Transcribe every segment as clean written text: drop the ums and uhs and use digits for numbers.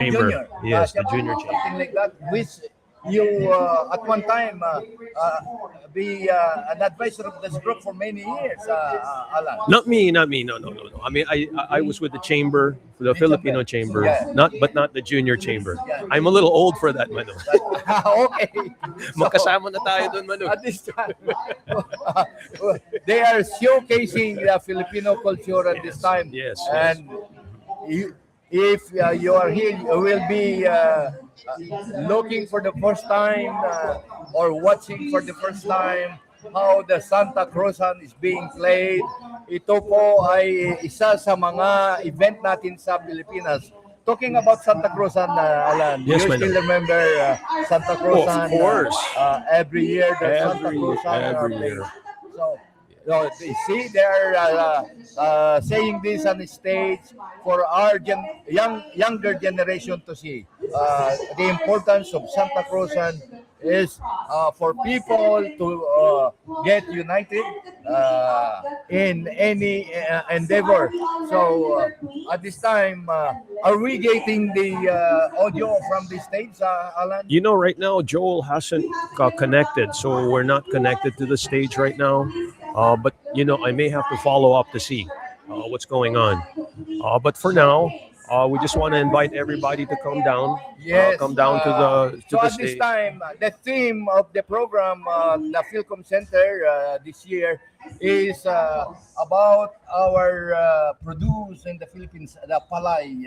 chamber. Junior. Yes, the Siya po, junior chamber. something like that, which you at one time be an advisor of this group for many years, Alan. Not me. No. I mean, I was with the chamber, the Filipino chamber, Yeah. not the junior chamber. I'm a little old for that, Mano. Okay. Magkasama na tayo dun, Mano. At this time, they are showcasing the Filipino culture at this time. Yes. And if you are here, you will be looking for the first time or watching for the first time how the Santa Cruzan is being played. Ito po ay isa sa mga event natin sa Pilipinas. Talking about Santa Cruzan, Alan, Yes, you Manong. still remember Santa Cruzan? Of course. Every year, the Santa Cruzan are every played. year. So you see, they're saying this on the stage for our younger generation to see. The importance of Santa Cruzan is for people to get united in any endeavor. So at this time, are we getting the audio from the stage, Alan? You know, right now Joel hasn't connected, so we're not connected to the stage right now. But you know, I may have to follow up to see what's going on. But for now, we just want to invite everybody to come down. Yes, come down to the so at stage. this time, the theme of the program, the Filam Center this year, is about our produce in the Philippines, the palay.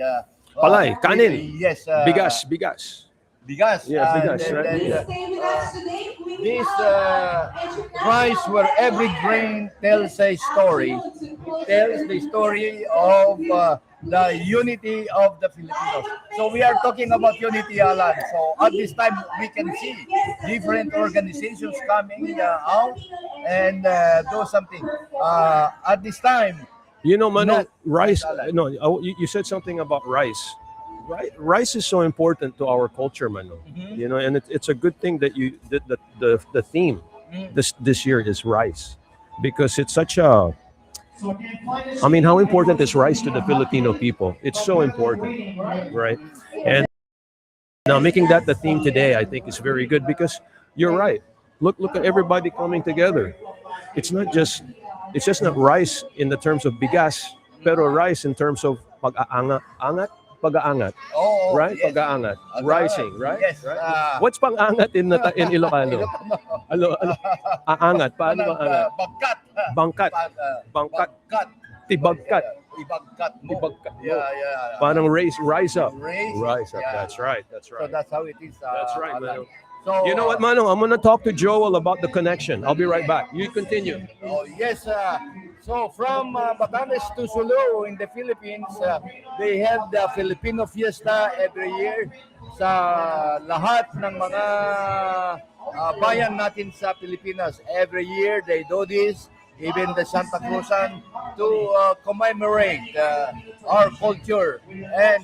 Palay, kanin. Yes. Bigas. Bigas. Yeah, bigas, right? This rice where every grain tells a story, tells the story of the unity of the Filipinos. So we are talking about unity, Alan. So at this time, we can see different organizations coming out and do something. At this time, You know, Mano, Not- rice. Alan. No, you said something about rice. Rice is so important to our culture, Mano. Mhm. You know, and it's a good thing that you the theme this year is rice, because it's such a. I mean, how important is rice to the Filipino people? It's so important, right? And now making that the theme today, I think is very good, because you're right. Look at everybody coming together. It's just not rice in the terms of bigas, pero rice in terms of pag-aangat, oh, right? yes. Pag-aangat, rising, right? Yes. Right? What's pang-angat in Ilocano? Ano, aangat, paano aangat? Bagkat. Bangkat, bangkat, Bagkat. tibagkat, Ibagkat mo. Ibagkat mo. Yeah. parang rise up. Rise. Up. Yeah. That's right. So that's how it is. That's right, Alan. Manong. So, You know what, Manong? I'm gonna talk to Joel about the connection. I'll be right back. You continue. Oh, yes. So from Batanes to Sulu in the Philippines, they have the Filipino Fiesta every year sa lahat ng mga bayan natin sa Pilipinas. Every year they do this, even the Santa Cruzan, to commemorate our culture and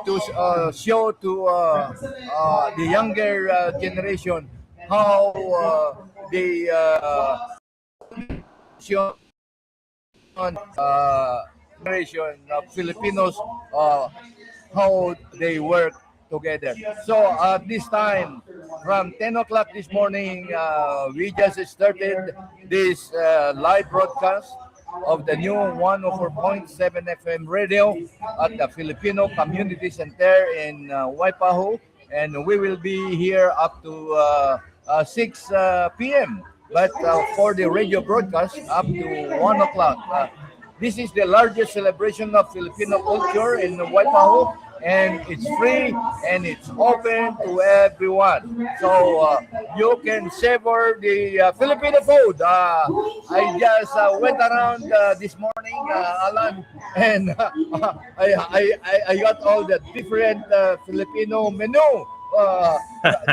to show to the younger generation how the generation of Filipinos, how they work together. So at this time, from 10 o'clock this morning, we just started this live broadcast of the new 104.7 FM radio at the Filipino Community Center in Waipahu, and we will be here up to 6 p.m. But for the radio broadcast, up to 1 o'clock. This is the largest celebration of Filipino culture in Waipahu, and it's free and it's open to everyone. So you can savor the Filipino food. I just went around this morning, Alan, and I got all the different Filipino menu.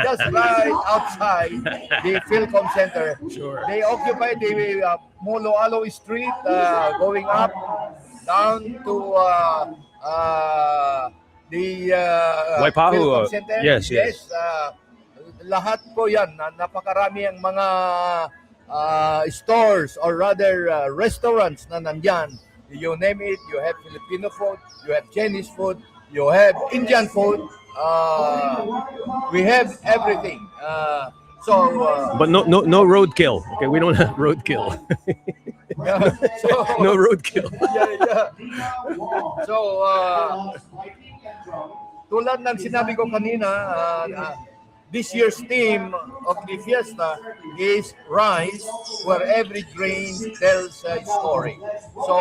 Just right outside the Filam Center. Sure. They occupy the Moloalo Street, going up down to the Waipahu, Filam Center. yes. Lahat po yan. Napakarami ang mga stores or rather restaurants na nandyan. You name it, you have Filipino food, you have Chinese food, you have Indian food, we have everything. But no roadkill. Okay, we don't have roadkill. Yeah, so No roadkill. yeah. So, tulad ng sinabi ko kanina, this year's theme of the fiesta is rice, where every grain tells a story. So,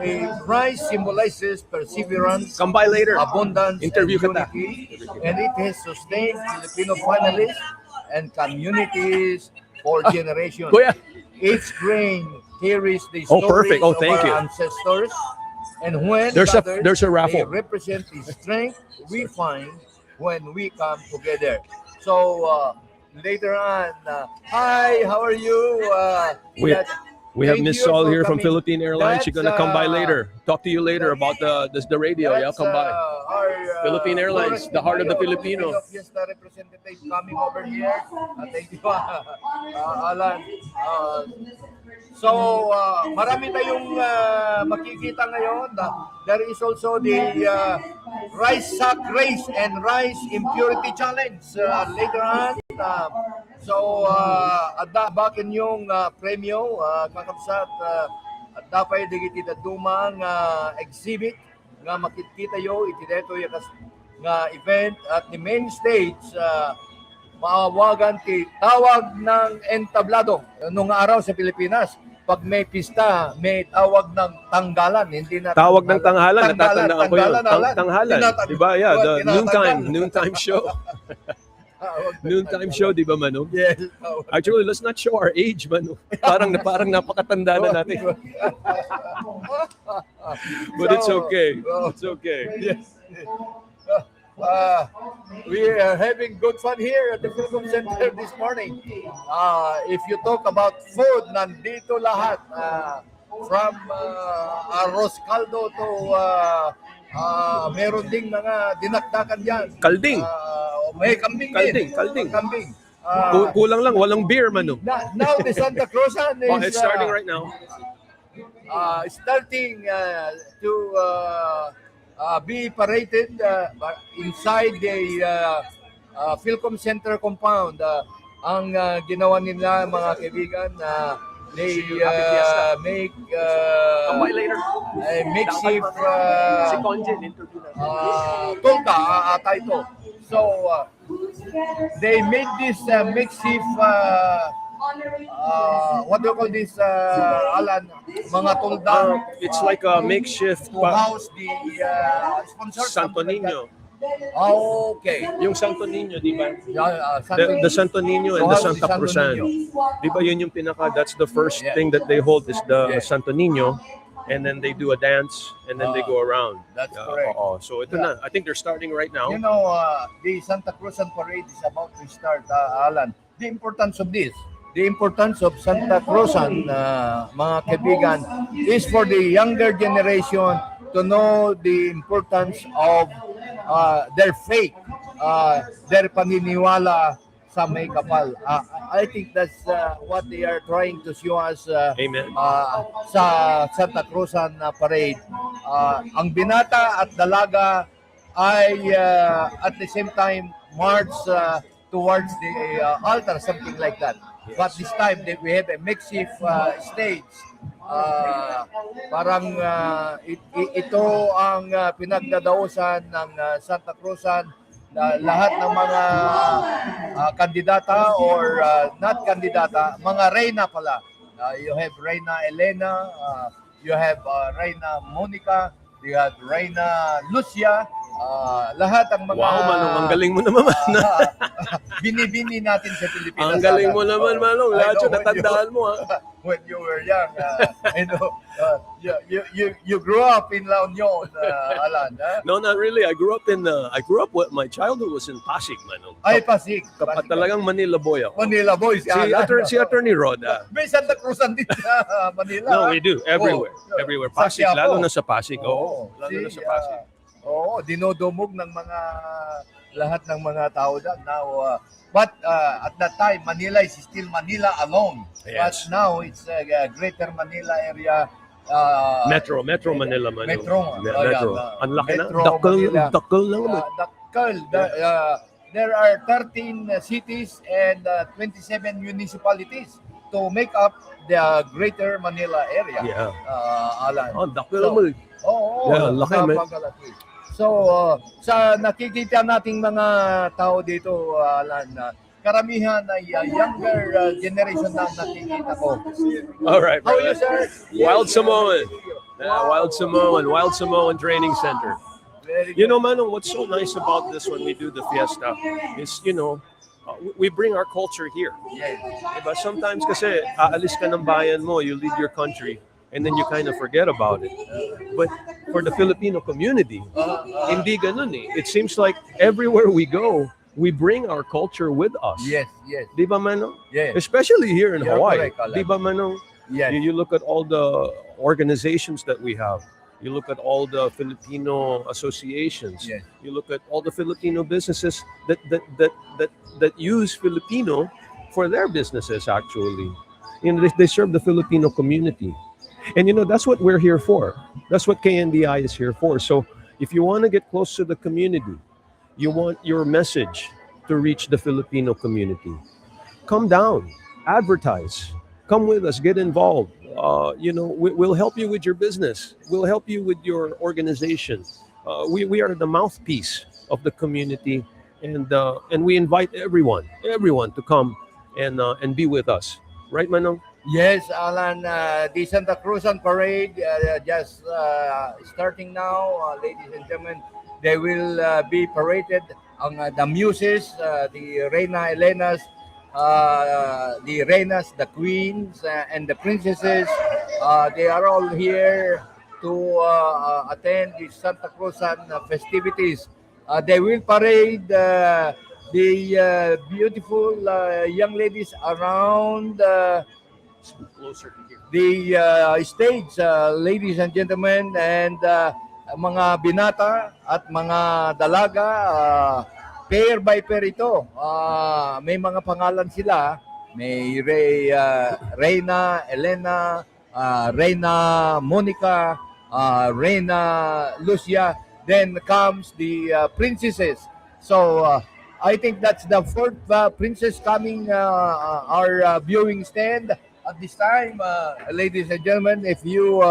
the rice symbolizes perseverance, Come by later. abundance, Interview and kita. unity, and it has sustained Filipino families and communities for generations. Kuya. Each grain carries the Oh, stories perfect. Oh, of thank our you. ancestors, and when There's a gathered, raffle. they represent the strength we find when we come together. So later on, hi, how are you? We have thank Miss you Sol for here from coming. Philippine Airlines. She's gonna come by later. Talk to you later about the radio. Yeah, That's, come by. Our, Philippine Airlines, the heart of the Filipino. Fiesta representative coming over here. Thank you, Allan. So, marami tayong makikita ngayon. There is also the rice sack race and rice impurity challenge later on. Adabakin yung premyo, kakabsat, at dapat digiti da dumang exhibit nga makikita yo itineto yung nga event at the main stage maawagan ti tawag ng entablado nung araw sa Pilipinas. Pag may pista, may tawag ng tanggalan, hindi na Tawag ng tanghalan, natatandaan ko yun. Alan. Tanghalan, di ba? Yeah, the noontime show. Noontime show, di ba, Manu? Yes. Actually, let's not show our age, Manu. Parang napakatanda na natin. But it's okay. It's okay. Yes. We are having good fun here at the Filam Center this morning. If you talk about food, nandito lahat. From arroz caldo to meron ding mga dinakdakan dyan. Kalding. May kambing din. Kalding. Kambing. Kulang lang, walang beer, Manu. Now the Santa Cruzan is It's starting right now. starting to be paraded inside the Filam Center compound. Ang ginawa nila mga kaibigan, they make Come later. a makeshift Si Conjen, interview na. tulta ata ito. So they made this makeshift what do you call this, Alan? Mga tulda. It's like a makeshift to house the sponsor. Santo Niño. Okay. Yung Santo Niño, di ba? Santo The Santo Niño and To the house Santa Santo Cruzan. Niño. Di ba yun yung that's the first Yeah. thing that they hold is the Yeah. Santo Niño, and then they do a dance, and then they go around. That's correct. So ito na. I think they're starting right now. You know, the Santa Cruzan parade is about to start, Alan. The importance of this, the importance of Santa Cruzan, mga kaibigan, is for the younger generation to know the importance of their faith, their paniniwala sa may kapal. I think that's what they are trying to show us Amen. sa Santa Cruzan parade. Ang binata at dalaga ay at the same time march towards the altar, something like that. But this time we have a makeshift stage. Parang ito ang pinagdadausan ng Santa Cruzan na lahat ng mga kandidata or not kandidata, mga reyna pala. You have Reyna Elena, you have Reyna Monica, you have Reyna Lucia, lahat ang mga Wow, Manong, ang galing mo naman. binibini natin sa Pilipinas. Ang galing mo naman, Manong. I Lahat know yung natandaan mo, ha? When you were young, I know, you grew up in La Union, Alan. No, not really. I grew up with my childhood was in Pasig, Manong. Ay, Pasig. Kapag talagang Manila boy ako. Manila boys. Si Attorney Rod. May Santa Cruzan din sa Manila. No, we do. Everywhere. Oh, Everywhere. sa Pasig, Quiapo. lalo na sa Pasig. Oo, lalo na sa Pasig. Dinodumog ng mga lahat ng mga tao dyan. Now, but at that time, Manila is still Manila alone. Yes. But now it's Greater Manila area Metro Manila, Manila. Metro. Metro. Ang laki na. Metro Manila. Dakal lang. There are 13 cities and 27 municipalities to make up the Greater Manila area. Yeah. Alan. Oh, dakal mo. Yeah, laki, man. napakalaki. So, sa nakikita nating mga tao dito, Alan, karamihan ay younger generation na nakikita ko. All right, How are you, brother. sir? Wild Yes, Samoan. sir. Yeah, Wild Samoan Training Center. Very You good. know, Manong, what's so nice about this when we do the fiesta is, we bring our culture here. Yes. Diba? Sometimes kasi aalis ka ng bayan mo, you leave your country, and then you kind of forget about it. But for the Filipino community, hindi ganun eh. It seems like everywhere we go, we bring our culture with us. Yes. Di ba, Manong? Yes. Especially here in You're Hawaii. correct, Alan. Di ba, Manong? Yes. You look at all the organizations that we have. You look at all the Filipino associations. Yes. You look at all the Filipino businesses that use Filipino for their businesses. Actually, they serve the Filipino community, and that's what we're here for. That's what KNDI is here for. So, if you want to get close to the community, you want your message to reach the Filipino community, come down, advertise, come with us, get involved. We'll help you with your business. We'll help you with your organization. We are the mouthpiece of the community, and we invite everyone to come and be with us. Right, Manong? Yes, Alan, the Santa Cruzan Parade just starting now, ladies and gentlemen. They will be paraded on the muses, the Reina Elenas, the Reinas, the Queens, and the Princesses. They are all here to attend the Santa Cruzan festivities. They will parade the beautiful young ladies around Closer to here. the stage, ladies and gentlemen, and mga binata at mga dalaga, pair by pair ito. May mga pangalan sila. May Reina Elena, Reina Monica, Reina Lucia. Then comes the princesses. So I think that's the fourth princess coming our viewing stand at this time. Ladies and gentlemen, if you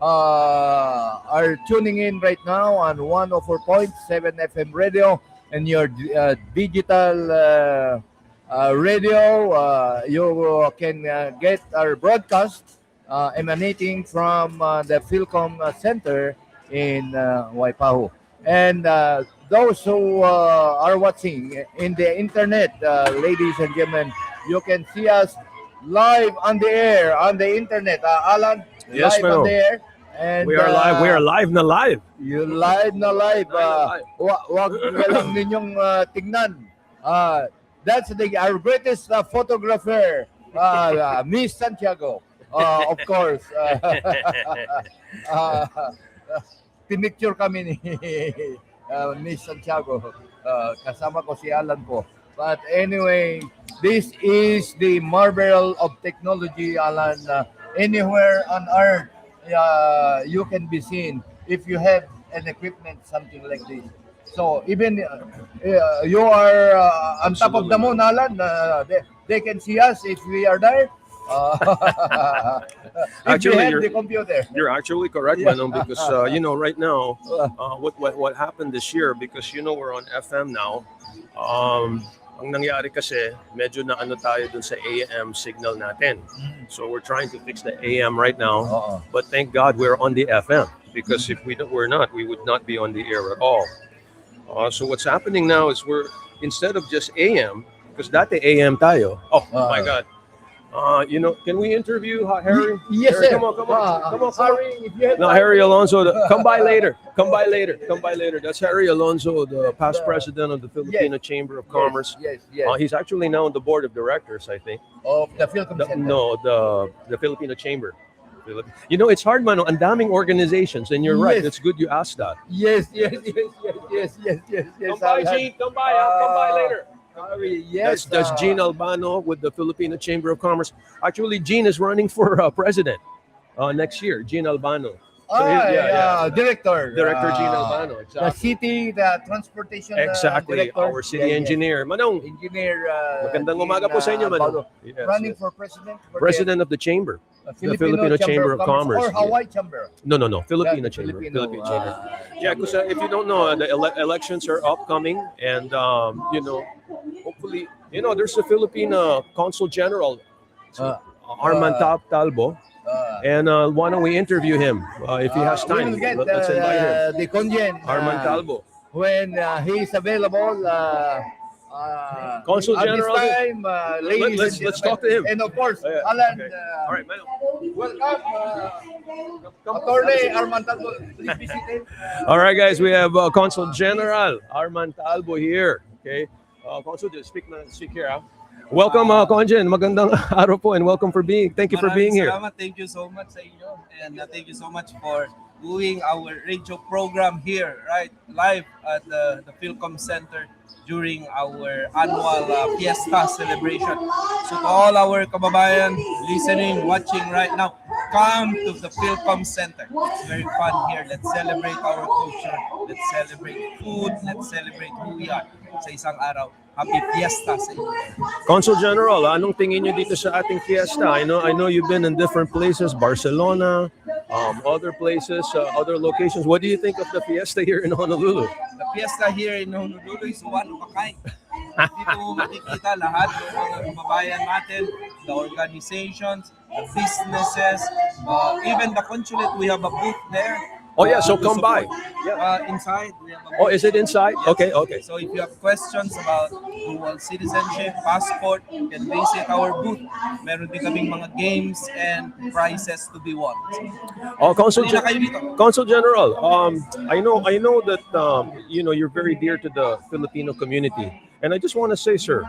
are tuning in right now on 104.7 FM radio and your digital radio, you can get our broadcast emanating from the Filam Center in Waipahu. And those who are watching in the internet, ladies and gentlemen, you can see us live on the air, on the internet. Alan, Yes, live on ma'am. the air. And, We are live. We are live na live. You live na live. Wag lang ninyong tignan. That's our greatest photographer, Miss Santiago. Of course. Pinicture kami ni Miss Santiago. Kasama ko si Alan po. But anyway, this is the marvel of technology, Alan. Anywhere on earth, you can be seen if you have an equipment, something like this. So even you are on top of the moon, Alan, they can see us if we are there. If Actually, we have you're- the computer. You're actually correct, Yeah. Manong, because right now, what happened this year, because we're on FM now. Ang nangyari kasi, medyo na ano tayo dun sa AM signal natin. So we're trying to fix the AM right now. But thank God we're on the FM, because if we're not, we would not be on the air at all. So what's happening now is we're, instead of just AM, because dati AM tayo. Oh my God. Can we interview Harry? Yes, Harry, sir. come on. Sorry, if you have No, time. Harry Alonso. Come by later. Come by later. That's Harry Alonso, the past president of the Filipino Chamber of Commerce. Yes. He's actually now on the board of directors, I think. Of the Filam Center. No, the Filipino Chamber. It's hard, man. Ang daming organizations, and you're right. Yes. It's good you asked that. Yes. Come by, Gene. Come by later. Sorry, yes. That's Gene Albano with the Filipino Chamber of Commerce. Actually, Gene is running for president next year, Gene Albano. So Director. Director Gene Albano. The Exactly. city, the transportation Exactly. director. Our city engineer. Manong, Engineer. magandang umaga po sa inyo, Manong. Yes, Running yes. for president. President of the Chamber. The Filipino Chamber of Commerce. Or Hawaii Chamber. No. Filipino Yeah, Chamber. Filipino, Philippine Chamber. Yeah, because if you don't know, the elections are upcoming, and hopefully, there's a Filipino Consul General, Arman Talbo, and why don't we interview him if he has time? We will get Let's invite him. the Conjen. Arman Talbo. When he is available. Consul at General. this time, ladies and Let's talk to him. And of course, Yeah, Allan. okay. All right, man. Welcome, Attorney Arman Talbo. Please be seated. All right, guys, we have Consul General Arman Talbo here. Okay, Consul, just speak here. Welcome, Conjen. Magandang araw po, and welcome Thank you for being here. Salamat. Thank you so much sa inyo, and thank you so much for doing our radio program here, right, live at the Filam Center during our annual fiesta celebration. So to all our kababayan listening, watching right now, come to the Filam Center. It's very fun here. Let's celebrate our culture. Let's celebrate food. Let's celebrate who we are sa isang araw. Happy fiesta sa inyo. Consul General, anong tingin niyo dito sa ating fiesta? I know you've been in different places, Barcelona, other places, other locations. What do you think of the fiesta here in Honolulu? The fiesta here in Honolulu is one of a kind. Dito makikita lahat ng mga kababayan natin, the organizations, the businesses, even the consulate. We have a booth there. Oh yeah, so come by. Inside, we have a Oh, booth. is it inside? Yes. Okay. So if you have questions about dual citizenship, passport, you can visit our booth. Meron din kaming mga games and prizes to be won. Oh, Consul Hindi na kayo dito. Consul General, I know that you're very dear to the Filipino community, and I just want to say, sir,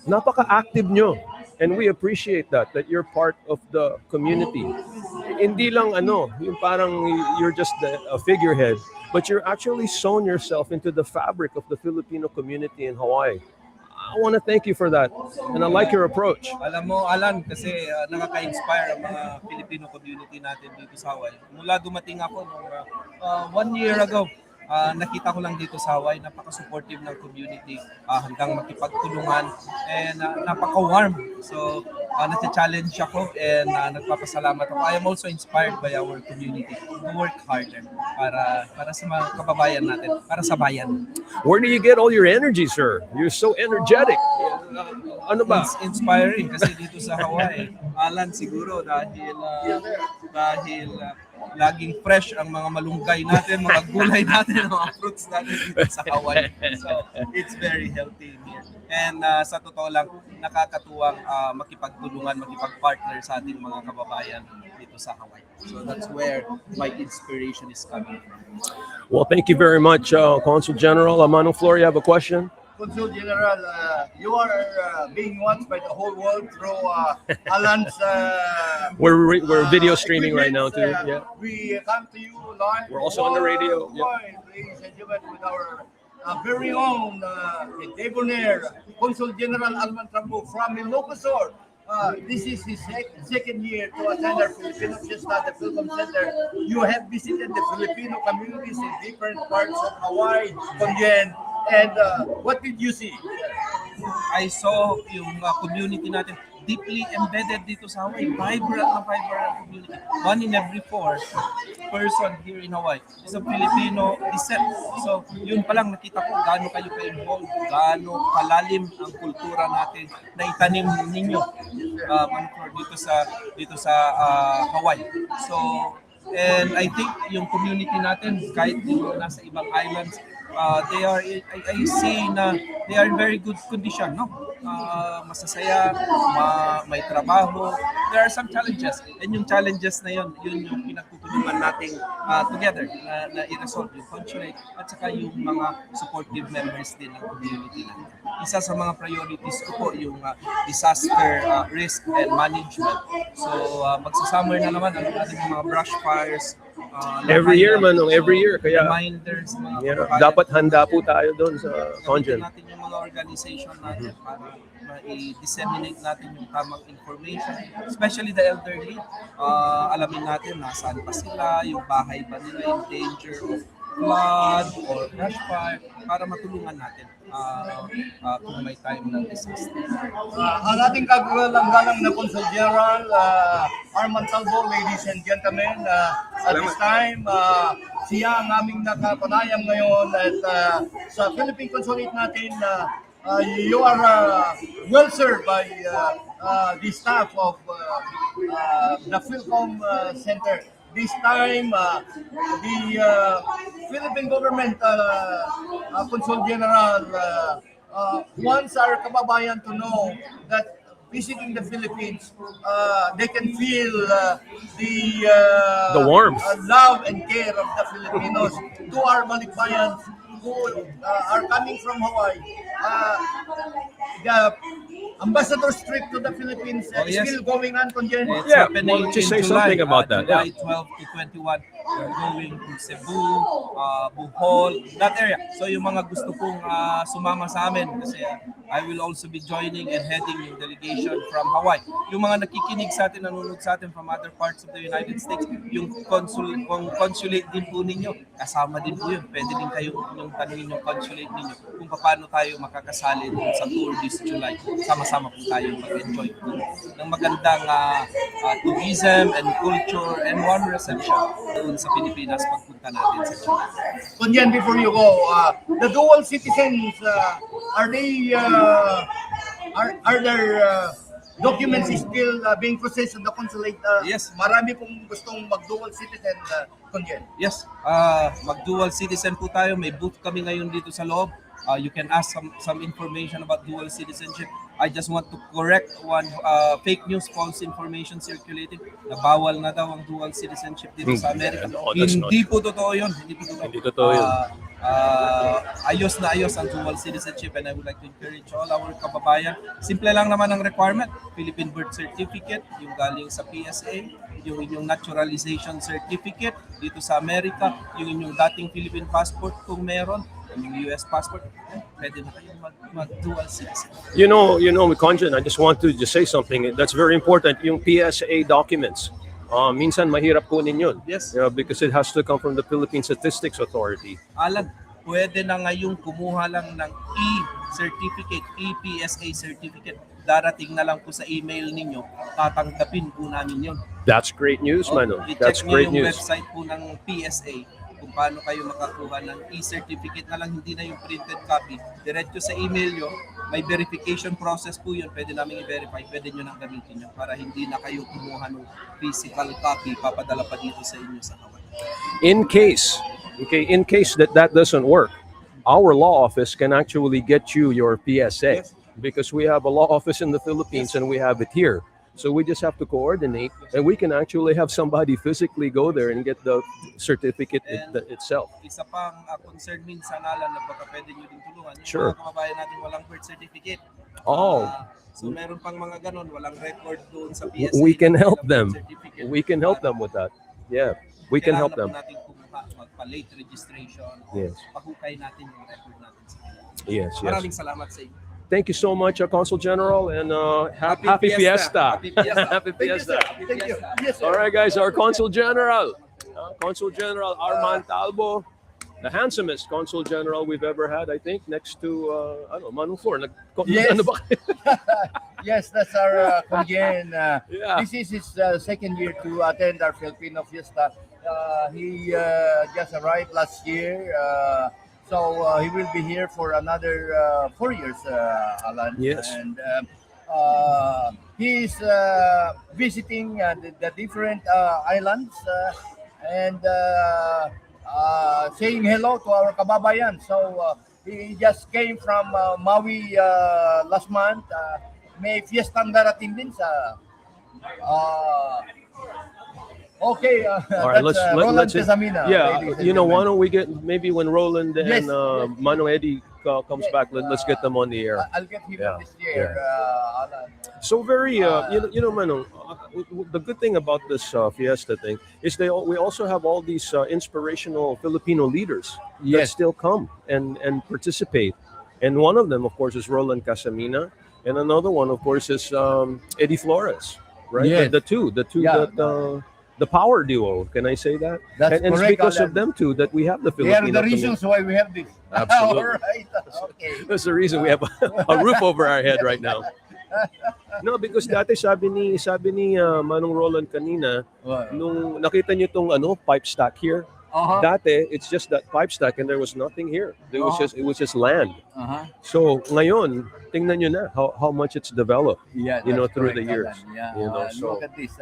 napaka-active nyo. And we appreciate that you're part of the community. Hindi lang yung parang you're just a figurehead, but you're actually sewn yourself into the fabric of the Filipino community in Hawaii. I want to thank you for that, and I like your approach. Alam mo, Alan, kasi nakaka-inspire ang mga Filipino community natin dito sa Hawaii. Mula dumating ako nung 1 year ago, nakita ko lang dito sa Hawaii, napaka-supportive ng community, hanggang makipagtulungan, and napaka-warm. So, nati-challenge ako, and nagpapasalamat ako. I am also inspired by our community to work harder para sa mga kababayan natin, para sa bayan. Where do you get all your energy, sir? You're so energetic. Ano ba? It's inspiring kasi dito sa Hawaii, Alan, siguro dahil laging fresh ang mga malunggay natin, mga gulay natin, mga fruits natin dito sa Hawaii. So, it's very healthy here. And sa totoo lang, nakakatuwang makipagtulungan, makipag-partner sa ating mga kababayan dito sa Hawaii. So that's where my inspiration is coming from. Well, thank you very much, Consul General. Manong-Fri, you have a question? Consul General, you are being watched by the whole world through Allan's. We're video streaming right now too. Yeah. We come to you live. We're also on the radio. Worldwide, ladies and gentlemen, with our very own debonair Consul General Allan Alvarez from Ilocos. This is his second year to attend our Filipino Fiesta at the Filam Center. You have visited the Filipino communities in different parts of Hawaii, Conjen, and what did you see? I saw yung community natin deeply embedded dito sa Hawaii. Vibrant community. 1 in every 4 person here in Hawaii is a Filipino descent. So, yun pa lang nakita ko gaano kayo ka-involved, gaano kalalim ang kultura natin na itanim ninyo dito sa Hawaii. So, and I think yung community natin, kahit dito nasa ibang islands, they are, I see na they are in very good condition, no? Masasaya, may trabaho. There are some challenges, and yung challenges na yun yung pinagtutulungan nating together na i-resolve yung consulate at saka yung mga supportive members din ng community natin. Isa sa mga priorities ko po yung disaster risk and management. So magsasummer na naman ang ating mga brush fires, Every year, lineup. Manong, every year. Kaya, Reminders, mga yeah, kababayan. dapat handa po tayo doon sa Gamitin Congen. natin yung mga organization natin para i-disseminate natin yung tamang information, especially the elderly. Alamin natin nasaan pa sila, yung bahay ba nila in danger of flood or brush fire, para matulungan natin kung may time ng disaster. Ang ating kagalang-galang na Consul General, Arman Talbo, ladies and gentlemen, at this time, siya ang aming nakapanayam ngayon at sa Philippine Consulate natin, you are well served by the staff of the Filam Center. This time, the Philippine government Consul General wants our kababayan to know that visiting the Philippines, they can feel The warmth. love and care of the Filipinos to our balikbayans who are coming from Hawaii. The ambassador's trip to the Philippines is yes. still going on, Congen. It's Yeah, happening why don't you in say July, something about that? July Yeah. 12 to 21. We're going to Cebu, Bohol, that area. So yung mga gusto pong sumama sa amin, kasi I will also be joining and heading yung delegation from Hawaii. Yung mga nakikinig sa atin, nanonood sa atin from other parts of the United States, yung consulate din po ninyo, kasama din po yun. Pwede din kayo yung tanungin yung consulate ninyo kung paano tayo makakasali dun sa tour this July. Sama-sama po tayo mag-enjoy ng magandang tourism and culture and warm reception doon sa Pilipinas pagpunta natin sa July. Congen, before you go, the dual citizens, are they, are their documents still being processed at the consulate? Yes. Marami pong gustong mag-dual citizen, Congen. Yes, mag-dual citizen po tayo. May booth kami ngayon dito sa loob. You can ask some information about dual citizenship. I just want to correct one fake news, false information circulating na bawal na daw ang dual citizenship dito sa Amerika. No, that's not Hindi po totoo yun. Hindi po totoo. Hindi totoo yun. Ayos na ayos ang dual citizenship, and I would like to encourage all our kababayan. Simple lang naman ang requirement. Philippine birth certificate, yung galing sa PSA, yung inyong naturalization certificate dito sa Amerika, yung inyong dating Philippine passport kung meron, yung US passport, pwede na kayong mag-dual citizen. You know, Congen, I just want to just say something that's very important. Yung PSA documents, minsan mahirap kunin yun. Yes. Because it has to come from the Philippine Statistics Authority. Alan, pwede na ngayong kumuha lang ng e-certificate, e-PSA certificate. Darating na lang po sa email ninyo, tatanggapin po namin yun. That's great news, Mano. That's I-check nyo great yung news. website po ng PSA kung paano kayo makakuha ng e-certificate na lang, hindi na yung printed copy. Diretso sa email nyo, may verification process po yun. Pwede namin i-verify, pwede nyo nang gamitin yun para hindi na kayo kumuha ng physical copy, papadala pa dito sa inyo sa Hawaii. In case that doesn't work, our law office can actually get you your PSA. Yes. Because we have a law office in the Philippines and we have it here. So we just have to coordinate, and we can actually have somebody physically go there and get the certificate itself. Isa pang concern minsan, Alan, na baka pwede nyo din tulungan. Yung Sure. mga kababayan natin walang birth certificate. Oh. So meron pang mga ganon, walang record doon sa PSA. We can help ng them. birth certificate. We can help them with that. Yeah, we can help them. Kailangan po natin kumuha, magpa-late registration. Yes. Pahukay natin yung record natin sa kanila. Yes, yes. Maraming salamat sa inyo. Thank you so much, Consul General, and happy fiesta. Happy Fiesta. Happy fiesta. Thank you. Yes, sir. All right, guys, our Consul General, Arman Talbo, the handsomest Consul General we've ever had, I think, next to, Mon-Wed-Fri. Yes. Ano ba? Yes, that's our Congen. Yeah. This is his second year to attend our Filipino Fiesta. He just arrived last year. So he will be here for another 4 years, Alan. Yes. And he's visiting the different islands and saying hello to our kababayan. So he just came from Maui last month. May fiestang darating din sa okay, All right, that's Roland let's Tesamina. yeah, ladies and why gentlemen. don't we get maybe when Roland and Yes. Mano Eddie comes back, let's get them on the air. I'll get him Yeah, this year, Alan. So very, Manong, the good thing about this fiesta thing is we also have all these inspirational Filipino leaders that Yes. still come and participate. And one of them, of course, is Roland Casamina, and another one, of course, is Eddie Flores, right? Yes. The two Yeah. that the power duo. Can I say that? That's and it's correct, because of Alan. them too that we have the They are Filipino the reasons why we have this. Absolutely. All right. Okay. That's the reason we have a roof over our head right now. No, because dati sabi ni Manong Roland kanina, nung nakita niyo tong pipe stack here, Uh-huh. dati it's just that pipe stack and there was nothing here. It was just land. Uh-huh. So ngayon, tingnan niyo na how much it's developed. Yeah, Through that's the correct, years. Alan. Yeah. So Look at this.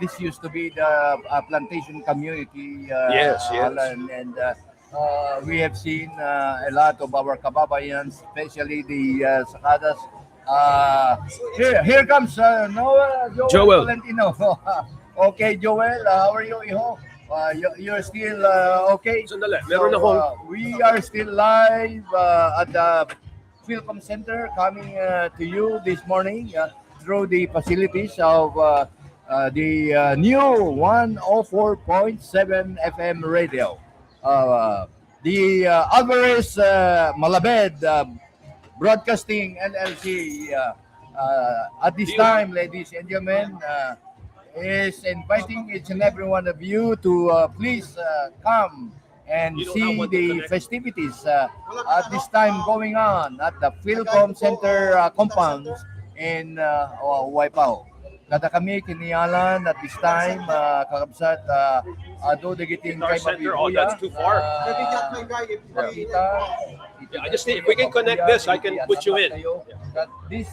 This used to be the plantation community. Yes. Alan, and we have seen a lot of our kababayans, especially the Sakadas. Here comes Joel. Valentino. Okay, Joel, how are you, Iho? You're still okay? Sandali, meron akong- We are still live at the Filam Center, coming to you this morning through the facilities of the new 104.7 FM radio. The Alvarez Malabed Broadcasting LLC at this time, ladies and gentlemen, is inviting each and every one of you to please come and You don't see have one to the connect. festivities at this time going on at the Filam Center compound in Waipao. Kada kami kinialan at this time, kakabsat, do the getting kay Center, Mabibuya. that's too far. Yeah, I just need- if we can connect this, I can put you in. That this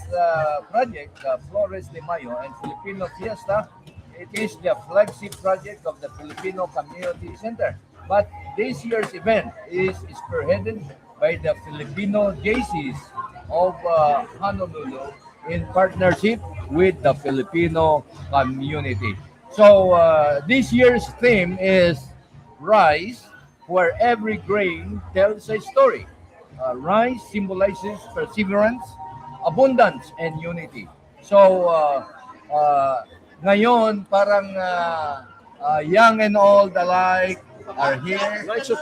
project, Flores de Mayo and Filipino Fiesta, it is the flagship project of the Filipino Community Center. But this year's event is spearheaded by the Filipino JCs of Honolulu in partnership with the Filipino community. So this year's theme is Rice, where every grain tells a story. Rice symbolizes perseverance, abundance, and unity. So ngayon parang young and old alike are here. So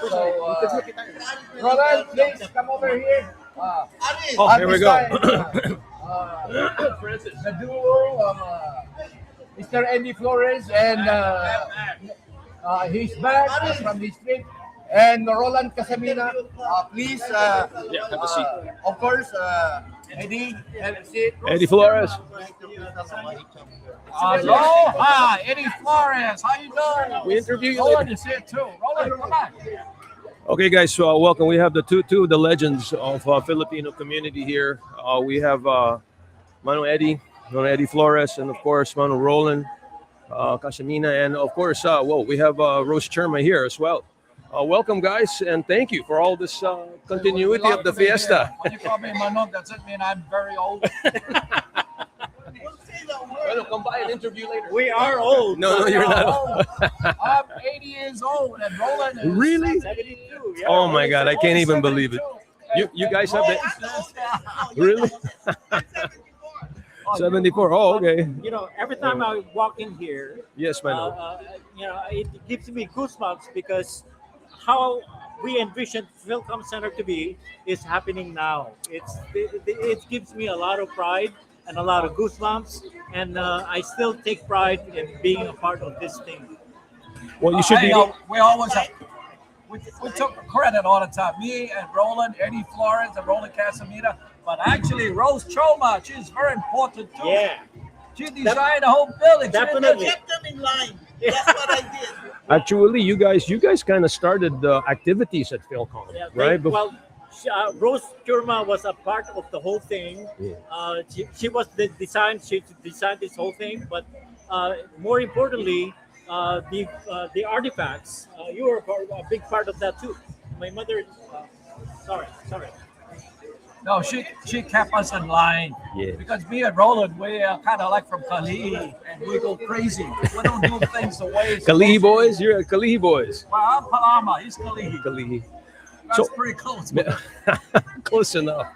Roland, please come over here. At here we this go. time, the duo, Mr. Eddie Flores and he's back from the street. And Roland Casamina, please, have a seat. of course, Eddie, have a seat. Eddie Flores. Aloha, Eddie Flores. How you doing? We interview you Roland later. is here too. Roland, come on. Okay, guys, so welcome. We have the two of the legends of Filipino community here. We have Mano Eddie Flores, and of course Mano Roland Casamina, and of course, we have Rose Cherma here as well. Welcome, guys, and thank you for all this continuity of the fiesta. When you call me Manong, does it mean I'm very old? Well, come by and interview later. We are old. No, you're not old. I'm 80 years old, and Roland is Really? 72. Yeah. Oh my God, I can't even believe it. You guys have the really 74. Oh, okay. You know, every time I walk in here, Yes, man. it gives me goosebumps because how we envisioned Filam Center to be is happening now. It gives me a lot of pride and a lot of goosebumps, and I still take pride in being a part of this thing. Well, you should be. We always have, we took credit all the time. Me and Roland, Eddie Flores, and Roland Casamina. But actually, Rose Choma, she's very important too. Yeah, She designed the whole building. definitely. Kept them in line. That's what I did. Actually, you guys kind of started the activities at Philcom, Yeah, right? well, Rose Churma was a part of the whole thing. Yeah. She was the design. She designed this whole thing, but more importantly, the artifacts. You were a big part of that too. My mother. Sorry. No, she kept us in line. Yeah. Because me and Roland, we are kind of like from Kalihi, and we go crazy. We don't do things the way it's Kalihi supposed to boys, be. you're a Kalihi boys. Well, I'm Palama. He's Kalihi. Kalihi. That's So- pretty close. Man. Close enough.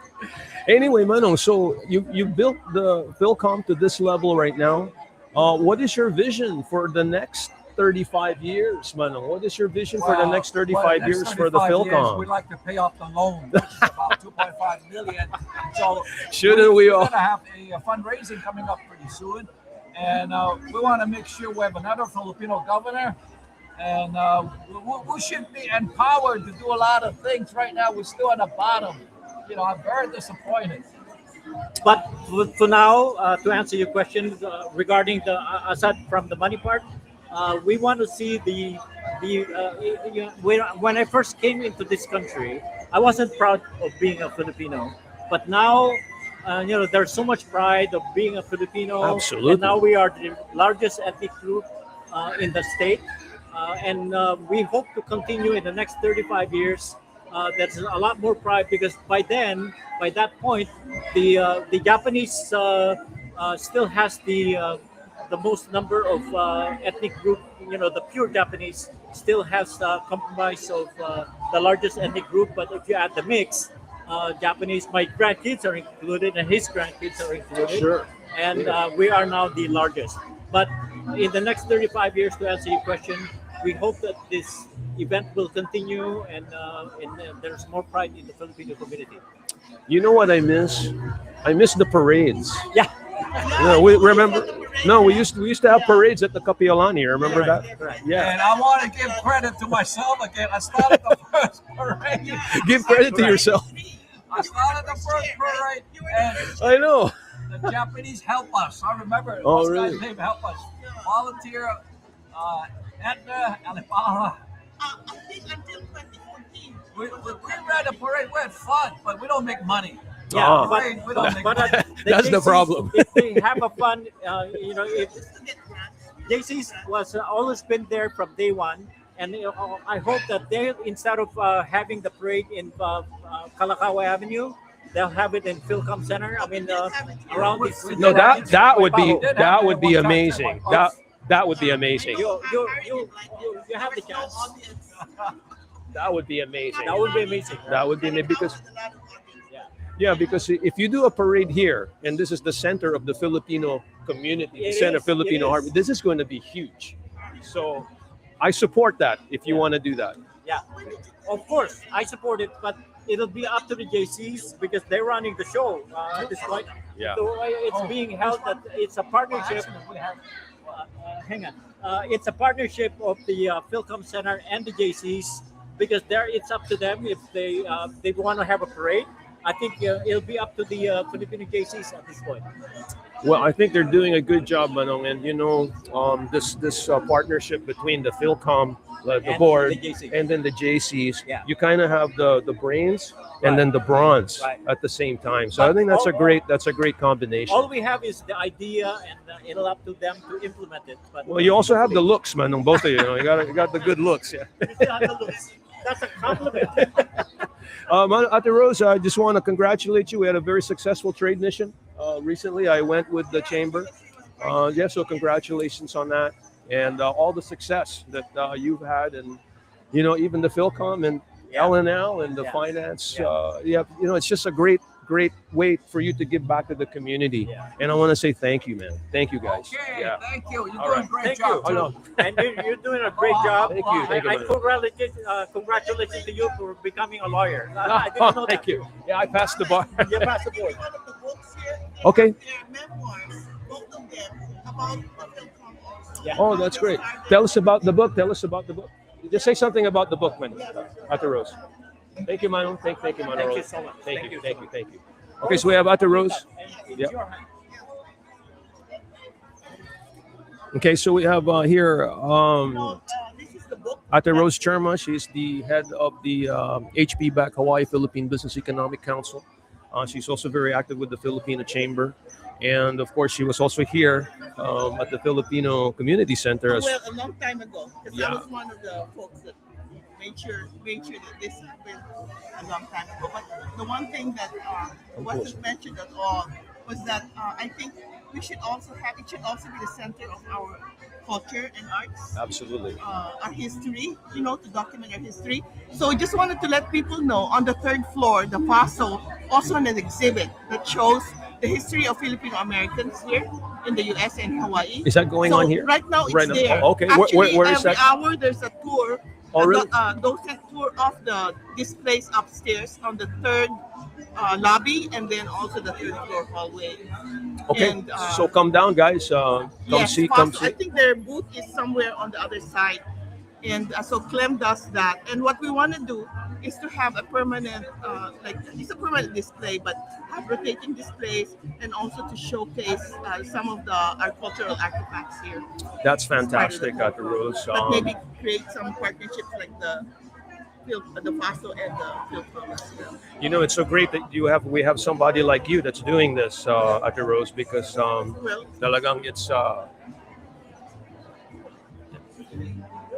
Anyway, Manong, so you built the Philcom to this level right now. What is your vision for the next 35 years, Manong? What is your vision for the next 35 years for the Philcom? We'd like to pay off the loan, which is about 2.5 million. So Shouldn't we all? We're going to have a fundraising coming up pretty soon. And we want to make sure we have another Filipino governor. And we should be empowered to do a lot of things. Right now, we're still at the bottom. I'm very disappointed. But for now, to answer your question regarding the aside from the money part, we want to see when I first came into this country, I wasn't proud of being a Filipino, but now there's so much pride of being a Filipino. Absolutely. And now we are the largest ethnic group in the state, and we hope to continue in the next 35 years. There's a lot more pride because by that point, the Japanese still has the most number of ethnic group. The pure Japanese still has comprised of the largest ethnic group. But if you add the mix, Japanese, my grandkids are included, and his grandkids are included. Sure. And we are now the largest. But in the next 35 years, to answer your question, we hope that this event will continue and there's more pride in the Filipino community. You know what I miss? I miss the parades. Yeah. We remember. No, we used to have parades at the Kapiolani. Remember that? Right. Yeah. And I want to give credit to myself again. I started the first parade. Give credit to yourself. I started the first parade, and I know. the Japanese help us. I remember Oh, those really? guys, they help us. Volunteer, Edna, Alipara. I think until 2014. We ran the parade. We had fun, but we don't make money. Yeah, Ah. Parade, we don't make but money. That's the problem. If they have a fun, if Just to get grants. JC's was always been there from day one, and I hope that they, instead of having the parade in Kalakaua Avenue, they'll have it in Philcom Center. I mean, around this. No, that would be Did that have would be one time. amazing. That would be amazing. You have the chance. That would be amazing. That would be amazing. That would be amazing because There's a lot of audience. yeah, because if you do a parade here, and this is the center of the Filipino community, the It center is, of Filipino it heart, is. this is going to be huge. So I support that if you want to do that. Yeah, of course, I support it, but it'll be up to the JCs because they're running the show at this point. Yeah. So it's being held that it's a partnership. Hang on. It's a partnership of the Philcom Center and the JCs because it's up to them if they want to have a parade. I think it'll be up to the Filipino JCs at this point. Well, I think they're doing a good job, Manong, and this partnership between the Philcom, the And board, the JC. and then the JCs. Yeah. You kind of have the brains and Right. then the bronze Right. at the same time. So I But think that's a all- great combination. All we have is the idea, and it'll up to them to implement it. But Well, you also have the looks, Manong, both of you. You got the good looks. Yeah. You still have the looks. That's a compliment. Ate Rose, I just want to congratulate you. We had a very successful trade mission recently. I went with the chamber. So congratulations on that and all the success that you've had, and even the Philcom and Yeah. L&L and the Yeah. finance. Yeah. It's just a great way for you to give back to the community. Yeah. And I want to say thank you, man. Thank you, guys. Okay, Yeah. thank you. You're All doing right. a great Thank job. you. Oh, no. And you're doing a great job. Thank you. Thank you, I man. congratulations to you for becoming a lawyer. I didn't know Thank that. you. Yeah, I passed the bar. You passed the board. One of the books here. Okay. Their memoirs, both of them, about Philcom also. Yeah. Oh, that's great. Tell us about the book. Just say something about the book, man. Ate Rose. Thank you, Manu. Thank you, Manu. Thank you so much. Thank you. Okay, so we have Ate Rose. And it's Yeah. your hand. Okay, so we have here So, this is the book. Ate Rose Cherma. She's the head of the HB Back Hawaii Philippine Business Economic Council. She's also very active with the Filipino Chamber. And of course, she was also here at the Filipino Community Center. Well, a long time ago, because Yeah. I was one of the folks that made sure that this happened a long time ago. But the one thing that wasn't mentioned at all was that I think we should also have, it should also be the center of our culture and arts, Absolutely. our history, to document our history. So we just wanted to let people know on the third floor, the FASO also has an exhibit that shows the history of Filipino Americans here in the U.S. and Hawaii. Is that going So on here? right now it's Right now. there. Oh, okay. Actually, Where is every that? hour there's a tour. Oh, really? Docent tour of this place upstairs on the third lobby, and then also the third floor hallway. Okay. And, So come down, guys. Come yes, see. Come FASO. see. I think their booth is somewhere on the other side. And so Clem does that. And what we want to do is to have a permanent, it's a permanent display, but have rotating displays and also to showcase some of our cultural artifacts here. That's fantastic, Dr. Rose. But maybe create some partnerships like the FASO and the Phil Thomas. It's so great that we have somebody like you that's doing this, Dr. Rose, because Well, talagang it's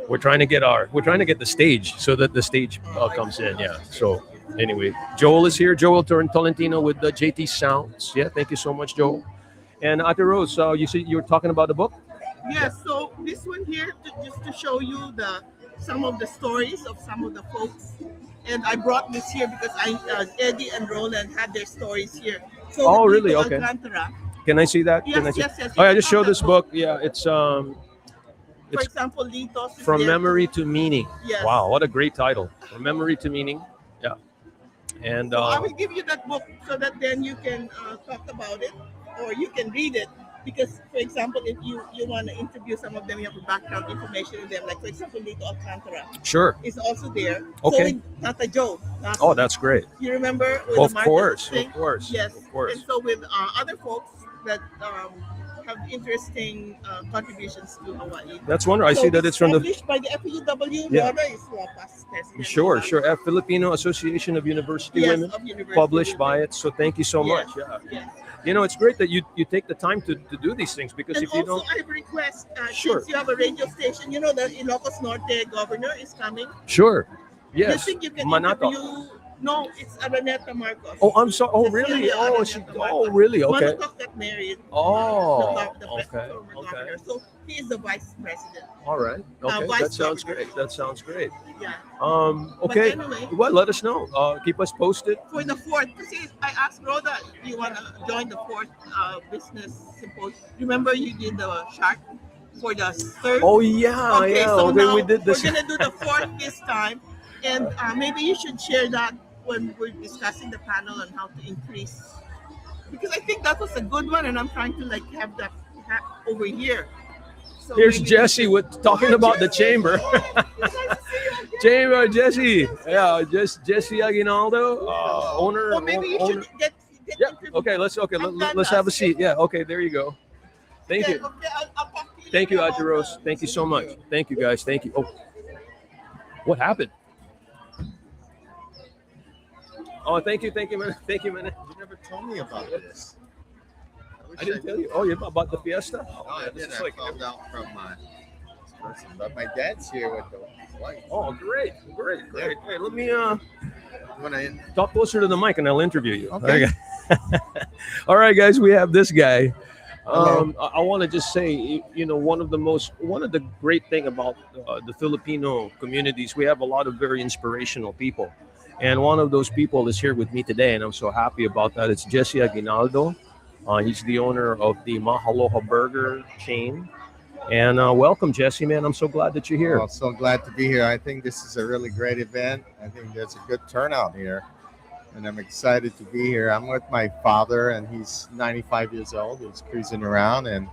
we're trying to get the stage so that the stage comes in. Yeah. So anyway, Joel is here. Joel Tolentino with the JT Sounds. Yeah. Thank you so much, Joel. And Ate Rose, you said you were talking about the book. yes, so this one here, just to show you some of the stories of some of the folks. And I brought this here because Eddie and Roland had their stories here. So Oh, with really? Lito Okay. Alcantara, Can I see that? Yes, Can I see? yes, yes. Oh, You I can just show have this that book. Yeah, it's for It's example, Litos is From there. Memory to Meaning. Yes. Wow, what a great title. From Memory to Meaning. Yeah. And So I will give you that book so that then you can talk about it or you can read it. Because, for example, if you want to interview some of them, you have a background information in them. Like, for example, Lito Alcantara sure. is also there. Okay. So with Tata Joe. Oh, that's great. You remember? With Of the market course, thing? of course, Yes. of course. And so with other folks that have interesting contributions to Hawaii. That's wonderful. I So see that it's from the published by the FUW. Yeah. Rhoda is past president. Sure. Filipino Association of University Yes, Women, of University published by Women. it. So thank you so Yes, much. Yeah. yes. It's great that you take the time to do these things because And if you also, don't, I have a request. Sure. Since you have a radio station, the Ilocos Norte governor is coming. sure, You yes, think you can Manato. interview? No, it's Araneta Marcos. Oh, I'm sorry. Oh, really? Cecilia Oh, Araneta Marcos. really? Okay. Manatok got married. Oh, the okay, former okay. governor. So he is the vice president. All right. Okay, vice that sounds governor. great. That sounds great. Yeah. Okay. But anyway, Well, let us know. Keep us posted. for the fourth, kasi I asked Rhoda, you want to join the fourth business symposium? Remember you did the shark for the third? Oh yeah, Okay, yeah. so Okay, now we did this. we're gonna do the fourth this time, and maybe you should share that when we're discussing the panel on how to increase, because I think that was a good one, and I'm trying to have that over here. So Here's maybe- Jesse with talking about the chamber. Nice to see you again. Chamber, Jesse. Yeah, just Jesse Aguinaldo, owner. Or maybe you owner. should get Yeah. interviewed. Okay. Let's I've done let's that. have a seat. Yeah. Okay. There you go. Thank Yeah, you. okay, I'll talk to Thank you, later Ate about Rose. the- Thank you so much. Thank you, guys. Thank you. Oh, what happened? Oh, thank you, man. Thank you, man. You never told me about this. wish I didn't tell you. Oh, yeah, about the fiesta. Oh, I this did. is I like- found out from this person, but my dad's here with the wife. Oh, great. Hey, let me When I talk closer to the mic and I'll interview you. Okay. All right, guys, we have this guy. Hello. I want to just say, one of the great thing about the Filipino communities, we have a lot of very inspirational people. And one of those people is here with me today, and I'm so happy about that. It's Jesse Aguinaldo. He's the owner of the Mahaloha Burger chain. And welcome, Jesse, man. I'm so glad that you're here. well, so glad to be here. I think this is a really great event. I think there's a good turnout here, and I'm excited to be here. I'm with my father, and he's 95 years old. He's cruising around, and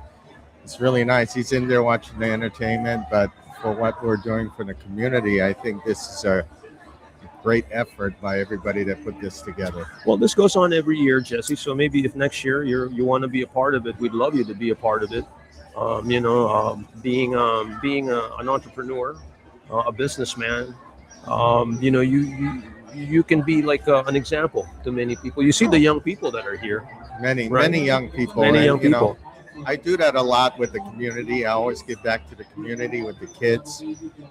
it's really nice. He's in there watching the entertainment, but for what we're doing for the community, I think this is a great effort by everybody that put this together. Well, this goes on every year, Jesse. So maybe if next year you want to be a part of it, we'd love you to be a part of it. Being an entrepreneur, a businessman, you can be like an example to many people. You see the young people that are here. Many Right. young people. Many and, young you know, people. I do that a lot with the community. I always give back to the community with the kids.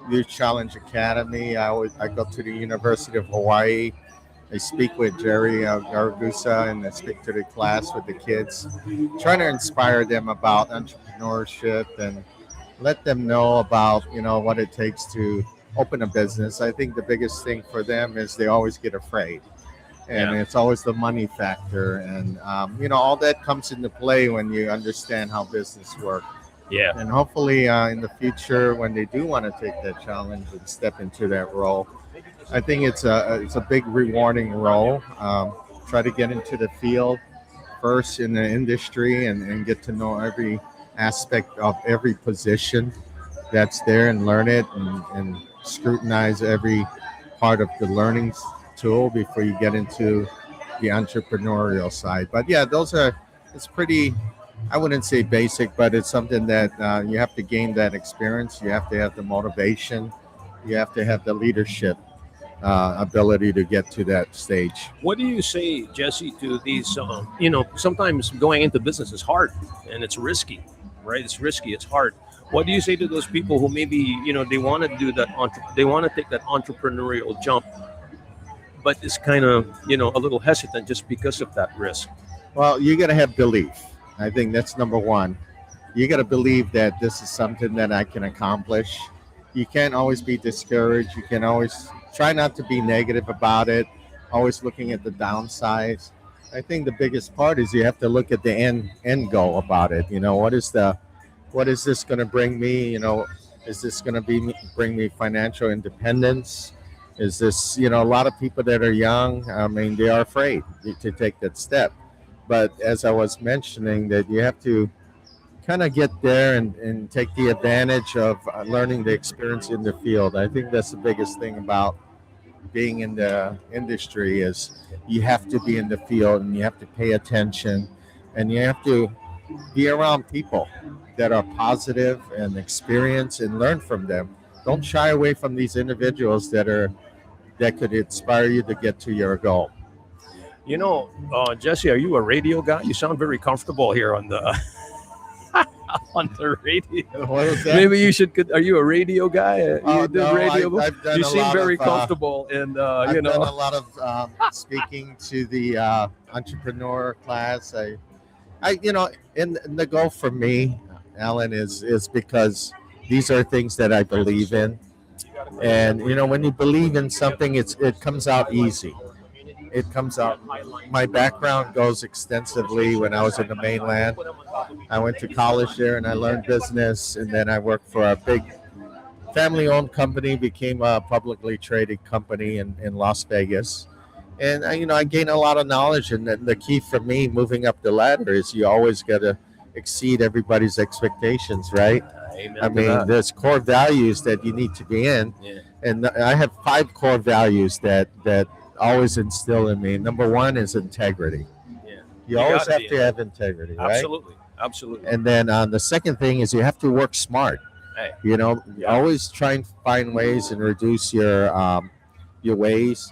Youth Challenge Academy. I go to the University of Hawaii I speak with Jerry Gargusa, and I speak to the class with the kids, trying to inspire them about entrepreneurship and let them know about what it takes to open a business. I think the biggest thing for them is they always get afraid, and Yeah. it's always the money factor, and all that comes into play when you understand how business works. Yeah. And hopefully, in the future, when they do want to take that challenge and step into that role, I think it's a big rewarding role. Try to get into the field first in the industry and get to know every aspect of every position that's there and learn it and scrutinize every part of the learning tool before you get into the entrepreneurial side. But yeah, it's pretty, I wouldn't say basic, but it's something that you have to gain that experience. You have to have the motivation. You have to have the leadership ability to get to that stage. What do you say, Jesse, to these? Sometimes going into business is hard and it's risky, right? It's risky. It's hard. What do you say to those people who maybe they want to do that? They want to take that entrepreneurial jump, but it's kind of a little hesitant just because of that risk. Well, you got to have belief. I think that's number one. You got to believe that this is something that I can accomplish. You can't always be discouraged. You can always try not to be negative about it, always looking at the downsides. I think the biggest part is you have to look at the end goal about it. What is this going to bring me? Is this going to bring me financial independence? Is this, a lot of people that are young, I mean, they are afraid to take that step. But as I was mentioning, that you have to kind of get there and take the advantage of learning the experience in the field. I think that's the biggest thing about being in the industry is you have to be in the field and you have to pay attention and you have to be around people that are positive and experienced and learn from them. Don't shy away from these individuals that could inspire you to get to your goal. Jesse, are you a radio guy? You sound very comfortable here on the on the radio. What was that? Maybe you should. Are you a radio guy? You do No, radio. I've done You a seem lot very of, comfortable, and I've done a lot of speaking to the entrepreneur class. And the goal for me, Alan, is because these are things that I believe in, and when you believe in something, it comes out easy. It comes out. My background goes extensively when I was in the mainland. I went to college there and I learned business, and then I worked for a big family-owned company, became a publicly traded company in Las Vegas. And I gained a lot of knowledge, and the key for me moving up the ladder is you always got to exceed everybody's expectations, right? Amen I to mean, that. there's core values that you need to be in, Yeah. and I have 5 core values that always instill in me. Number 1 is integrity. Yeah. You You always gotta have be to in. have integrity, right? Absolutely. And then the second thing is you have to work smart. Hey. Always try and find ways and reduce your ways.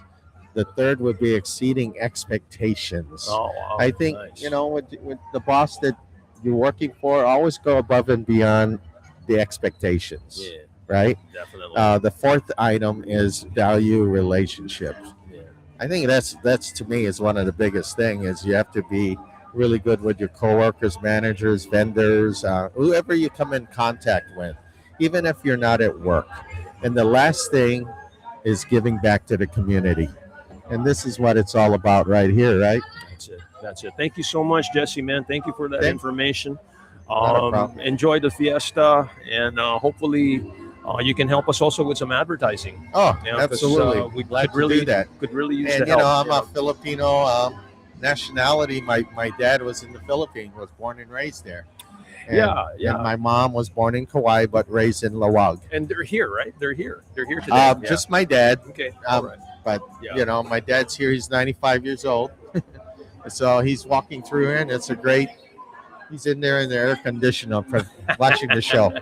The third would be exceeding expectations. Oh, wow. I think Nice. with the boss that you're working for, always go above and beyond the expectations. Yeah, Right. definitely. The fourth item is value relationships. Yeah. I think that's to me is one of the biggest thing is you have to be really good with your coworkers, managers, vendors, whoever you come in contact with, even if you're not at work. And the last thing is giving back to the community. And this is what it's all about right here, right? That's it. Thank you so much, Jesse, man. Thank you for that information. Not a problem. Enjoy the fiesta, and hopefully you can help us also with some advertising. Oh, 'Cause, absolutely. we Glad could really to do that. Could really use And the help. I'm a Filipino nationality. My dad was in the Philippines, was born and raised there. And, Yeah. And my mom was born in Kauai but raised in Lawag. And they're here, right? They're here today. Yeah. Just my dad. Okay. All right. But Yeah. my dad's here. He's 95 years old, so he's walking through here, and it's a great. He's in there in the air conditioner watching the show.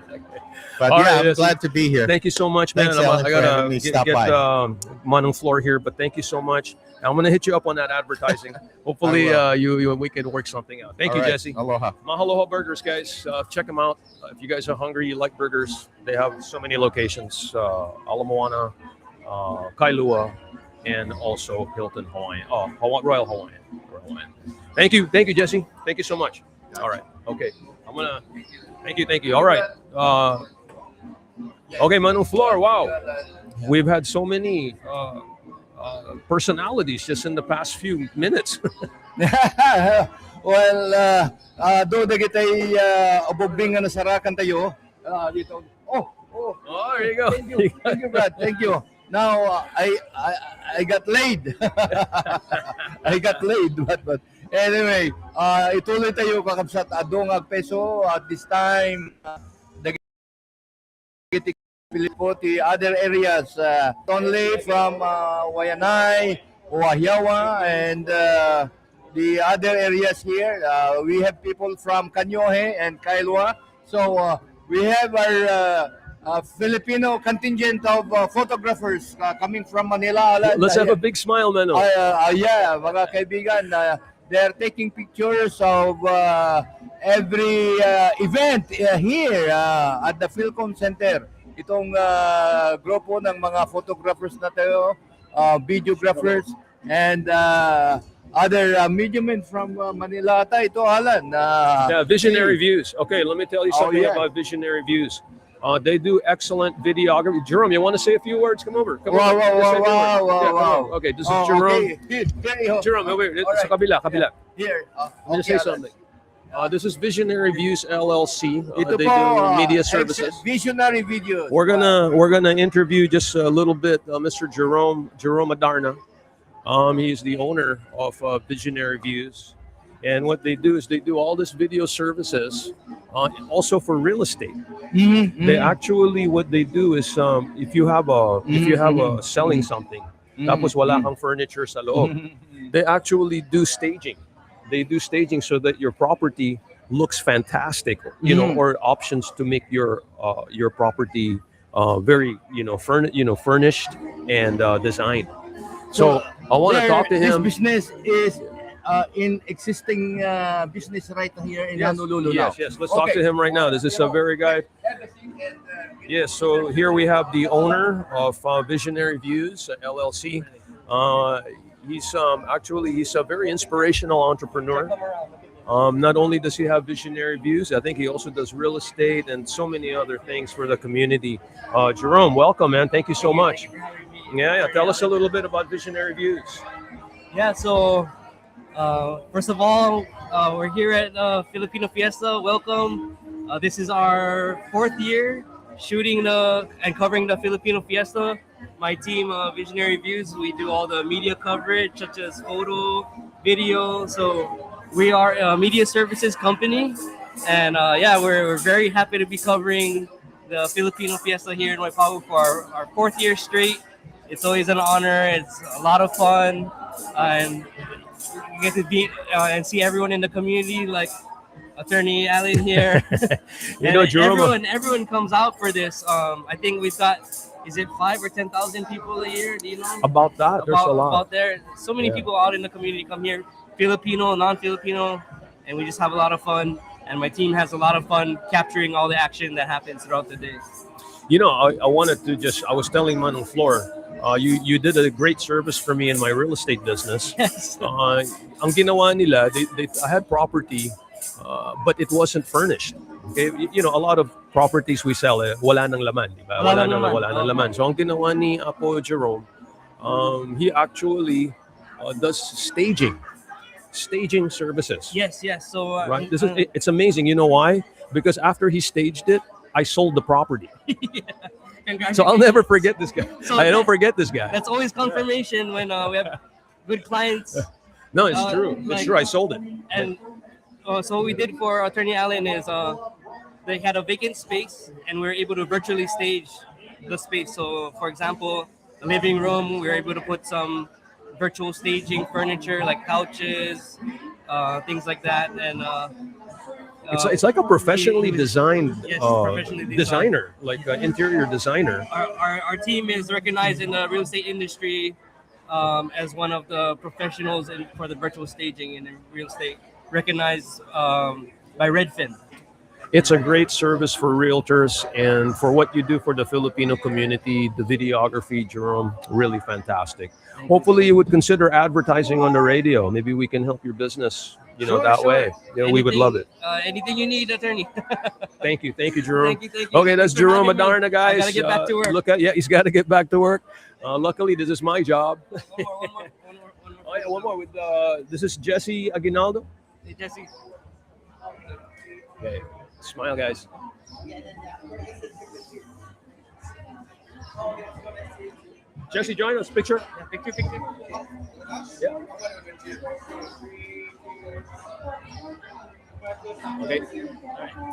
But All yeah, right, I'm yes. glad to be here. Thank you so much, man. Thanks, Alan, I for having gotta me get stop by. Manu Floor here, but thank you so much. I'm gonna hit you up on that advertising. Hopefully, we can work something out. Thank All you, right. Jesse. Aloha. Mahaloha Burgers, guys. Check them out. If you guys are hungry, you like burgers, they have so many locations. Ala Moana, Kailua, and also Hilton Hawaiian. Oh, Royal Hawaiian. Thank you, Jesse. Thank you so much. All right. Okay. I'm gonna. Thank you. All right. Okay, Manu Flor. Wow, we've had so many personalities just in the past few minutes. Well, do na kitay obobing nga nasarakan tayo. Dito. Oh, There you go. Thank you, Brad. Thank you. Now I got laid. I got laid, but anyway, ituloy tayo kakabsat adong ag peso at this time. The other areas, only from Wayanay, Oahiawa, and the other areas here. We have people from Kanyohe and Kailua. So we have our Filipino contingent of photographers coming from Manila. Alan. Let's have a big smile, Manu. Yeah, mga kaibigan, they're taking pictures of every event here at the Philcom Center. Itong grupo ng mga photographers na tayo, videographers, and other media men from Manila. Ito, Alan. Yeah, Visionary Views. Okay, let me tell you something yeah. about Visionary Views. They do excellent videography. Jerome, you want to say a few words? Come over. Come over. Wow. Okay, this is Jerome. Okay. Jerome, over here. All right. Sa kabila. Here. Let me say something. This is Visionary Views LLC. Ito They po, do media services. Visionary videos. We're gonna interview just a little bit Mr. Jerome Adarna. He's the owner of Visionary Views, and what they do is they do all this video services, also for real estate. They actually what they do is if you have a selling something, tapos wala kang furniture sa loob, they actually do staging. They do staging so that your property looks fantastic, or options to make your property very furnished and designed. So I want to talk to him. This business is in existing business right here in Honolulu now. Yes. Let's talk to him right now. This is a very guy. Yes. So here we have the owner of Visionary Views LLC. He's a very inspirational entrepreneur. Not only does he have Visionary Views, I think he also does real estate and so many other things for the community. Jerome, welcome, man. Thank you so much. Yeah. Tell us a little bit about Visionary Views. Yeah, so first of all, we're here at Filipino Fiesta. Welcome. This is our 4th year shooting and covering the Filipino Fiesta. My team, Visionary Views, we do all the media coverage such as photo, video. So we are a media services company, and we're very happy to be covering the Filipino Fiesta here in Waipahu for our 4th year straight. It's always an honor. It's a lot of fun, and you get to be and see everyone in the community, like Attorney Allan here. Jerome. Everyone comes out for this. I think we've got, is it 5,000 or 10,000 people a year? Do you know? About that, there's a lot. About there, so many people out in the community come here, Filipino, non-Filipino, and we just have a lot of fun. And my team has a lot of fun capturing all the action that happens throughout the day. I wanted to I was telling Manu Flor, you did a great service for me in my real estate business. Yes. Ang ginawa nila, I had property, but it wasn't furnished. Okay, a lot of properties we sell, wala nang laman, diba? Wala nang laman. So ang ginawa ni Apo Jerome, he actually does staging services. Yes. So right, it's amazing. You know why? Because after he staged it, I sold the property. So I'll never forget this guy. So I don't forget this guy. That's always confirmation when we have good clients. No, it's true. It's true. I sold it. And so what we did for Attorney Allan is they had a vacant space, and we were able to virtually stage the space. So, for example, the living room, we were able to put some virtual staging furniture like couches, things like that, and it's like a professionally designed, professionally designer, like an interior designer. Our team is recognized in the real estate industry as one of the professionals for the virtual staging in real estate, recognized by Redfin. It's a great service for realtors and for what you do for the Filipino community, the videography, Jerome, really fantastic. Hopefully you would consider advertising on the radio. Maybe we can help your business, Sure, that sure. way. We would love it. Anything you need, attorney. Thank you, Jerome. Thank you. Okay, that's Thanks for Jerome having me. Adarna, guys. I gotta get back to work. He's got to get back to work. Luckily, this is my job. One more. Oh, yeah, one more with this is Jesse Aguinaldo. Hey, Jesse. Okay, smile, guys. Jesse, join us. Picture. Yeah, picture. Yeah. Okay.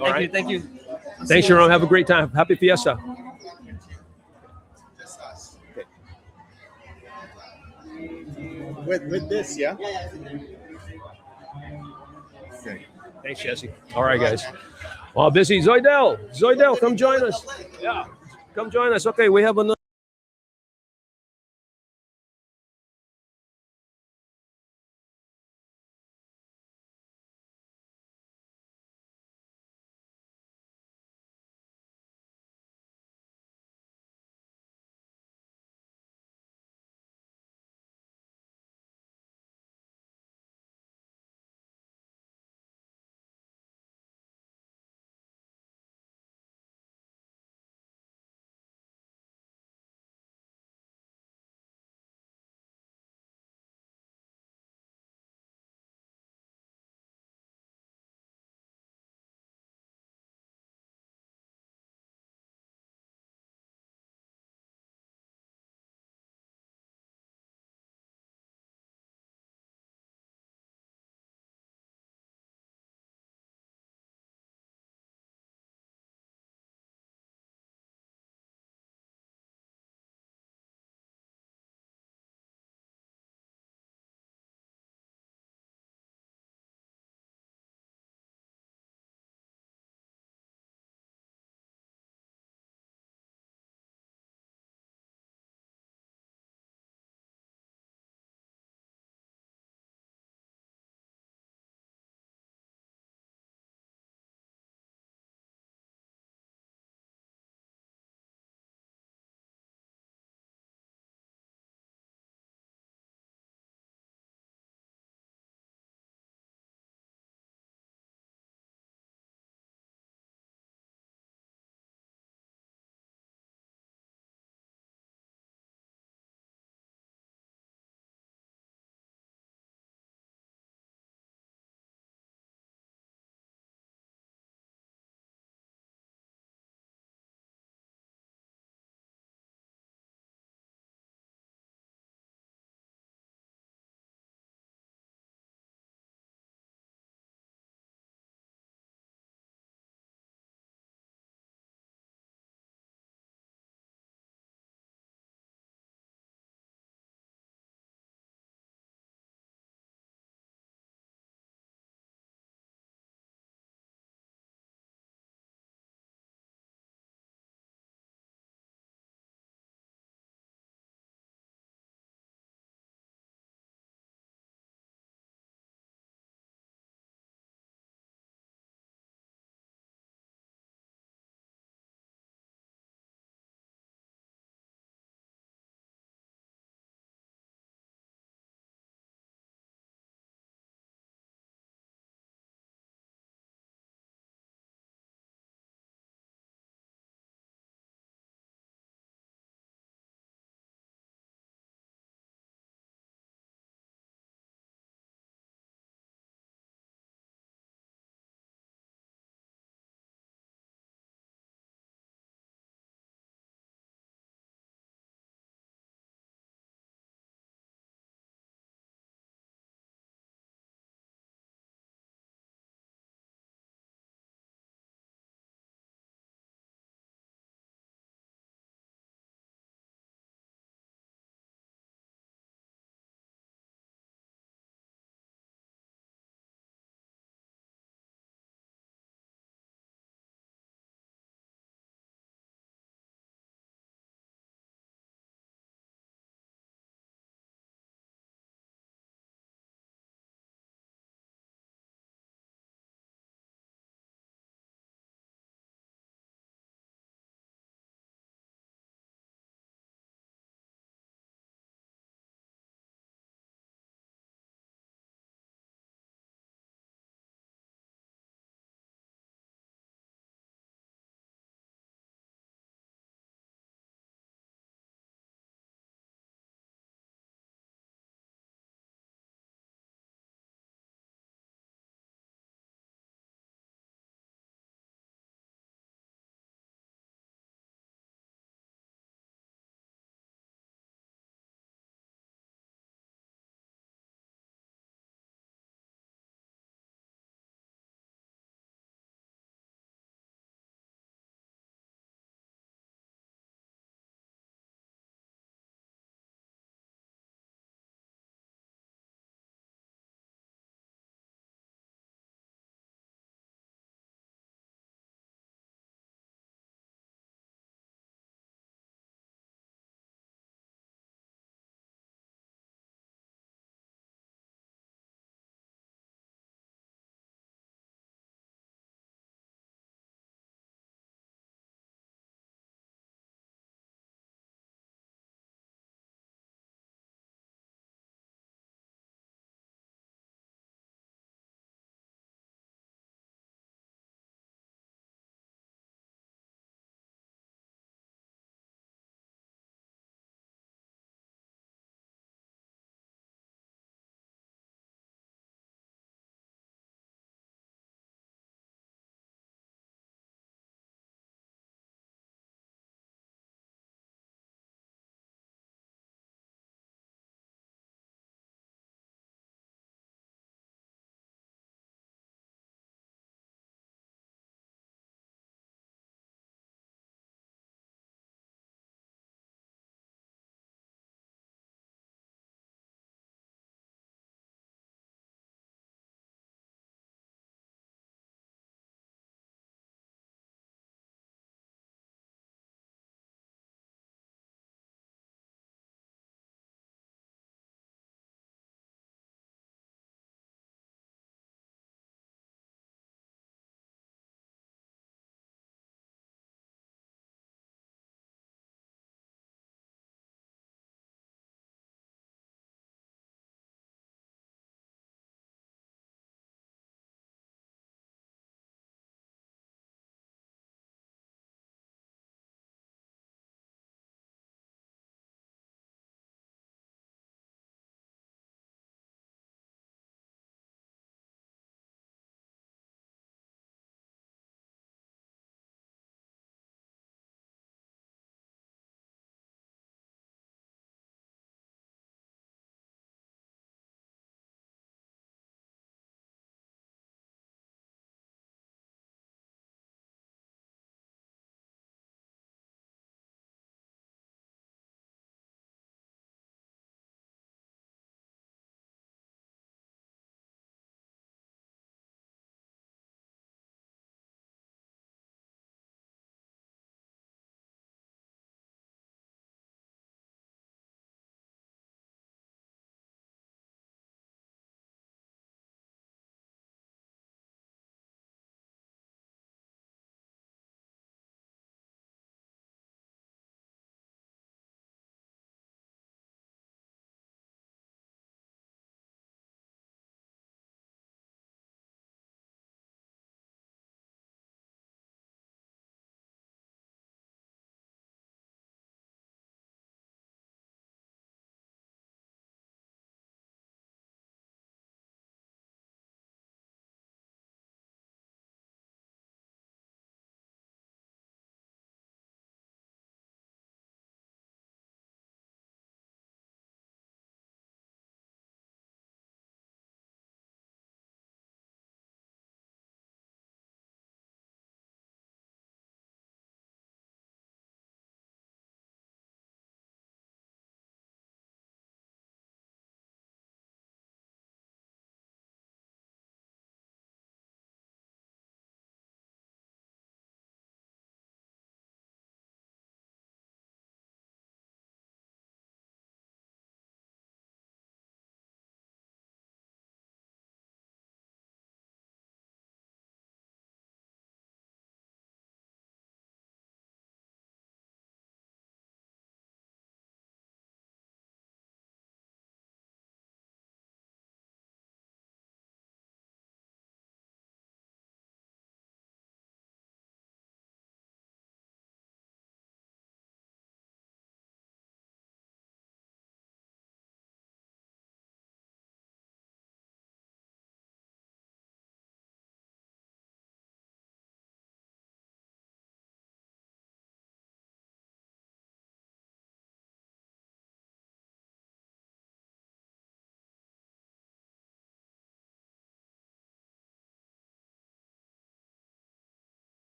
All right. Thank you. Thanks, Jerome. Have a great time. Happy Fiesta. With this, yeah. Okay. Thanks, Jesse. All right, guys. Well, busy. Zoidel, come join us. Yeah, come join us. Okay, we have another.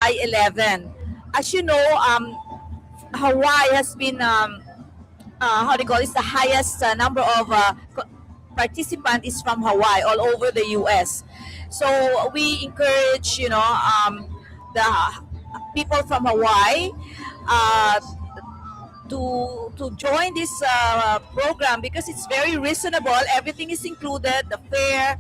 I-11. As you know, Hawaii has been how do you call it? The highest number of participant is from Hawaii all over the U.S. So we encourage, the people from Hawaii to join this program because it's very reasonable. Everything is included: the fare,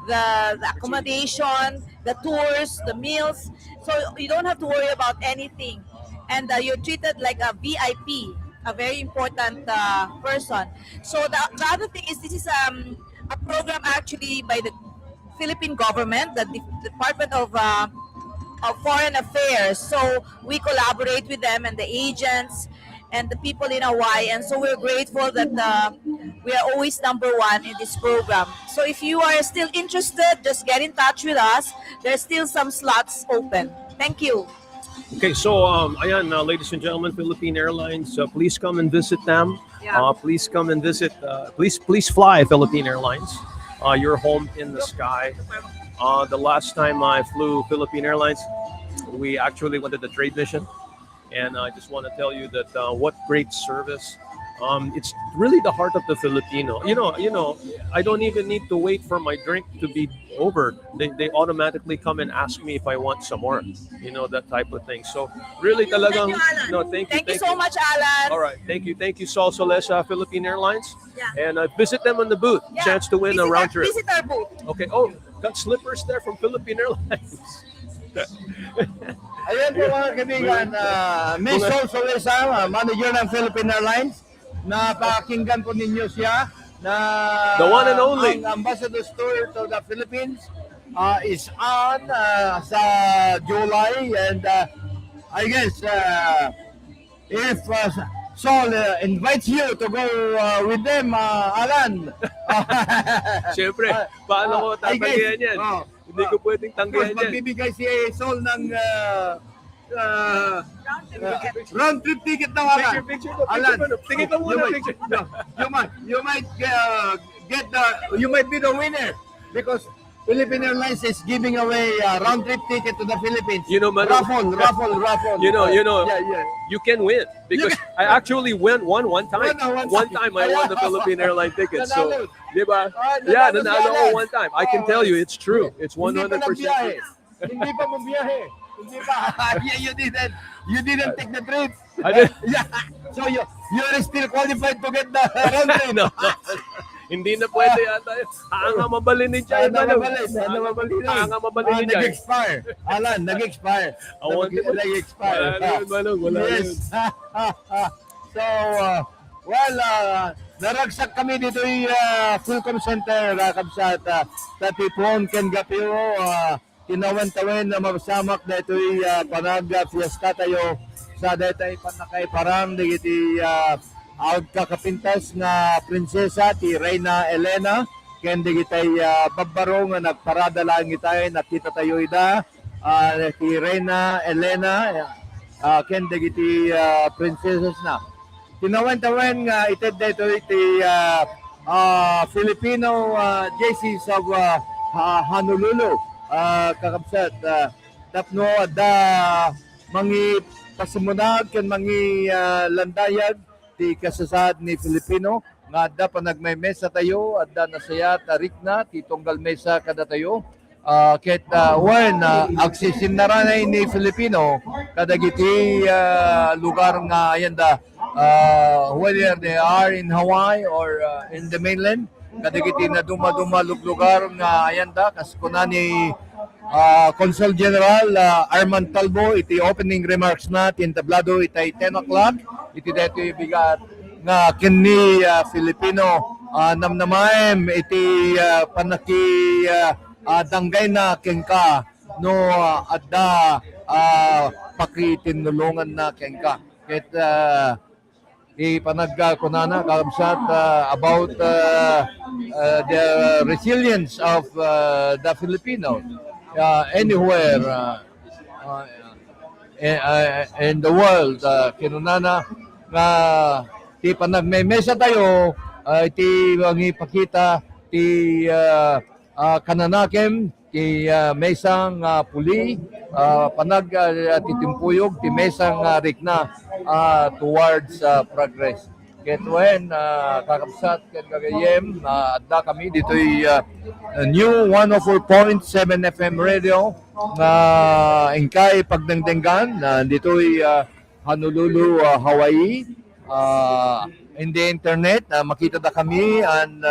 the accommodation, the tours, the meals. So you don't have to worry about anything, and you're treated like a VIP, a very important person. So the other thing is this is a program actually by the Philippine government, the Department of Foreign Affairs. So we collaborate with them and the agents and the people in Hawaii, and so we're grateful that we are always number one in this program. So if you are still interested, just get in touch with us. There's still some slots open. Thank you. Okay, so ayan, ladies and gentlemen, Philippine Airlines, please come and visit them. Yeah. Please come and visit. Please fly Philippine Airlines. Your home in the sky. The last time I flew Philippine Airlines, we actually went to the trade mission, and I just want to tell you that what great service. It's really the heart of the Filipino. You know, I don't even need to wait for my drink to be over. They automatically come and ask me if I want some more. You know, that type of thing. So really, talagang, thank you. Thank you so much, Allan. All right, thank you, Sol Solesa, Philippine Airlines. Yeah. And visit them on the booth. Yeah. Chance to win a round trip. Visit our booth. Okay. Oh, got slippers there from Philippine Airlines. Ayan po mga kaibigan, Miss Sol Solesa, manager ng Philippine Airlines. Napakinggan po ninyo siya na The one and only. Ang Ambassador's Tour to the Philippines is on sa July, and I guess if Sol invites you to go with them, Allan. Siyempre, paano ko tatanggihan yan? Hindi ko pwedeng tanggihan yan. Magbibigay si Sol ng round trip ticket na wala. Picture. Alan, Tingin ka muna picture. You might be the winner because Philippine Airlines is giving away a round trip ticket to the Philippines. You know, man, raffle. You know. Yeah. You can win because I actually won one time. One time I won the Philippine Airline ticket. So, di ba? Yeah, nanalo ako one time. I can tell you, it's true. It's 100%. Hindi pa mo biyahe. Hindi pa. You didn't take the trip. I did. Yeah. So you're still qualified to get the round trip. No. Hindi na pwede yata yun. Hanga mabalin ni Chay. Hanga mabalin ni Chay. Nag-expire. Alan, nag-expire. Nag-expire. Wala yes. So, naragsak kami dito yung Fulcom Center, Kabsat, Tatipon, Kengapio, Kinawan-tawen na masamak dito yung panag-fiesta tayo sa dito yung panakay parang digiti out kakapintas nga prinsesa ti Reina Elena ken digitay babaro nga nagparada lang itay nakita tayo ida ti Reina Elena ken digiti princesses na tinawen-tawen nga ited dito iti Filipino JCs of Honolulu kakabsat tapno da mangi pasimunag ken mangi landayag ti kasasad ni Filipino nga adda pa nagmay-mesa tayo adda nasaya tarik na ti tunggal mesa kada tayo ket when aksisin naranay ni Filipino kadagiti lugar nga ayanda whether they are in Hawaii or in the mainland kadagiti na duma-duma lugar nga ayanda kas kunani Consul General Arman Talbo iti opening remarks na tintablado itay 10 o'clock iti dito ibigat nga kini Filipino namnamaem iti panaki danggay na kengka no adda pakitinulungan na kengka ket ipanagkunana kakabsat about the resilience of the Filipinos anywhere in the world kinunana nga ti panagmemesa tayo iti ipakita ti kananakem ti mesang puli panag titimpuyog ti mesang rikna towards progress. Ket when kakabsat ket kagayem adda kami dito'y new 104.7 FM radio nga ingkay pagdengdengan dito'y Honolulu, Hawaii. In the internet makita da kami and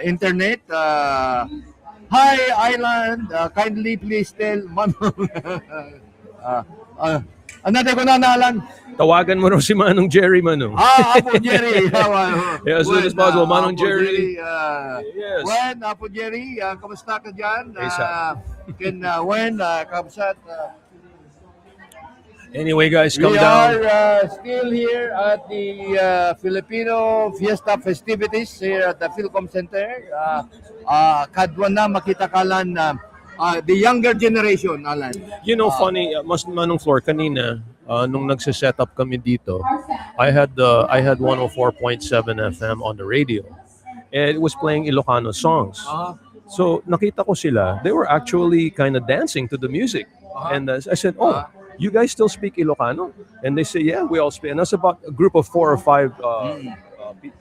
internet. Hi Island, kindly please tell Manong. Another ko na Alan. Tawagan mo raw si Manong Jerry, Manong. Apo Jerry. Yeah, as soon as possible. Manong Apo Jerry. Yes. When Apo Jerry, kamusta ka dyan? Kamusta? Anyway, guys, come We down. are still here at the Filipino Fiesta festivities here at the Filam Center. Kadwa na makita kalan the younger generation, Alan. You know, funny, Manong Flor, kanina, nung nagse-set up kami dito, I had 104.7 FM on the radio. And it was playing Ilocano songs. So, nakita ko sila. They were actually kind of dancing to the music. And I said, oh, you guys still speak Ilocano? And they say, yeah, we all speak. And that's about a group of 4 or 5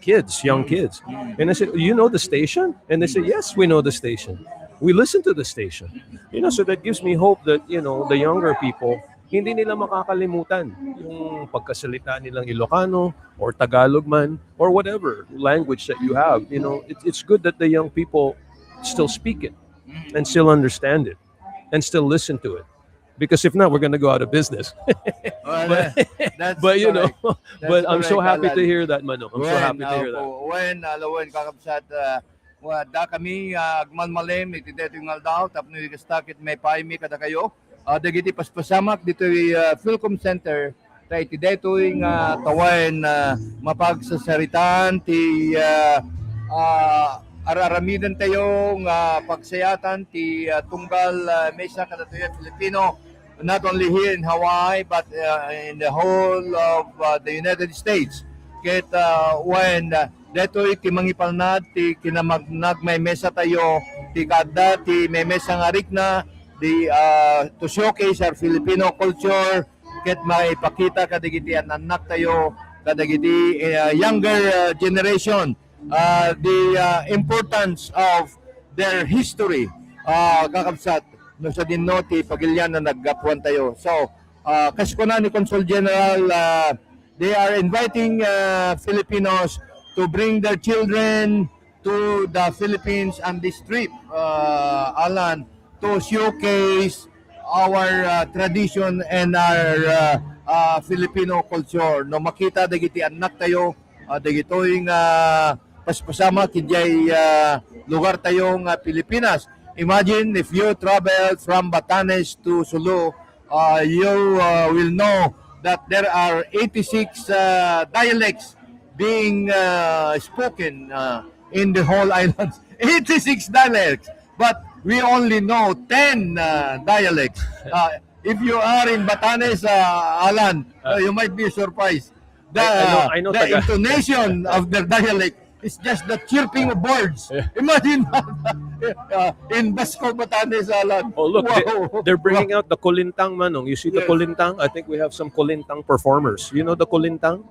kids, young kids. And I said, you know the station? And they said, yes, we know the station. We listen to the station. You know, so that gives me hope that, you know, the younger people, hindi nila makakalimutan yung pagkasalita nilang Ilocano or Tagalog man or whatever language that you have. You know, it's good that the young people still speak it and still understand it and still listen to it. Because if not, we're going to go out of business. But you know, but I'm so happy to hear that, Mano. I'm so happy to hear that. When kakabsat, da kami agmalmalem iti deto yung aldaw tapno ikastakit may paimi kada kayo. Dagiti paspasamak dito Filam Center tay iti deto yung tawain mapagsasaritan ti araramidan tayong pagsayatan ti tunggal mesa kada tayo Filipino, not only here in Hawaii but in the whole of the United States. Ket when detoy ti mangipalnad ti kinamagnag may mesa tayo ti kada ti may mesa nga rikna di to showcase our Filipino culture ket maipakita kadagiti anak tayo kadagiti younger generation the importance of their history kakabsat no sa dinno ti pagilyan na naggapuan tayo. So kas ko na ni Consul General they are inviting Filipinos to bring their children to the Philippines and this trip, Alan, to showcase our tradition and our Filipino culture. No makita dagiti anak tayo, dagitoy paspasama kidjay lugar tayong Pilipinas. Imagine if you travel from Batanes to Sulu, you will know that there are 86 dialects being spoken in the whole island. 86 dialects, but we only know 10 dialects. If you are in Batanes, Alan, you might be surprised. I know The intonation of their dialect is just the chirping of birds. Imagine in Basco, Batanes, Alan. Oh, look, wow. they're bringing out the kulintang, Manong. You see the kulintang? I think we have some kulintang performers. You know the kulintang?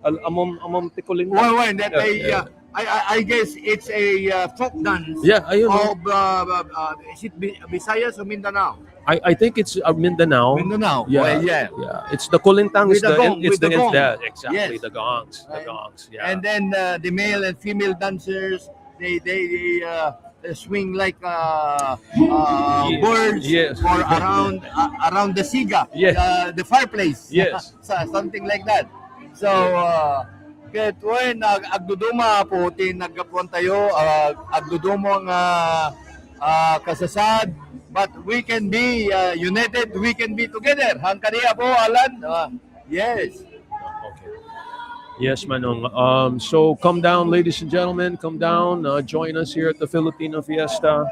Amom ti kulintang. Well, that I guess it's a folk dance of is it Visayas or Mindanao? I think it's Mindanao. Mindanao. Yeah, Well, yeah. It's the kulintang. With the gong, with the gong. Exactly, Yes. the gongs. The gongs. Yeah. And then the male and female dancers, they swing like birds or around the siga, the fireplace. Yes. Something like that. So ket when agduduma po tin naggapuan tayo agduduma nga kasasad, but we can be united, we can be together. Hang kaniya po, Alan. Yes. Yes, Manong. So come down, ladies and gentlemen. Come down. Join us here at the Filipino Fiesta.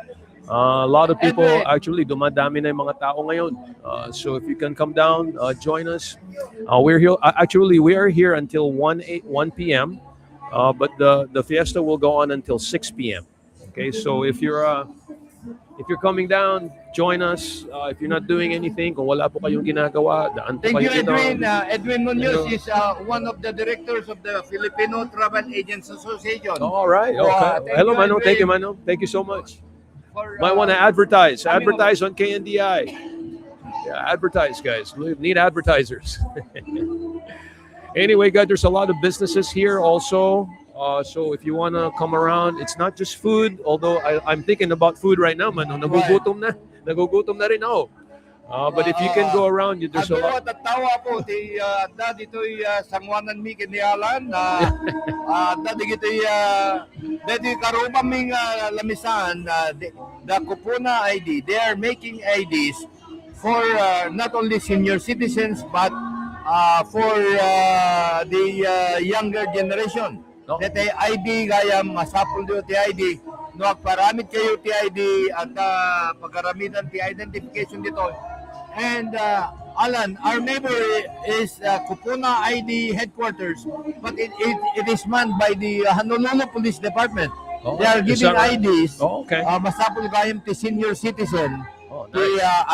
A lot of people, actually, dumadami na yung mga tao ngayon. So if you can come down, join us. We're here. Actually, we are here until 1 p.m. But the fiesta will go on until 6 p.m. Okay, so if you're coming down, join us. If you're not doing anything, kung wala po kayong ginagawa, daan po Thank you, kayo dito. Edwin. Edwin Munoz Hello. is one of the directors of the Filipino Travel Agents Association. All right. So, Okay. thank Hello, you, Mano. Thank you, Edwin, Mano. Thank you so much. for, Might want to advertise. coming Advertise on KNDI. Yeah, advertise, guys. We need advertisers. Anyway, guys, there's a lot of businesses here also. So if you want to come around, it's not just food. Although I'm thinking about food right now, man. Nagugutom na. Nagugutom na rin ako. But if you can go around, there's a lot. At tawa po, dito'y sangwanan mi kinialan, dati gito'y karupaming lamisan, the Kupuna ID, they are making IDs for not only senior citizens, but for the younger generation. No. That ID gaya masapul do ti ID, no paramit kayo ti ID at pagkaramitan ti identification dito. And Alan, our neighbor is Kupuna ID headquarters, but it is manned by the Honolulu Police Department. Oh, They are is giving that right? IDs. Oh, okay. Masapul gayam ti senior citizen. Oh, Ti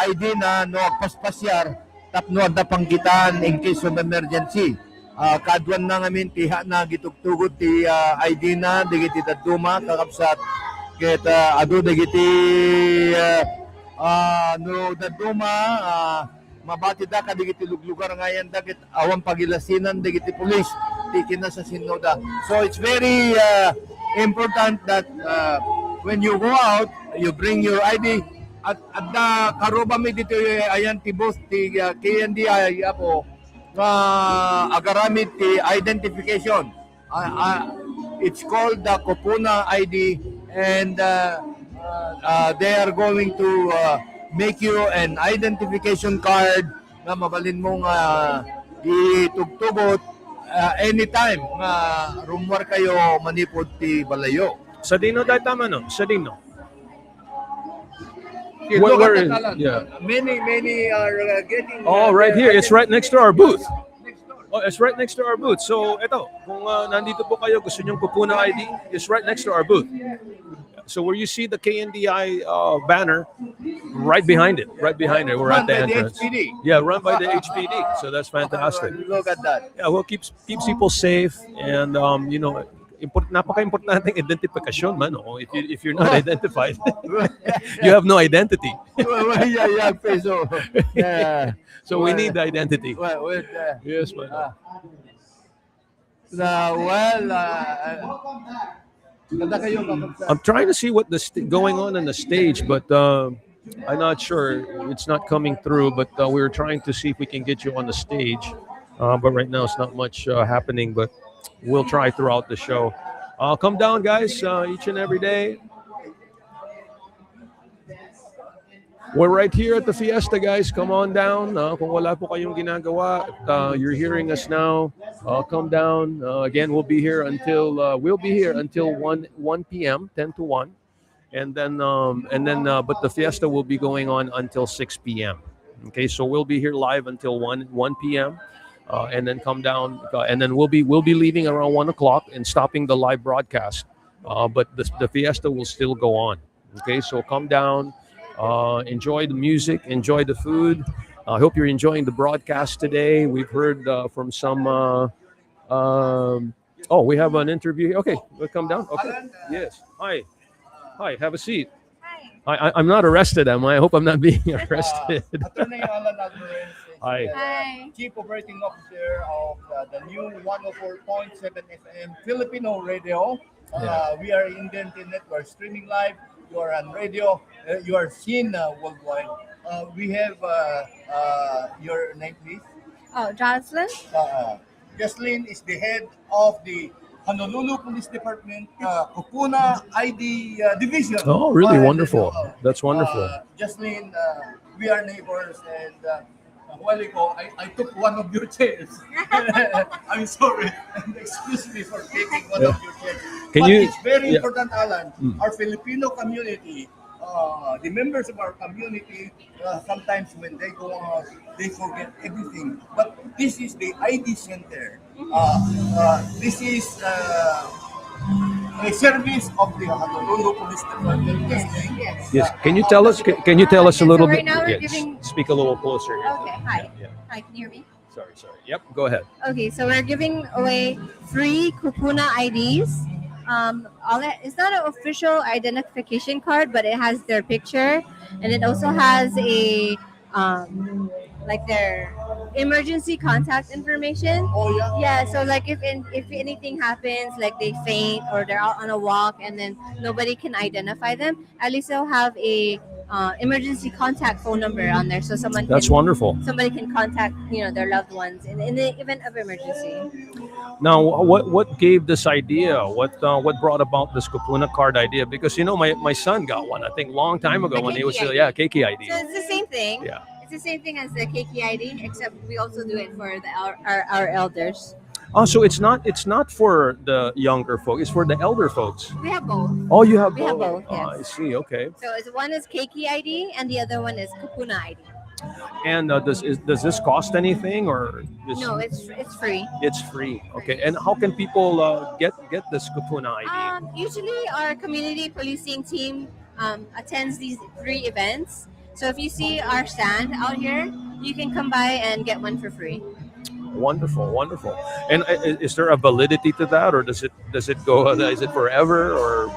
ID na no paspasyar tapno da panggitan in case of emergency. Kadwan na ngamin tiha na gitugtugot ti ID na digiti daduma kakapsat ket adu digiti no daduma mabati da kadigiti luglugar ngayan dagit awan pagilasinan digiti police tikina sa sinoda. So it's very important that when you go out you bring your ID at da karuba mi dito ayan ti boss ti KNDI apo agaramit ti identification. It's called the Kupuna ID, and they are going to make you an identification card na mabalin mong itugtugot anytime nga rumwar kayo manipod ti balayo. Sa Dino dahil tama, no? Sa Dino. Okay, Where- look at where that, is- Alan. yeah. Many are getting. Oh, right their here. It's right next to our booth. next door. Oh, it's right next to our booth. So, ito, kung nandito po kayo, gusto nyong Kupuna ID, it's right next to our booth. So, where you see the KNDI banner, right behind it, we're Run at the by the entrance. HPD. Yeah, run by the HPD. So that's fantastic. Look at that. Yeah, well, keeps people safe, and napaka-importante ng identification, man. Oh. If you're not identified, you have no identity. Yeah, peso. Yeah. So we need the identity. Well, with, Yes, man. ganda kayo kakapsa. I'm trying to see what going on the stage, but I'm not sure. It's not coming through, but we're trying to see if we can get you on the stage. But right now, it's not much happening, but we'll try throughout the show. Come down, guys, each and every day. We're right here at the fiesta, guys. Come on down. Kung wala po kayong ginagawa, you're hearing us now. Come down. Again, we'll be here until 1 p.m., 10 to 1. And then but the fiesta will be going on until 6 p.m. Okay, so we'll be here live until 1 p.m. And then come down, and then we'll be leaving around 1 o'clock and stopping the live broadcast. But the fiesta will still go on. Okay, so come down, enjoy the music, enjoy the food. I hope you're enjoying the broadcast today. We've heard from some. We have an interview here. Okay, we'll come down. Okay, yes. Hi, have a seat. I'm not arrested, am I? I hope I'm not being arrested. Attorney Allan Alvarez is Hi. the Chief Operating Officer of the new 104.7 FM Filipino Radio. We are in Indian Network, streaming live. You are on radio. You are seen worldwide. We have your name, please. Oh, Jocelyn? Jocelyn is the head of the Honolulu Police Department Kupuna ID Division. Oh, really wonderful. That's wonderful. Jocelyn, we are neighbors, and a while ago, I took one of your chairs. I'm sorry. Excuse me for taking one of your chairs. It's very important, Alan. Our Filipino community, the members of our community, sometimes when they go out, they forget everything. But this is the ID center. This is a service of the Honolulu Police Department. Yes. Can you tell us? Can you tell us a Yeah, so little right bit? now we're Yes. giving- Speak a little closer. Here. Okay, hi. Yeah. Hi, can you hear me? Sorry. Yep. Go ahead. Okay, so we're giving away free Kupuna IDs. It's not an official identification card, but it has their picture, and it also has a like their emergency contact information. Oh yeah. Yeah, so like if anything happens, like they faint or they're out on a walk and then nobody can identify them, at least they'll have a emergency contact phone number on there, so That's wonderful. somebody can contact their loved ones in the event of emergency. Now, what gave this idea? What brought about this Kupuna card idea? Because my son got one. I think long time ago The when he was KKID. KKID. So it's the same thing. Yeah. It's the same thing as the KKID, except we also do it for our elders. Oh, so it's not for the younger folks. It's for the elder folks. We have both. Oh, you have We have both, Oh, I yes. see. Okay. So one is KKID and the other one is Kupuna ID. And does this cost anything or is, No, it's free. it's free? Okay. And how can people get this Kupuna ID? Usually our community policing team attends these free events. So if you see our stand out here, you can come by and get one for free. Wonderful. And is there a validity to that, or does it go? Is it forever or?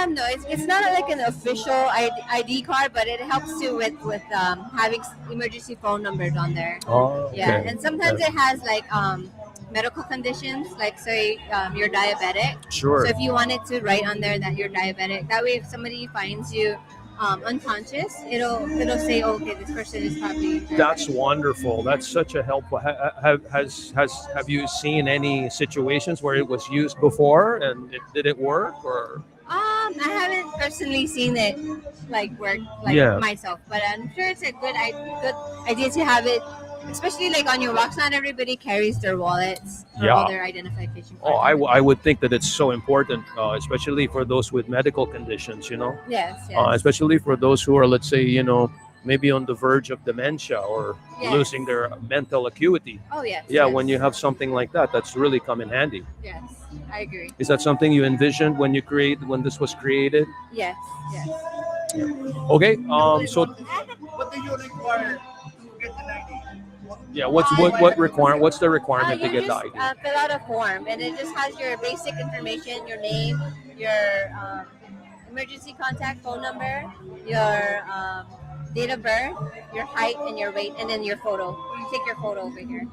No, it's not like an official ID card, but it helps you with having emergency phone numbers on there. Oh, Yeah, okay. and sometimes it has like medical conditions, like say you're diabetic. Sure. So if you wanted to write on there that you're diabetic, that way if somebody finds you unconscious, it'll say, okay, this person is probably diabetic. That's wonderful. That's such a helpful. Have you seen any situations where it was used before and did it work or? I haven't personally seen it work Yeah. myself, but I'm sure it's a good idea to have it, especially like on your walks. Not everybody carries their wallets or Yeah. all their identification cards. Oh, I would think that it's so important, especially for those with medical conditions. Yes. Especially for those who are, let's say, maybe on the verge of dementia or Yes. losing their mental acuity. Oh yes. Yeah, yes. when you have something like that, that's really come in handy. Yes, I agree. Is that something you envisioned when this was created? Yes. Okay. So What do you require to get an ID? yeah, what's the requirement to You get the just ID? fill out a form, and it just has your basic information, your name, your emergency contact phone number, your date of birth, your height, and your weight, and then your photo. You take your photo over here.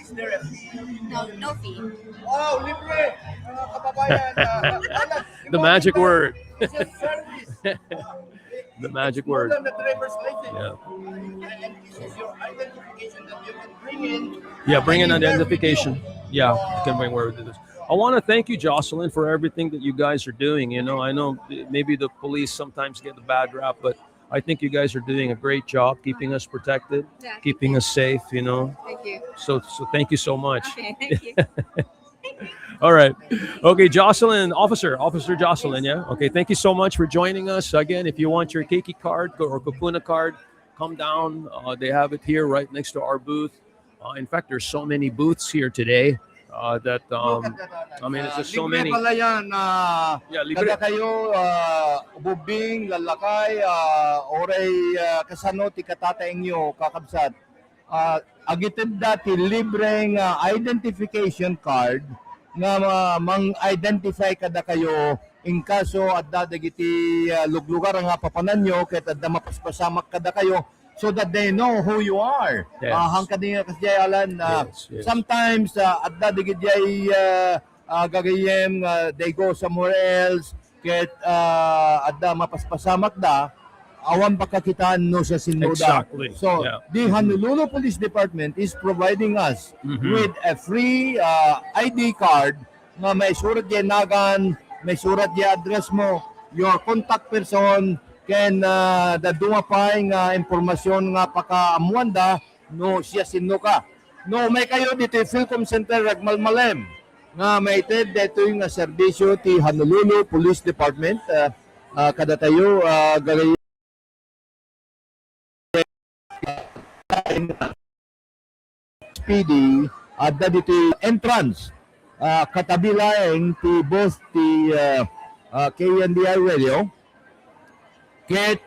Is there a fee? No fee. Oh, libre! Mga kababayan, The magic word. It's a service. The magic It's more word. than the driver's license. Yeah. And this is your identification that you can bring in. Yeah, bring in anywhere with identification. you. Yeah, you can bring where we do this. I want to thank you, Jocelyn, for everything that you guys are doing. I know maybe the police sometimes get the bad rap, but I think you guys are doing a great job keeping us protected, Yeah. keeping us safe. Thank you. So thank you so much. Okay, thank you. All right. Okay, Jocelyn, Officer Jocelyn, yeah? Okay, thank you so much for joining us. Again, if you want your Keiki card or Kupuna card, come down. They have it here right next to our booth. In fact, there's so many booths here today that, I mean, it's just so Libre many. pala yan. Yeah, libre. Kada kayo, bubing, lalakay, oray kasano, ti katataeng nyo, kakabsat. Agitid dati, libreng identification card nga mang-identify kada kayo in kaso at dadagiti luglugar nga papanan nyo kahit at mapaspasamak kada kayo so that they know who you are. Yes. Hangkadi nga kasi Alan, Yes. sometimes at dadagiti gagayem, they go somewhere else kahit at mapaspasamak da, awan pagkakitaan no sa sinuda. Exactly. So, Yeah. the Honolulu Police Department is providing us with a free ID card na may surat di nagan, may surat di address mo, your contact person can dumapay nga impormasyon nga pakaamuanda no siya sino ka. No, may kayo dito Filam Center Ragmalmalem nga may ted dito yung serbisyo ti Honolulu Police Department kada tayo gagay PD at dito entrance katabi laing ti both ti KNDI Radio. Ket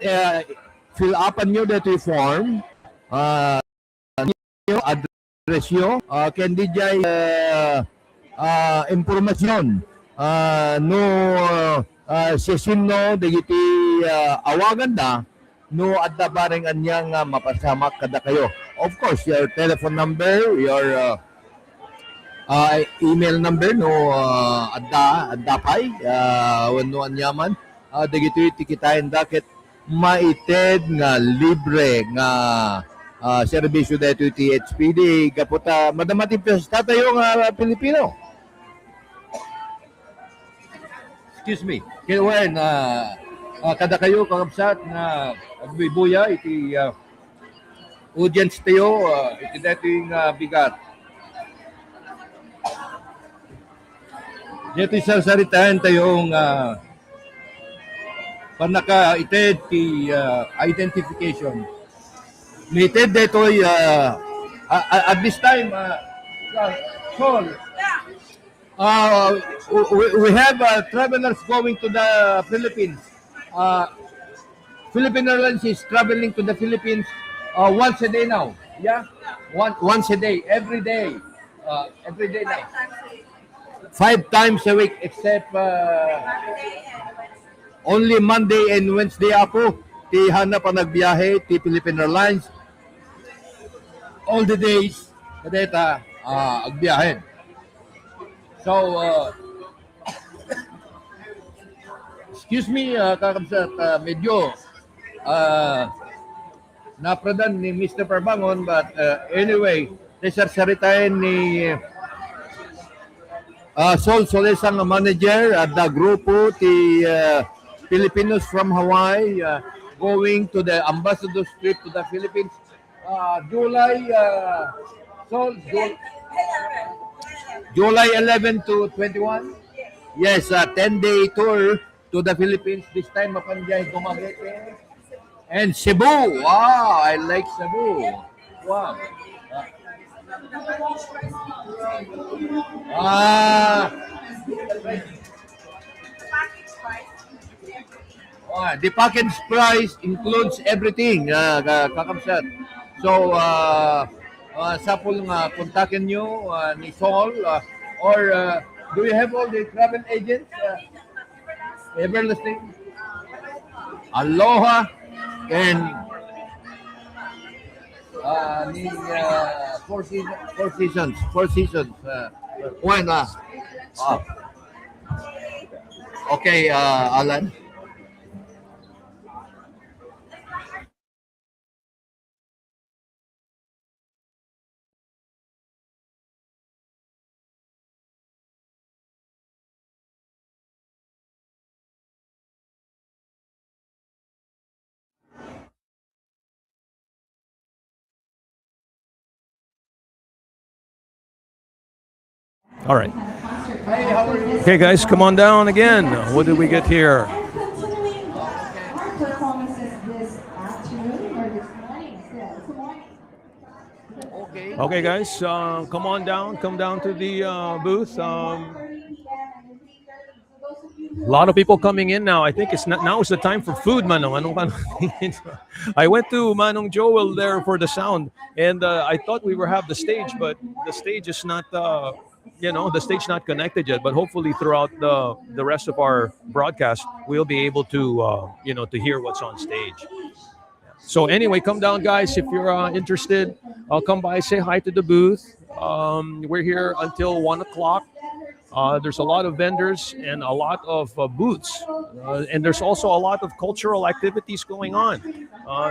fill upan nyo dito yung form. Address nyo. Kendi jay impormasyon. No sesimno dagiti awagan da no adda bareng anyang mapasamak kada kayo. Of course, your telephone number, your email number no adda pay wenno anyaman dagiti tikitain daket maited nga libre nga serbisyo dito ti HPD kaputa madamati pesta tayo nga Pilipino. Excuse me. Kaya kada kayo kakabsat na agbibuya iti audience tayo iti dito yung bigat. Dito sasaritaan tayong panaka-ited ti identification. Ited dito at this time, Sol, we have travelers going to the Philippines. Philippine Airlines is traveling to the Philippines once a day now. Yeah, once a day, every day now. 5 times a week, except only Monday and Wednesday ako. Ti hanap ang nagbiyahe, ti Philippine Airlines. All the days, kadeta, agbiyahe. So, excuse me, kakabsat, medyo napradan ni Mr. Parbangon, but anyway, nasarsaritain ni Sol Solesang manager at the grupo ti Filipinos from Hawaii going to the ambassador's trip to the Philippines. July 11 to 21. Yes, a 10-day tour to the Philippines. This time, Mapanjay, Dumaguete, and Cebu. Wow, I like Cebu. Wow. The package price includes everything, kakabsat. So, sapul nga kontakin nyo ni Sol or do you have all the travel agents ever listening? Aloha and ni Four Seasons. When okay, Allan. All right. Hey, how are you? Okay, guys, come on down again. What did we get here? Continuing our performances this afternoon or this morning still. Good morning. Okay, guys, come on down. Come down to the booth. A lot of people coming in now. I think it's not, now is the time for food, Manong. I went to Manong Joel there for the sound, and I thought we were have the stage, but the stage is not. The stage not connected yet. But hopefully, throughout the rest of our broadcast, we'll be able to to hear what's on stage. So anyway, come down, guys. If you're interested, come by, say hi to the booth. We're here until 1:00. There's a lot of vendors and a lot of booths, and there's also a lot of cultural activities going on.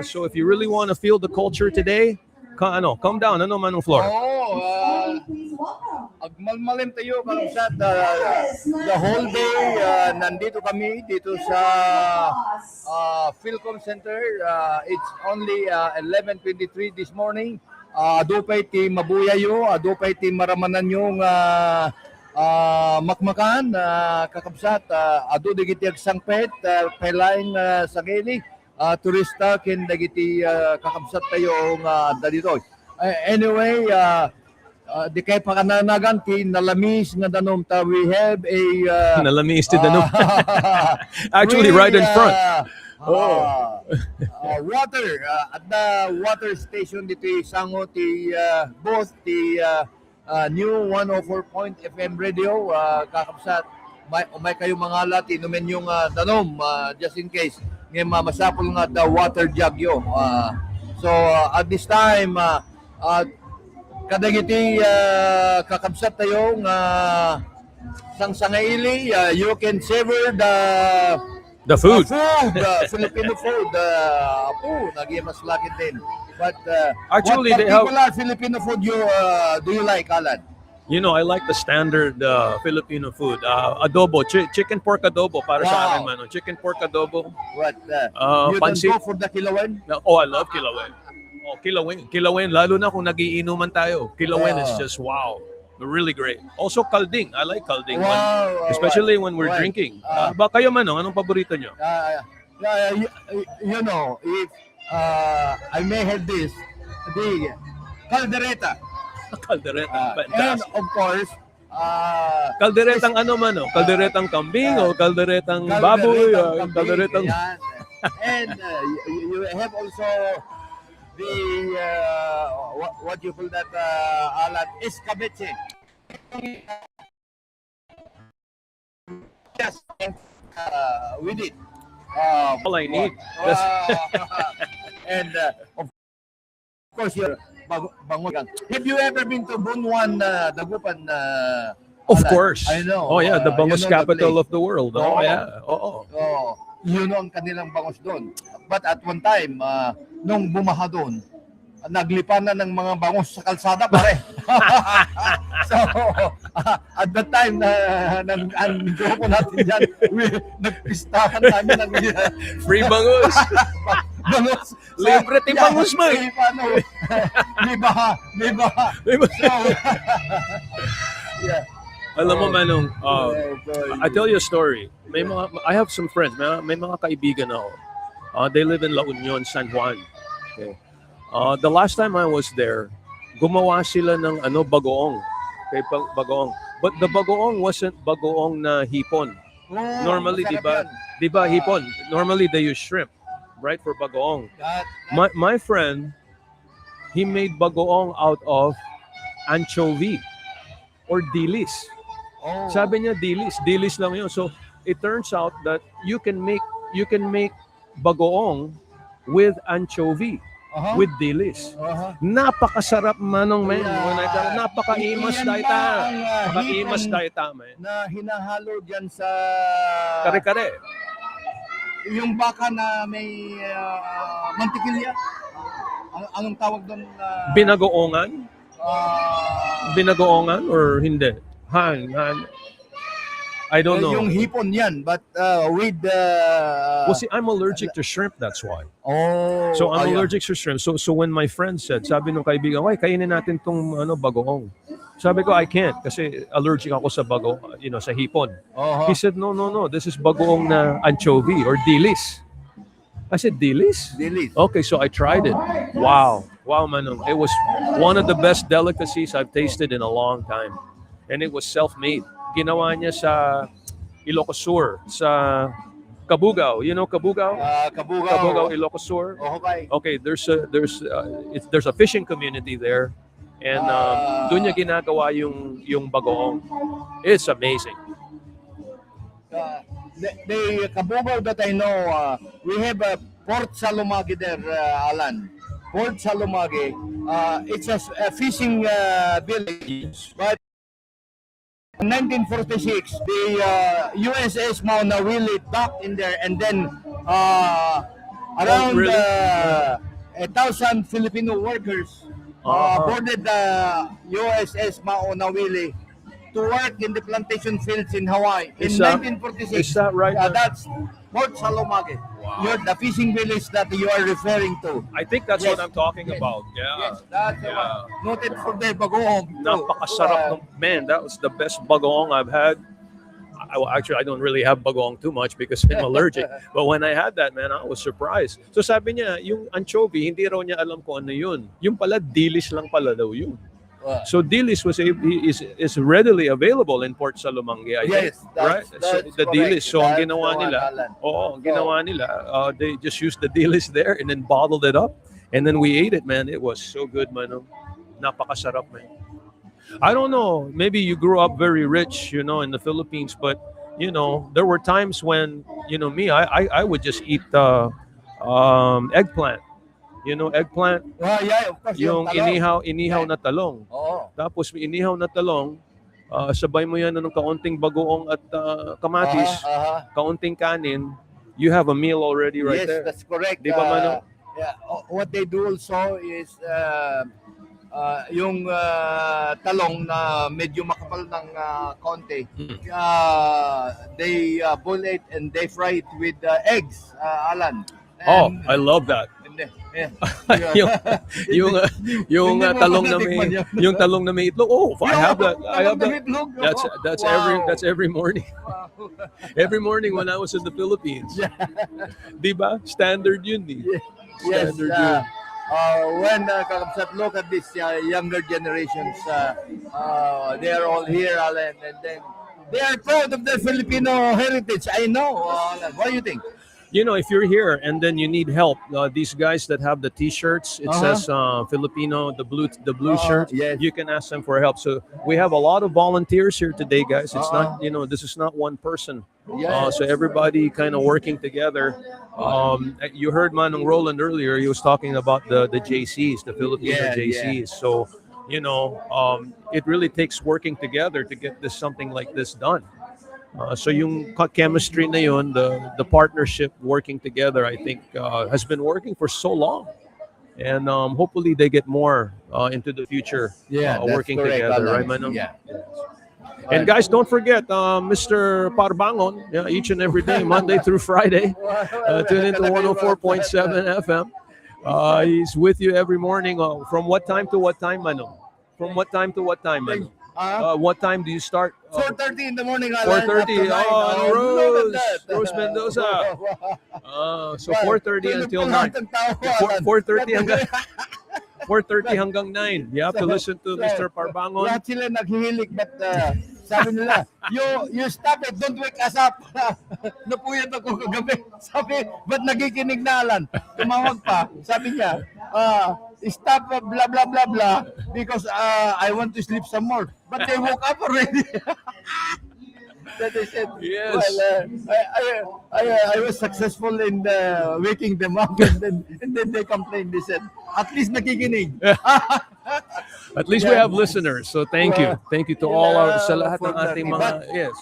So if you really want to feel the culture today, come down. Ano Manong Flor? Agmalmalim tayo kakabsat the whole day nandito kami dito sa Filam Center. It's only 11:23 this morning. Adupay ti mabuyayo, adupay ti maramanan yung makmakan kakabsat adu digiti agsangpet pelaing sagili turista ken dagiti kakabsat tayo nga dito. Anyway, di kay pakananagan ti nalamis nga danom ta we have a Nalamis ti danom. Actually, right in front. Water at the water station dito sango ti both the new 104.FM radio kakabsat may kayo mga lati inumin yung danom just in case ngayon masapol nga the water jug yo. So at this time kadagiti kakabsat tayo nga sangsangaili you can savor The food. Filipino food. Nagimas laki din. But Actually, what they have- particular Filipino food do you like, Allan? You know, I like the standard Filipino food. Adobo, chicken pork adobo para sa akin, man. Chicken pork adobo. What? You Pansit. don't go for the kilawan? Oh, I love kilawin. Oh, kilawin. Kilawin, lalo na kung nagiinuman tayo. Kilawin is just wow. Really great. Also, kalding. I like kalding. Especially when we're drinking. Ba kayo, Manong, anong paborito nyo? You know, if I may have this, the caldereta. Caldereta. And Fantastic. of course, Kalderetang ano, Mano? Kalderetang kambing o kalderetang baboy? Kalderetang... yan. And you have also the what you call that Allan escabeche. Yes, with it. All I need. And of course, you're bangogan. Have you ever been to Bunuan, Dagupan? Of Allan? course. I know. Oh yeah, the you bangus know the capital place. of the world. Oh yeah. Oh. Yun ang kanilang bangos doon. But at one time, nung bumaha doon, naglipan na ng mga bangos sa kalsada, pare. So, at that time, nag-joke natin dyan, nagpistahan namin ng Free bangus. bangos. Libre ti bangus mo eh. May baha. So, yeah. Alam mo, Manong, I tell you a story. I have some friends. May mga kaibigan ako. They live in La Union, San Juan. Okay. The last time I was there, gumawa sila ng bagoong. Okay, bagoong. But the bagoong wasn't bagoong na hipon. Normally, di ba hipon? Normally they use shrimp, right, for bagoong. My friend, he made bagoong out of anchovy or dilis. Sabi niya dilis lang yun. So it turns out that you can make bagoong with anchovy. With dilis. Napakasarap, Manong, men. Napakaimas daita. Napakaimas daita, men. Na hinahalo dyan sa Kare-kare. yung baka na may mantikilya. Anong tawag doon? Binagoongan? Binagoongan or hindi? Han. I don't know. Yung hipon yan, but with Well, see, I'm allergic to shrimp, that's why. So I'm allergic to shrimp. So when my friend said, sabi nung kaibigan, "Why, kainin natin tong bagoong." Sabi ko, I can't kasi allergic ako sa sa hipon. He said, no, this is bagoong na anchovy or dilis. I said, dilis? Dilis. Okay, so I tried it. Wow, Manong. It was one of the best delicacies I've tasted in a long time. And it was self-made. Ginawa niya sa Ilocos Sur, sa Cabugao. You know Cabugao? Cabugao, Ilocos Sur. Okay, there's a fishing community there, and doon niya ginagawa yung bagoong. It's amazing. The Cabugao that I know, we have a Port Salomage there, Allan. Port Salomage, it's a fishing village, but in 1946, the USS Mon-Wed-Fri docked in there, and then around 1,000 Filipino workers boarded the USS Mon-Wed-Fri to work in the plantation fields in Hawaii in 1946. Is that right? That's Port Salomage. You're the fishing village that you are referring to. I think that's what I'm talking about. Yeah. Yes, that's the one. Noted for the bagoong. Napakasarap. Man, that was the best bagoong I've had. Actually, I don't really have bagoong too much because I'm allergic. But when I had that, man, I was surprised. So sabi niya, yung anchovy, hindi raw niya alam kung ano yun. Yung pala, dilis lang pala daw yun. So dilis is readily available in Port Salumangue, I think. Yes, Right? that's So the correct. dilis, so ang That's ginawa the one, nila, Allan. ginawa nila, they just used the dilis there and then bottled it up. And then we ate it, man. It was so good, man. Napakasarap, man. I don't know. Maybe you grew up very rich, in the Philippines, but there were times when, me, I would just eat eggplant. Eggplant, Yeah, of course. yung talong. inihaw na talong. Oo. Tapos may inihaw na talong, sabay mo yan ng kaunting bagoong at kamatis, kaunting kanin, you have a meal already right Yes, there. that's correct. Di ba, Manong? What they do also is yung talong na medyo makapal ng konti. They boil it and they fry it with eggs, Alan. Oh, And- I love that. yung Hindi mo talong na matitikman may yun. yung talong na may itlog. Oh, I have that. I have Talong na that. itlog. That's Wow. every morning. Every morning when I was in the Philippines. Diba? Standard yun eh. Yes, Standard yun. when Kakabsat look at these younger generations, they are all here, Alan, and then they are proud of their Filipino heritage. I know, Alan. What do you think? If you're here and then you need help, these guys that have the T-shirts, it says Filipino, the blue shirt. Yes. You can ask them for help. So we have a lot of volunteers here today, guys. It's not, this is not one person. Yes. So everybody kind of working together. You heard Manong Roland earlier. He was talking about the JCs, the Filipino Yeah, JCs. So it really takes working together to get something like this done. So yung chemistry na yun, the partnership working together, I think has been working for so long. And hopefully they get more into the future That's working correct, together, Alan. right, Manong? Yeah. And guys, don't forget Mr. Parbangon, each and every day, Monday through Friday. Tune into 104.7 FM. He's with you every morning. From what time to what time, Manong? From what time to what time, Manong? What time do you start? 4:30 in the morning, Alan. 4:30. Up to 9. Rose. Look at that. Rose Mendoza. So Well, 4:30 until 9. 4:30 hanggang 4:30 hanggang 9. You have to listen to Mr. Parbangon. Lahat sila naghihilig, but sabi nila, you stop it, don't wake us up. Napuyat ako kagabi. Sabi, ba't nagikinig na, Alan? Tumawag pa. Sabi niya, stop blah blah blah blah because I want to sleep some more. But they woke up already. That they said, Yes. well, I was successful in waking them up, and then they complained. They said, at least nakikinig. At least we have listeners. So thank you. Thank you to all our sa lahat ng ating mga yes.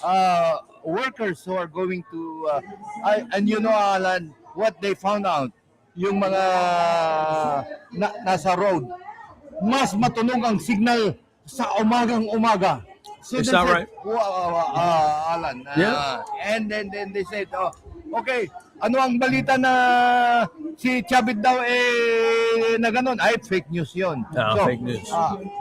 Workers who are going to and Alan, what they found out, yung mga nasa road, mas matunog ang signal sa umagang umaga. So Is they that said, right? Alan. Yeah. And then they said, okay, ano ang balita na si Chavit daw na ganun? Ay, fake news yun. Fake news.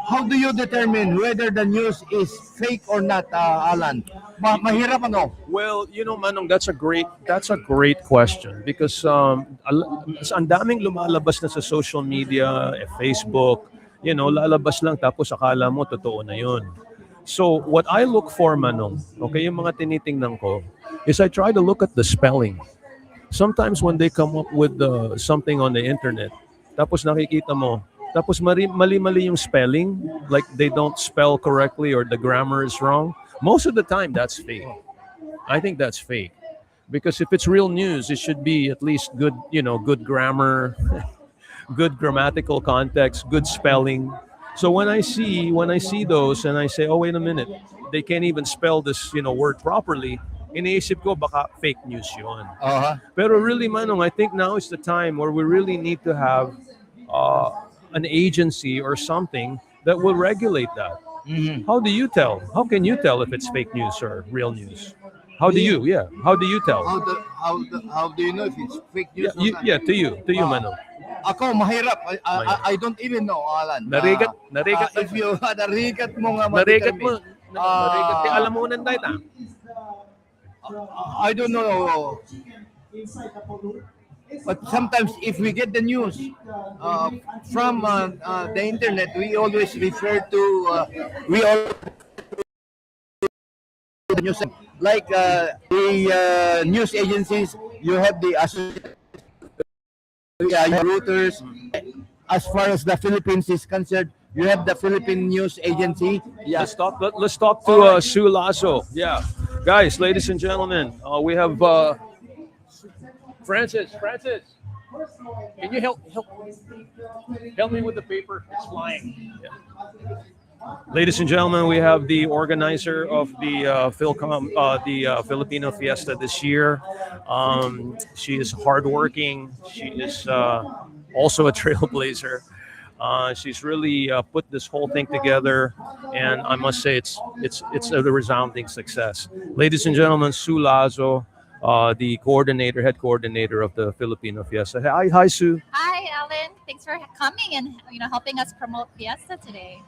How do you determine whether the news is fake or not, Alan? Mahirap ano? Well, Manong, that's a great question because ang daming lumalabas na sa social media, Facebook, lalabas lang tapos akala mo totoo na 'yun. So what I look for, Manong, okay, yung mga tinitingnan ko, is I try to look at the spelling. Sometimes when they come up with something on the internet, tapos nakikita mo, tapos mali-mali yung spelling, like they don't spell correctly or the grammar is wrong, most of the time that's fake. I think that's fake. Because if it's real news, it should be at least good, good grammar, good grammatical context, good spelling. So when I see those and I say, oh, wait a minute, they can't even spell this, word properly, iniisip ko baka fake news yun. Pero really, Manong, I think now is the time where we really need to have an agency or something that will regulate that. Mm-hmm. How do you tell? How can you tell if it's fake news or real news? How do you tell? How do you know if it's fake news or not? To you, Manong. Ako, mahirap. I don't even know, Alan. Narigat. If you narigat mo nga Narigat mo. ma-determine. Narigat. Alam mo nan dahil I don't know. But sometimes if we get the news from the internet, we always refer to we all the news like the news agencies. You have the Reuters. As far as the Philippines is concerned, you have the Philippine News Agency. Yeah. Let's talk to Sue Lasso. Yeah, guys, ladies and gentlemen, we have Francis. Can you help me with the paper? It's flying. Yeah. Ladies and gentlemen, we have the organizer of the Filipino Fiesta this year. She is hardworking. She is also a trailblazer. She's really put this whole thing together, and I must say it's a resounding success. Ladies and gentlemen, Sue Lazo, the head coordinator of the Filipino Fiesta. Hi, Sue. Hi, Allan. Thanks for coming and helping us promote Fiesta today.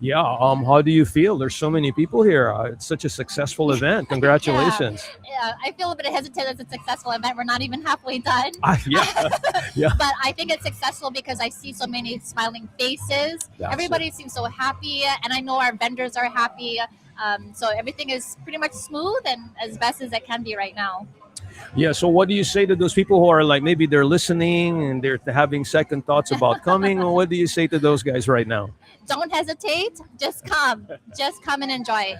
Yeah. How do you feel? There's so many people here. It's such a successful event. Congratulations. Yeah, I feel a bit hesitant. It's a successful event. We're not even halfway done. Yeah. But I think it's successful because I see so many smiling faces. Everybody seems so happy, and I know our vendors are happy. So everything is pretty much smooth and as best as it can be right now. Yeah. So what do you say to those people who are like, maybe they're listening and they're having second thoughts about coming? Or what do you say to those guys right now? Don't hesitate. Just come. Just come and enjoy.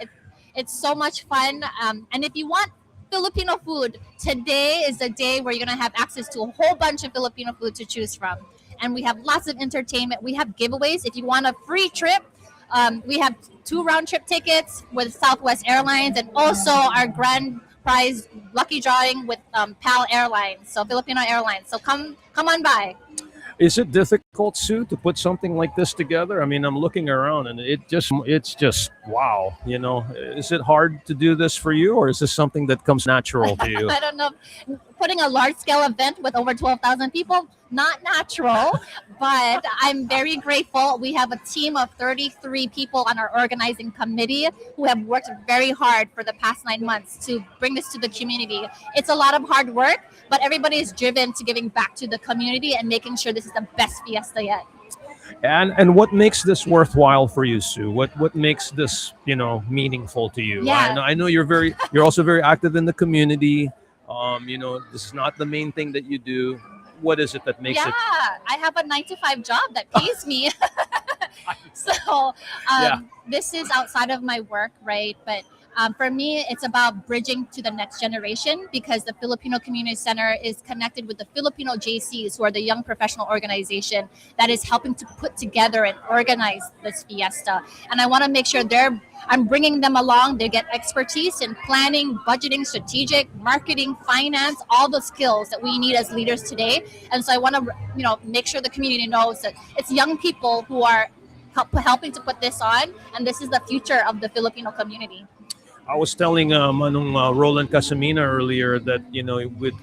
It's so much fun. And if you want Filipino food, today is the day where you're going to have access to a whole bunch of Filipino food to choose from. And we have lots of entertainment. We have giveaways. If you want a free trip, we have 2 round-trip tickets with Southwest Airlines, and also our grand prize lucky drawing with PAL Airlines, so Filipino Airlines. So come on by. Is it difficult, Sue, to put something like this together? I mean, I'm looking around and it's just wow. Is it hard to do this for you, or is this something that comes natural to you? I don't know. Putting a large-scale event with over 12,000 people, not natural, but I'm very grateful. We have a team of 33 people on our organizing committee who have worked very hard for the past 9 months to bring this to the community. It's a lot of hard work, but everybody is driven to giving back to the community and making sure this is the best fiesta yet. And what makes this worthwhile for you, Sue? What makes this meaningful to you? Yeah. I know you're also very active in the community. This is not the main thing that you do. What is it that makes it? Yeah, I have a 9-to-5 job that pays me. So this is outside of my work, right? But for me, it's about bridging to the next generation, because the Filipino Community Center is connected with the Filipino JCs, who are the young professional organization that is helping to put together and organize this fiesta. And I want to make sure I'm bringing them along. They get expertise in planning, budgeting, strategic, marketing, finance, all the skills that we need as leaders today. And so I want to, make sure the community knows that it's young people who are helping to put this on, and this is the future of the Filipino community. I was telling Manong Roland Casamina earlier that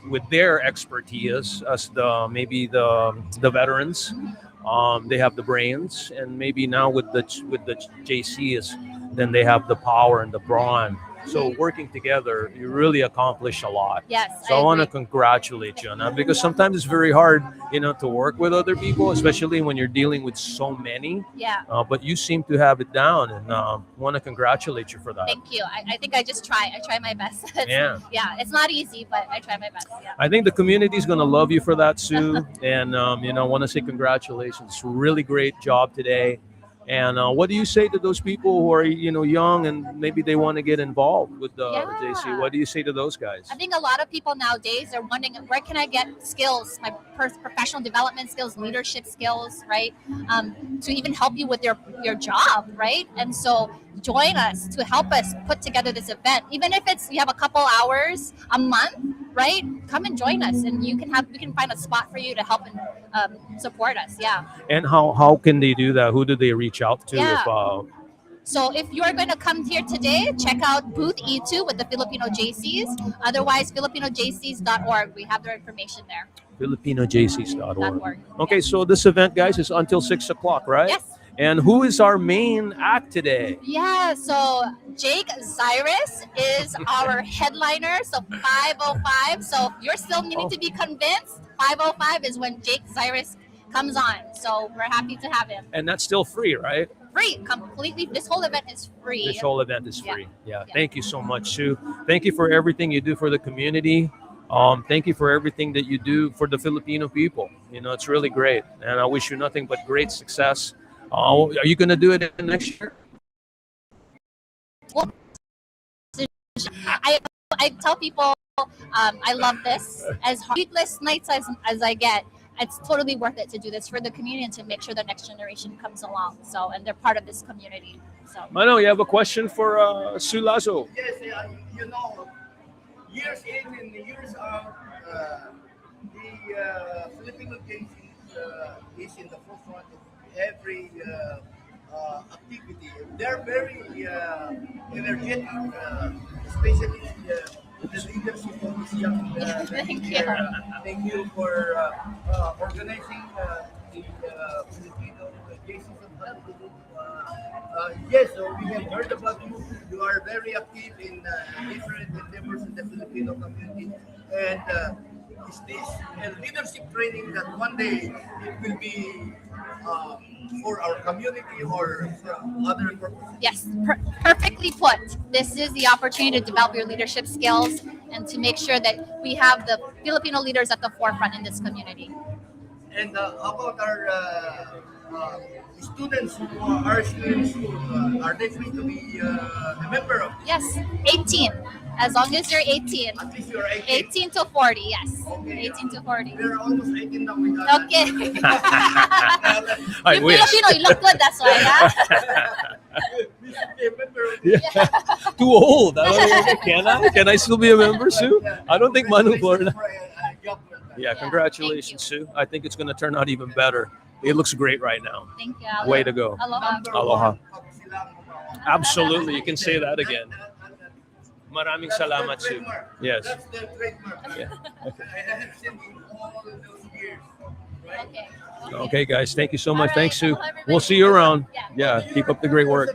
with their expertise as the veterans, they have the brains, and maybe now with the JCs, then they have the power and the brawn. So working together, you really accomplish a lot. Yes. So I want to congratulate you on that, because sometimes it's very hard, to work with other people, especially when you're dealing with so many. Yeah. But you seem to have it down, and want to congratulate you for that. Thank you. I think I just try. I try my best. Yeah. Yeah. It's not easy, but I try my best. Yeah. I think the community is going to love you for that, Sue. And, I want to say congratulations. Really great job today. And what do you say to those people who are, young and maybe they want to get involved with the JC? What do you say to those guys? I think a lot of people nowadays are wondering, where can I get skills, my professional development skills, leadership skills, right? To even help you with your job, right? And so join us to help us put together this event. Even if you have a couple hours a month, right? Come and join us, and we can find a spot for you to help and support us. Yeah. And how can they do that? Who do they reach out to? Yeah. So if you're going to come here today, check out booth E2 with the Filipino JCs. Otherwise, FilipinoJCs.org. We have their information there. FilipinoJCs.org. Okay, so this event, guys, is until 6 o'clock, right? Yes. And who is our main act today? Yeah, so Jake Cyrus is our headliner, so 505. So if you're still needing to be convinced, 5:05 is when Jake Cyrus comes on. So we're happy to have him. And that's still free, right? Free, completely. This whole event is free. This whole event is Yeah. free. Yeah. Yeah. Thank you so much, Sue. Thank you for everything you do for the community. Thank you for everything that you do for the Filipino people. You know, it's really great. And I wish you nothing but great success. Are you going to do it next year? Well, I tell people I love this. As sleepless nights as I get, it's totally worth it to do this for the community and to make sure the next generation comes along. So, and they're part of this community. So, Mano, you have a question for Sue Lazo? Yes, you know, years in and years out, the Filipino Games is in the forefront of every activity. They're very energetic, especially the leadership of this young Thank you. Thank you for organizing the Filipino Games of Honolulu. Yes, so we have heard about you. You are very active in different endeavors in the Filipino community. And is this a leadership training that one day it will be for our community or for other purposes? yes, perfectly put. This is the opportunity to develop your leadership skills and to make sure that we have the Filipino leaders at the forefront in this community. And how about our students who are students who are they free to be a member of? Yes, 18. As long as you're 18. At least you're 18. 18 to 40, yes. Okay, 18 to 40. We're almost 18 now with Allan. Okay. I You're wish. Filipino, you look good, that's why, yeah? We should be a member of Yeah. Too old. I don't know. Can I? Can I still be a member, Sue? I don't think Manu Florida. Yeah, congratulations, Sue. I think it's going to turn out even better. It looks great right now. Thank you, Allan. Way to go. Aloha. Aloha. Absolutely. You can say that again. Maraming salamat, Sue. Yes. That's the trademark. Yeah. I haven't seen in all of those years. Right? Okay. Okay, guys. Thank you so much. All right. Thanks, Sue. Aloha, everybody. We'll see you around. Yeah. Yeah. Keep up the great work.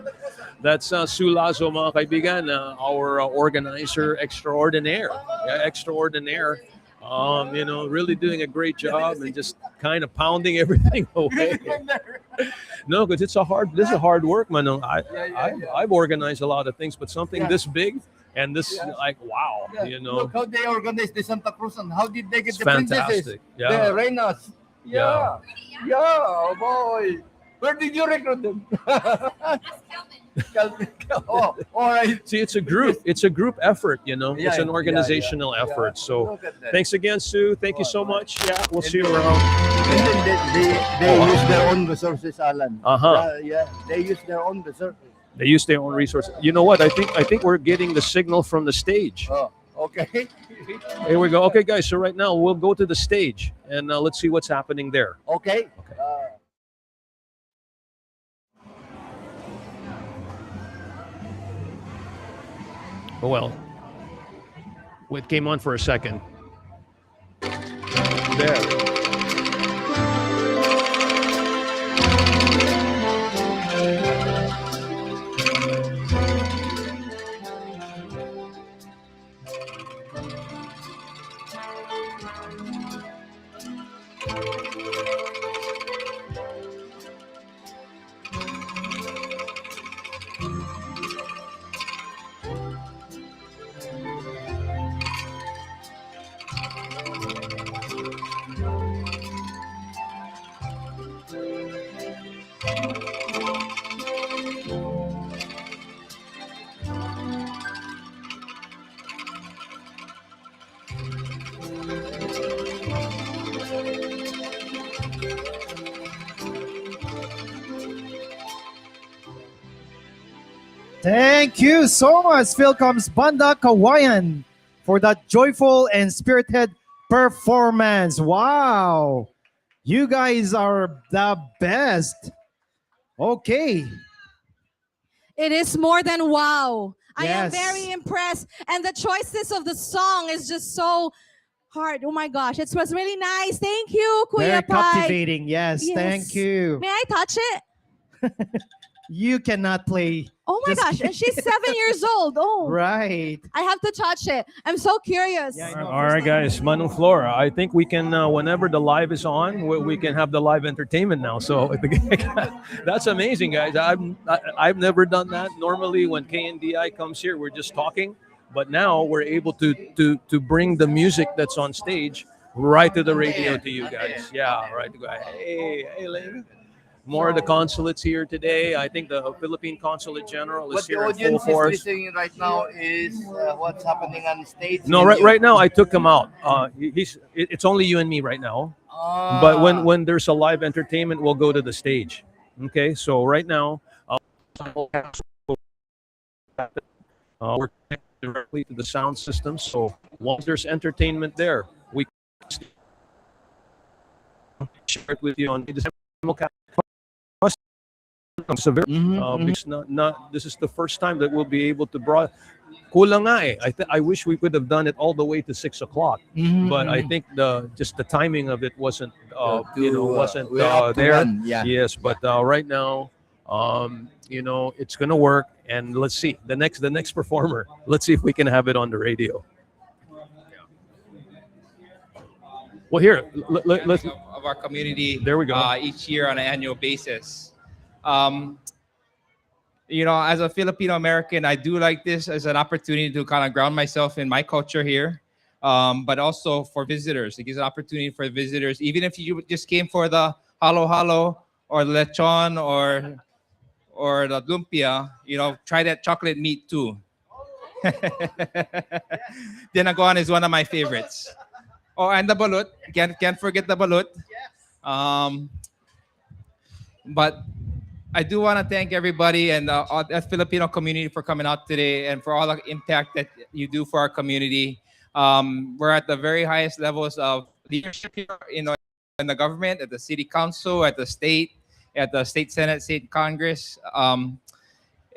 That's Sue Lazo, mga kaibigan, our organizer extraordinaire. Yeah, extraordinaire. You know, really doing a great job and just kind of pounding everything away. No, because this is a hard work, man. I've organized a lot of things, but something this big and this like wow, you know. Look how they organized the Santa Cruz and how did they get It's the princesses? fantastic. Yeah. The reinas. Yeah. Yeah, boy. Where did you recruit them? Calvin. Oh, all right. See, it's a group. It's a group effort, you know. Yeah, it's an yeah, organizational effort. So Look at that. thanks again, Sue. Thank you so much. Yeah, we'll see you around. And then they use their own resources, Alan. Uh-huh. Yeah, they use their own resources. They use their own resources. You know what? I think we're getting the signal from the stage. Oh, okay. Here we go. Okay, guys. So right now we'll go to the stage and let's see what's happening there. Okay. Oh, well, it came on for a second. There. Thank you so much, Philcom's Banda Kawayan, for that joyful and spirited performance. Wow. You guys are the best. Okay. It is more than wow. I am Yes. very impressed. And the choices of the song is just so hard. Oh my gosh, it was really nice. Thank you, Kuya Very Pai. captivating. Yes, Yes. thank you. May I touch it? You cannot play Oh my gosh, and she's 7 years old. Oh, Right. I have to touch it. I'm so curious. All right, guys, Manong Flora. I think we can, whenever the live is on, we can have the live entertainment now. So that's amazing, guys. I've never done that. Normally, when KNDI comes here, we're just talking, but now we're able to bring the music that's on stage right to the radio to you guys. Yeah, right. Hey, lady. More of the consulates here today. I think the Philippine Consulate General is What the here in full audience is force. listening right now is what's happening on stage. No, right now I took him out. It's only you and me right now. But when there's a live entertainment, we'll go to the stage. Okay, so right now we're connected directly to the sound system. So once there's entertainment there, we share it with you on the because this is the first time that we'll be able to kulang nga eh. I wish we could have done it all the way to 6 o'clock, but I think just the timing of it wasn't there. Yeah. Yes, but right now, it's gonna work, and let's see the next performer. Let's see if we can have it on the radio. Well, here, let's of our community. There we go. Each year on an annual basis. As a Filipino American, I do like this as an opportunity to kind of ground myself in my culture here, but also for visitors. It gives an opportunity for visitors, even if you just came for the halo-halo or lechon or the lumpia, try that chocolate meat too. Dinaguan is one of my favorites. Oh, and the balut. Can't forget the balut. But I do want to thank everybody and the Filipino community for coming out today and for all the impact that you do for our community. We're at the very highest levels of leadership here, in the government, at the city council, at the state senate, state congress,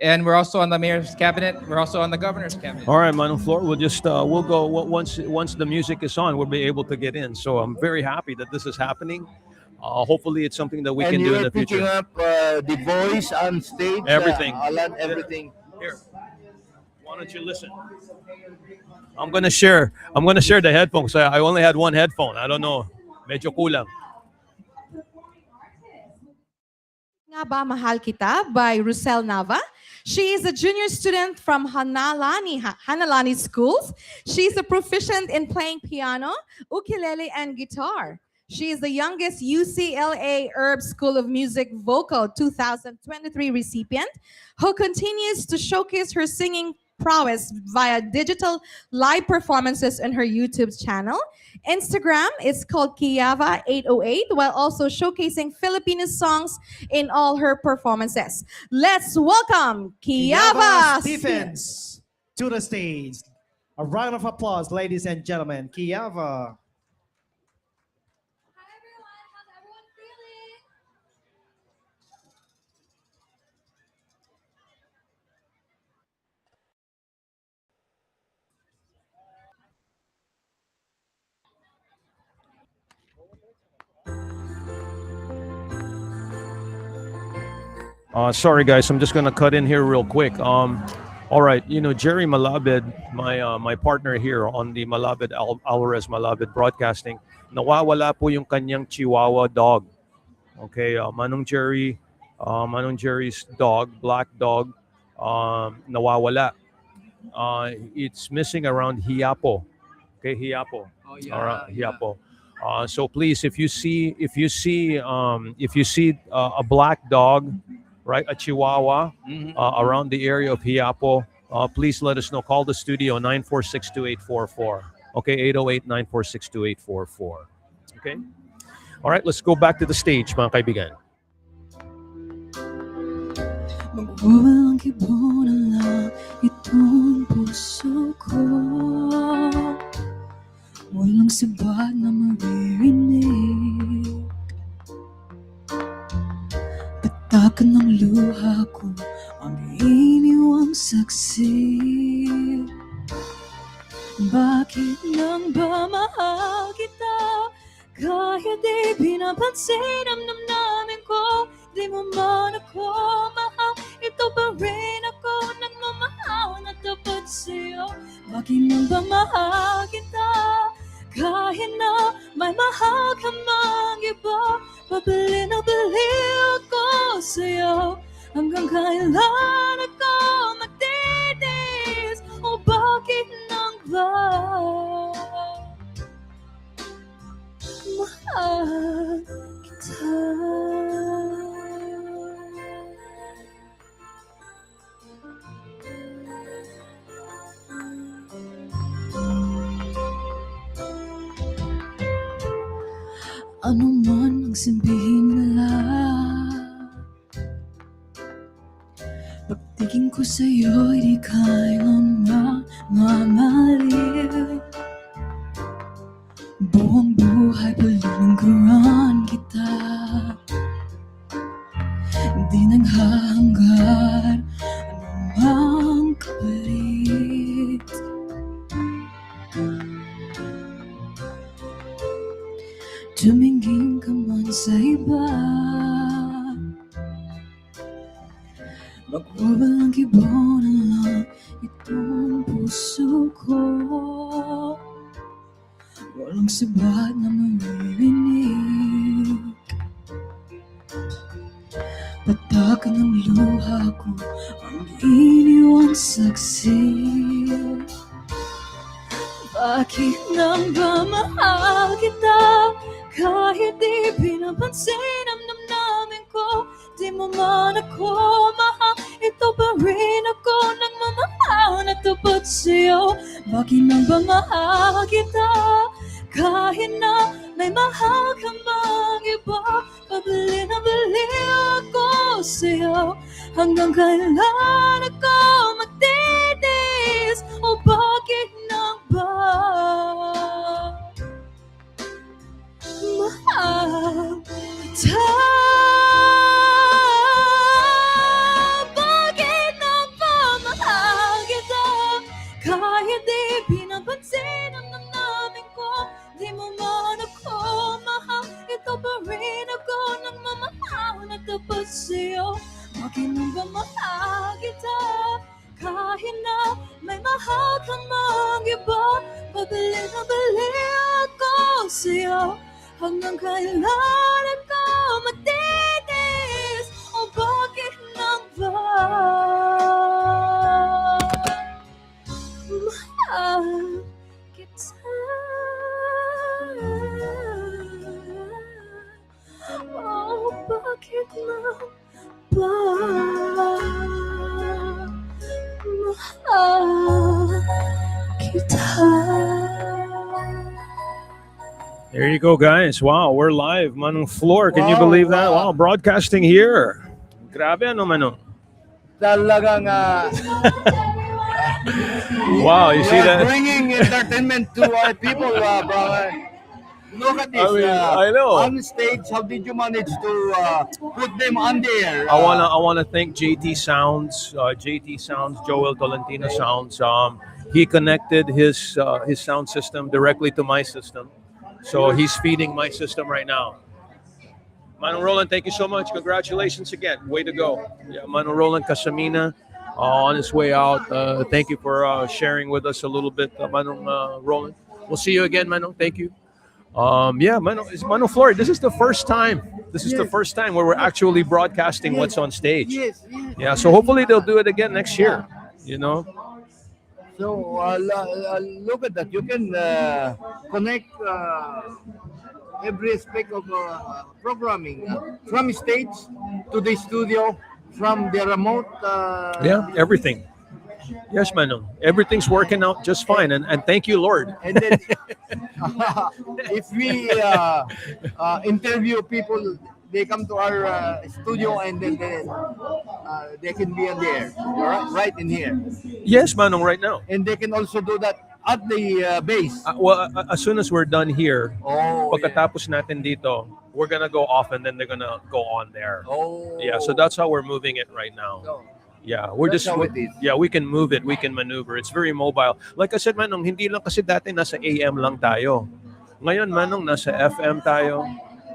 and we're also on the mayor's cabinet. We're also on the governor's cabinet. All right, Manong Flor, we'll go once the music is on. We'll be able to get in. So I'm very happy that this is happening. Hopefully, it's something that we can do in the future. And you're picking up the voice on stage. Everything. Allan, everything. Here, why don't you listen? I'm gonna share the headphones. I only had one headphone. I don't know. Medyo kulang. Nga ba Mahal Kita by Rusel Nava. She is a junior student from Hanalani Schools. She's a proficient in playing piano, ukulele, and guitar. She is the youngest UCLA Herb School of Music Vocal 2023 recipient who continues to showcase her singing prowess via digital live performances on her YouTube channel. Instagram is called Kiava808, while also showcasing Filipino songs in all her performances. Let's welcome Kiava Stephens to the stage. A round of applause, ladies and gentlemen. Kiava. Sorry, guys. I'm just gonna cut in here real quick. All right, Jerry Malabed, my partner here on the Malabed Alvarez Malabed Broadcasting, nawawala po yung kanyang Chihuahua dog. Okay, Manong Jerry's dog, black dog, nawawala. It's missing around Hiapo. Okay, Hiapo. Oh, yeah. All right, Hiapo. So please, if you see a black dog, right, a Chihuahua, around the area of Hiapo, please let us know. Call the studio 946-2844. Okay, 808-946-2844. Okay. All right, let's go back to the stage, mga kaibigan. Magwawalang kibuna lang itong puso ko. Walang sabat na maririnig. Takan ng luha ko ang iniwang saksi. Bakit nang ba mahal kita? Kahit di pinapansin ang namnamin ko. Di mo man ako mahal, ito pa rin ako. nagmamahal na tapat sa'yo. Bakit nang ba mahal kita? Kahit na may mahal ka mang iba, pabili na bili ako sa'yo. Hanggang kailan ako magtitis? O bakit nang ba mahal kita? Ano man ang simbihin nila, pagtingin ko sa'yo'y di kailang mamaliw. Buong buhay palilingkuran kita, di naghahanggan anumang kapalit. Tumingin ka man sa iba, magwawalang kibo na lang itong puso ko. Walang sabat na maririnig, patak ng luha ko ang iniwang saksi. Bakit nang ba mahal kita? Kahit di pinapansin ang namnamin ko, di mo man ako mahal, ito pa rin ako nagmamahal na tapat sa'yo. Bakit nang ba mahal kita? Kahit na may mahal ka mang iba, pabili na bili ako sa'yo. Hanggang kailan ako magtitis? O bakit nang ba mahal kita? Bakit nang ba mahal kita? Kahit di pinapansin ang namnamin ko, di mo man ako mahal, ito pa rin ako nang mamahal na tapat sa'yo. Bakit nang ba mahal kita? Kahit na may mahal ka mang iba, pabili na bili ako sa'yo. Hanggang kailan ako magtitis? O bakit nang ba mahal kita? O bakit nang ba mahal kita? There you go, guys. Wow, we're live. Manong Floor, can you believe that? Wow, broadcasting here. Grabe, ano, Manong? Talagang wow, you see that? bringing entertainment to our people, brother. Look at this. I know. On stage, how did you manage to put them on there? I wanna thank JT Sounds, Joel Tolentino Sounds. He connected his sound system directly to my system, so he's feeding my system right now. Manong Roland, thank you so much. Congratulations again. Way to go. Yeah, Manong Roland Casamina on his way out. Thank you for sharing with us a little bit, Manong Roland. We'll see you again, Manong. Thank you. Manong Floor, this is the first time. This is the first time where we're actually broadcasting what's on stage. Yes. Yeah, so hopefully they'll do it again next year. You know. So look at that. You can connect every aspect of programming from stage to the studio, from the remote. Yeah, everything. Yes, Manong. Everything's working out just fine, and thank you, Lord. And then, if we interview people, they come to our studio, and then they can be on there, right in here. Yes, Manong, right now. And they can also do that at the base. As soon as we're done here, Oh, pagkatapos natin dito, we're gonna go off, and then they're gonna go on there. Oh. Yeah, so that's how we're moving it right now. So, Yeah, we're that's just how it is. yeah, we can move it, we can maneuver. It's very mobile. Like I said, Manong, hindi lang kasi dati nasa AM lang tayo. Ngayon, Manong, nasa FM tayo.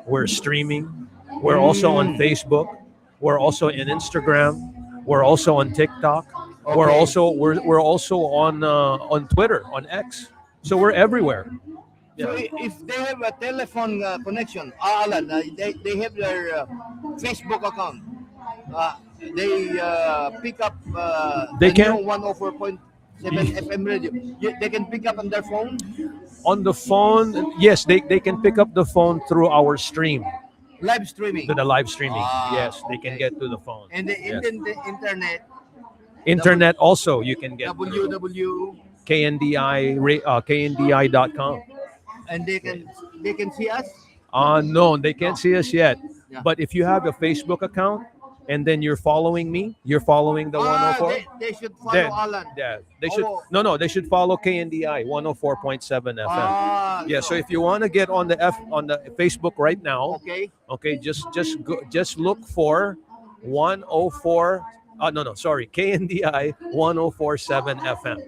We're streaming. We're also on Facebook. We're also in Instagram. We're also on TikTok. We're Okay. also we're also on Twitter, on X. So we're everywhere. So if they have a telephone connection, Alan, they have their Facebook account. They pick up They the can. new 104.7 FM radio. They can pick up on their phone. On the phone, yes, they can pick up the phone through our stream, Live streaming. to the live streaming. Ah, Yes, they can get to the phone. And the, Yes. the internet, Internet also, you can get www, KNDI.com. and they can see us. No, they can't see us yet. Yeah. But if you have a Facebook account and then you're following me, you're following the 104. They should follow Then, Alan. yeah, they should. Oh. No, they should follow KNDI 104.7 FM. Yeah, so if you want to get on the Facebook right now, Okay. just look for 104. No, sorry, KNDI 104.7 FM.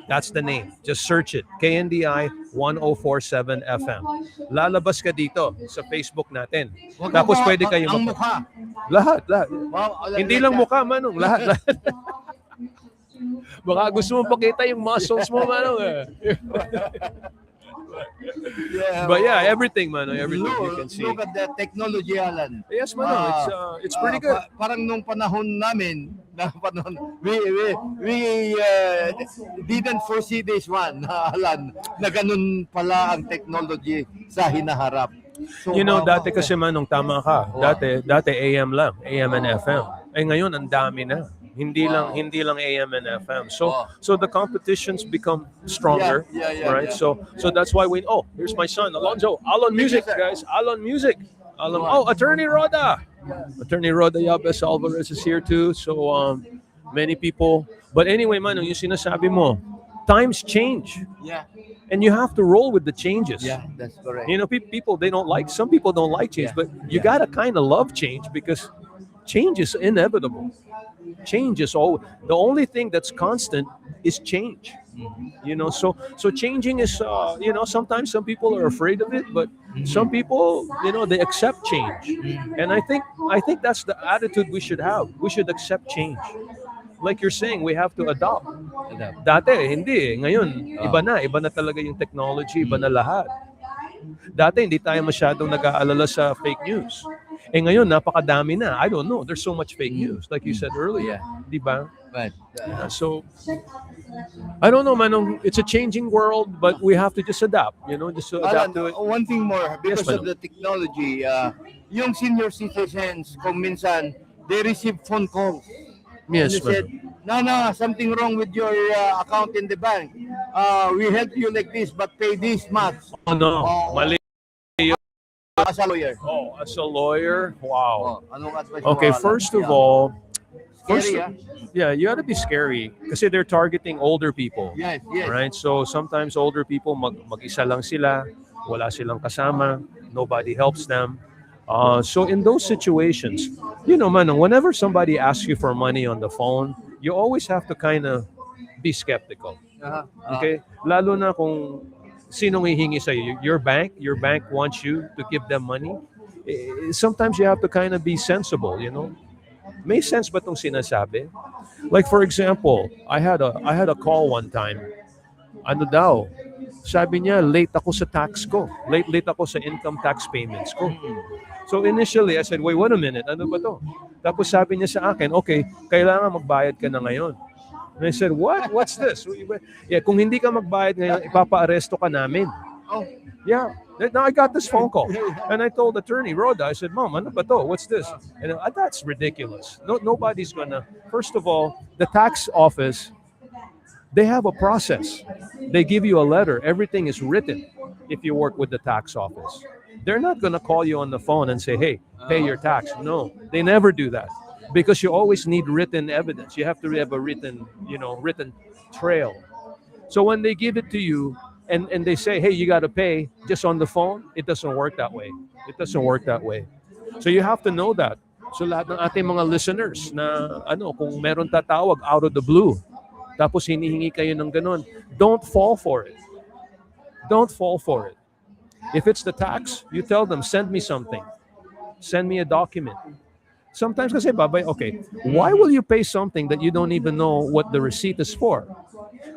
That's the name. Just search it. KNDI 104.7 FM. Lalabas ka dito sa Facebook natin. Tapos pwede kayo ang mukha. Lahat. Wow, Hindi lang mukha, Manong. Lahat. Baka gusto mo pakita yung muscles mo, Manong. Yeah, But yeah, everything, Manong. Everything you can see. Look at the technology, Alan. Yes, Manong. It's pretty good. Parang nung panahon namin, we didn't foresee this one, Alan, na ganun pala ang technology sa hinaharap. So, You know, wow. dati kasi, Manong, tama ka. Dati AM lang, AM and FM. Ngayon ang dami na. Hindi lang AM and FM. So the competitions become stronger, Yeah, right? yeah. So that's why here's my son, Alonzo. Alon Music, guys. Alon Music. Attorney Roda. Attorney Roda Yabes Alvarez is here too. So many people. But anyway, Manong, yung sinasabi mo, times change. Yeah. And you have to roll with the changes. Yeah, that's correct. You know, some people don't like change, but you gotta kind of love change because change is inevitable. Change is the only thing that's constant is change. You know, so changing is sometimes some people are afraid of it, but some people, they accept change. And I think that's the attitude we should have. We should accept change. Like you're saying, we have to adopt. Dati hindi, ngayon iba na talaga yung technology, iba na lahat. Dati hindi tayo masyadong nag-aalala sa fake news. Ngayon napakadami na. I don't know. There's so much fake news, like you said earlier. Di ba? But So I don't know, Manong. It's a changing world, but we have to just adapt. Just to adapt to it. One thing more, because Yes, of the technology, yung senior citizens, kung minsan, they receive phone calls. Yes, And they said, no, something wrong with your account in the bank. We help you like this, but pay this much. Oh no, mali. As a lawyer. Oh, as a lawyer, wow. Anong advice mo, Okay, Alan? first of all, Scary, you got to be scary kasi they're targeting older people. Yes. Right? So sometimes older people mag-isa lang sila, wala silang kasama, nobody helps them. So in those situations, Manong, whenever somebody asks you for money on the phone, you always have to kind of be skeptical. Okay? Lalo na kung sinong hihingi sa'yo. Your bank wants you to give them money. Sometimes you have to kind of be sensible, May sense ba tong sinasabi? Like for example, I had a call one time. Ano daw? Sabi niya, late ako sa tax ko. Late ako sa income tax payments ko. So initially, I said, wait a minute, ano ba to? Tapos sabi niya sa akin, okay, kailangan magbayad ka na ngayon. And I said, what? What's this? Yeah, kung hindi ka magbayad ngayon, ipapa-aresto ka namin. Oh. Yeah. Now I got this phone call, and I told attorney Rhoda, I said, Mom, ano ba to? What's this? And that's ridiculous. Nobody's gonna. First of all, the tax office, they have a process. They give you a letter. Everything is written if you work with the tax office. They're not gonna call you on the phone and say, hey, pay your tax. No, they never do that because you always need written evidence. You have to have a written trail. So when they give it to you, and they say, hey, you got to pay just on the phone, it doesn't work that way. It doesn't work that way. So you have to know that. So lahat ng ating mga listeners na kung meron tatawag out of the blue, tapos hinihingi kayo ng ganun, don't fall for it. Don't fall for it. If it's the tax, you tell them, send me something. Send me a document. Sometimes kasi babay, okay, why will you pay something that you don't even know what the receipt is for?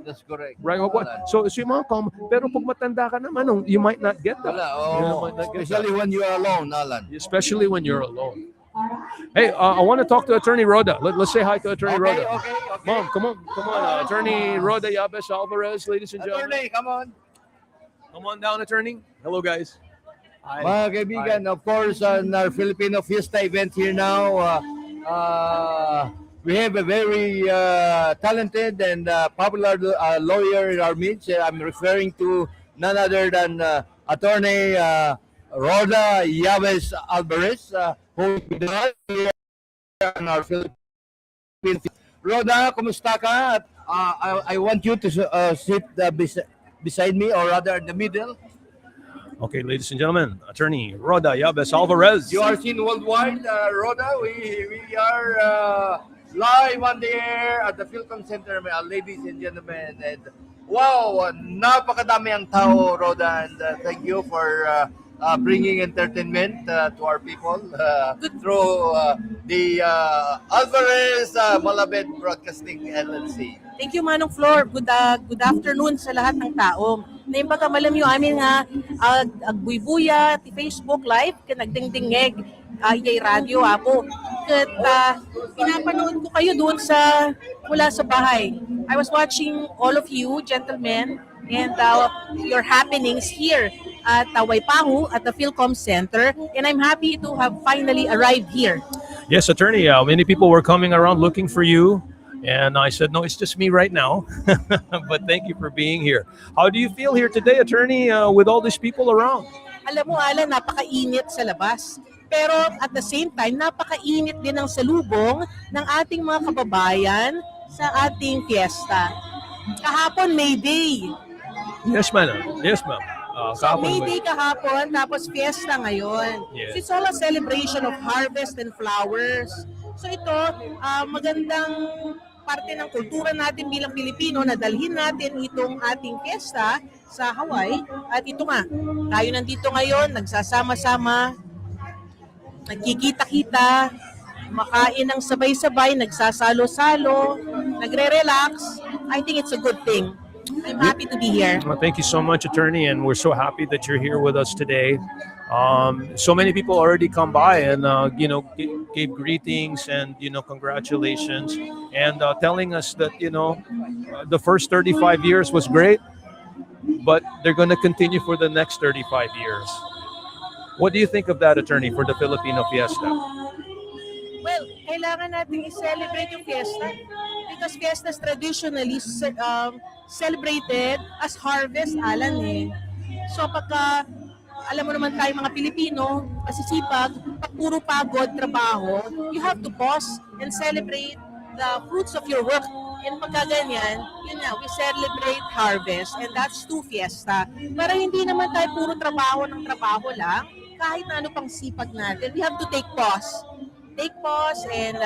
That's correct. Right? So yung mga pero pag matanda ka naman, you might not get that. You might not get Especially that. when you are alone, Alan. Especially when you're alone. Hey, I want to talk to Attorney Rhoda. Let's say hi to Attorney Rhoda. Okay. Mom, come on. Attorney Rhoda Yabes Alvarez, ladies and gentlemen. Attorney, come on. Come on down, Attorney. Hello, guys. Mga kaibigan, of course, on our Filipino Fiesta event here now, we have a very talented and popular lawyer in our midst. I'm referring to none other than Attorney Rhoda Yabes Alvarez, who is with us here on our Philippine. Rhoda, kumusta ka? I want you to sit beside me, or rather in the middle. Okay, ladies and gentlemen, Attorney Rhoda Yabes Alvarez. You are seen worldwide, Rhoda. We are live on the air at the Filam Center, ladies and gentlemen. And wow, napakadami ang tao, Rhoda. And thank you for bringing entertainment to our people through the Alvarez Malabed Broadcasting LLC. Thank you, Manong Flor. Good afternoon sa lahat ng tao. Naimbaga malam yung amin nga agbuy-buya ti Facebook Live ka nagdingdingeg ay radio apo. Kat pinapanood ko kayo doon mula sa bahay. I was watching all of you, gentlemen, and your happenings here at Waipahu at the Philcom Center, and I'm happy to have finally arrived here. Yes, Attorney. Many people were coming around looking for you. And I said, no, it's just me right now. But thank you for being here. How do you feel here today, Attorney, with all these people around? Alam mo, Alan, napakainit sa labas. Pero at the same time, napakainit din ang salubong ng ating mga kababayan sa ating fiesta. Kahapon, May Day. Yes, ma'am. Yes, ma'am. So May Day kahapon, tapos fiesta ngayon. Yes. So it's all a celebration of harvest and flowers. So ito, magandang parte ng kultura natin bilang Pilipino na dalhin natin itong ating fiesta sa Hawaii. At ito nga, tayo nandito ngayon, nagsasama-sama, nagkikita-kita, makain ng sabay-sabay, nagsasalo-salo, nagre-relax. I think it's a good thing. I'm happy to be here. Well, thank you so much, Attorney, and we're so happy that you're here with us today. So many people already come by and gave greetings and congratulations, and telling us that the first 35 years was great, but they're going to continue for the next 35 years. What do you think of that, Attorney, for the Filipino Fiesta? Well, kailangan natin i-celebrate yung fiesta because fiesta is traditionally celebrated as harvest, Alan eh. So pagka, alam mo naman tayo mga Pilipino, masisipag, pag puro pagod, trabaho, you have to pause and celebrate the fruits of your work. And pagka ganyan, yun nga, we celebrate harvest, and that's true fiesta. Para hindi naman tayo puro trabaho ng trabaho lang, kahit na ano pang sipag natin, we have to take pause. Take pause and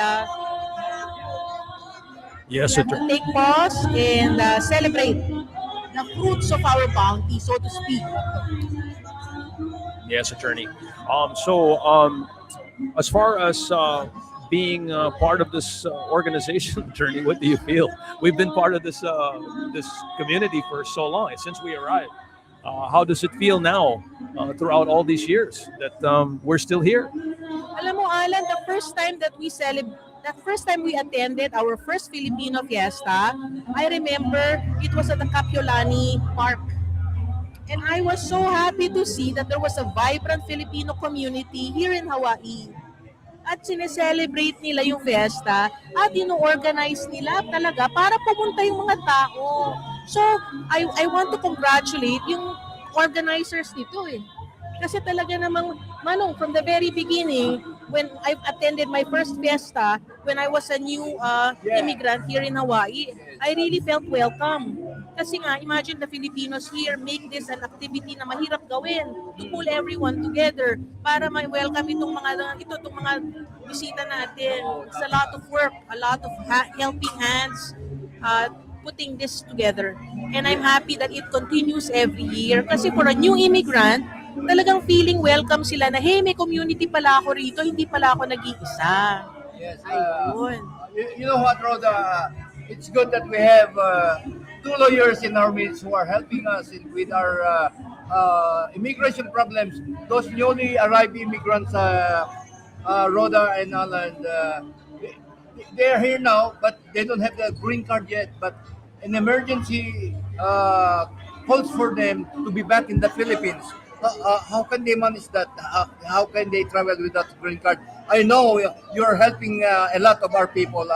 Yes, we have to take pause and celebrate the fruits of our bounty, so to speak. Yes, Attorney. As far as being part of this organization, Attorney, what do you feel? We've been part of this community for so long, since we arrived. How does it feel now, throughout all these years, that we're still here? Alam mo, Alan, the first time we attended our first Filipino fiesta, I remember it was at the Kapiolani Park. And I was so happy to see that there was a vibrant Filipino community here in Hawaii. At sineselebrate nila yung fiesta at ino-organize nila talaga para pumunta yung mga tao. So, I want to congratulate yung organizers nito eh. Kasi talaga namang, Manong, from the very beginning, when I attended my first fiesta, when I was a new immigrant here in Hawaii, I really felt welcome. Kasi nga, imagine the Filipinos here make this an activity na mahirap gawin to pull everyone together para ma-welcome itong mga bisita natin. It's a lot of work, a lot of helping hands, putting this together. And I'm happy that it continues every year. Kasi for a new immigrant, talagang feeling welcome sila na, hey, may community pala ako rito, hindi pala ako nag-iisa. Yes. Ayun. You know what, Rhoda? It's good that we have two lawyers in our midst who are helping us with our immigration problems. Those newly arrived immigrants, Rhoda and Allan, they are here now, but they don't have the green card yet. But an emergency calls for them to be back in the Philippines. How can they manage that? How can they travel without green card? I know you're helping a lot of our people,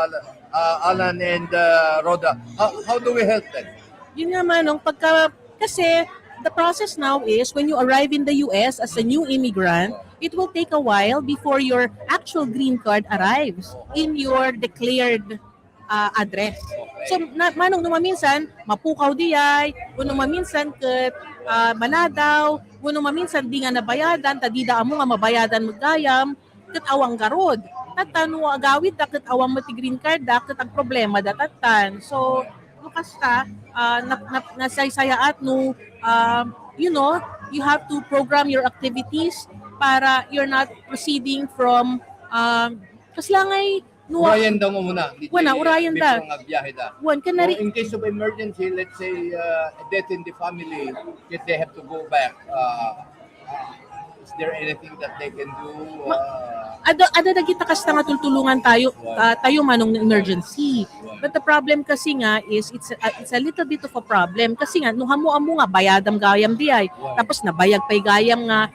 Allan and Rhoda. How do we help them? Yun nga Manong, kasi the process now is when you arrive in the US as a new immigrant, it will take a while before your actual green card arrives in your declared address. So, Manong, nung maminsan, mapukaw diyay, nung maminsan, maladaw, nung maminsan, di nga nabayadan, tadida mo nga mabayadan magayam, kat awang garod. Tatan, no agawid, kat awang mati green card, kat ang problema datatan. So, kasta nasaysayaat no you have to program your activities para you're not proceeding from kasi lang ay urayan daw mo muna. Urayan da. In case of emergency, let's say a death in the family, if they have to go back, is there anything that they can do? Ada na kita kasta nga tultulungan tayo Manong ng emergency. But the problem kasi nga is it's a little bit of a problem kasi nga nung hamo nga bayadam gayam diay. Tapos nabayag pay gayam nga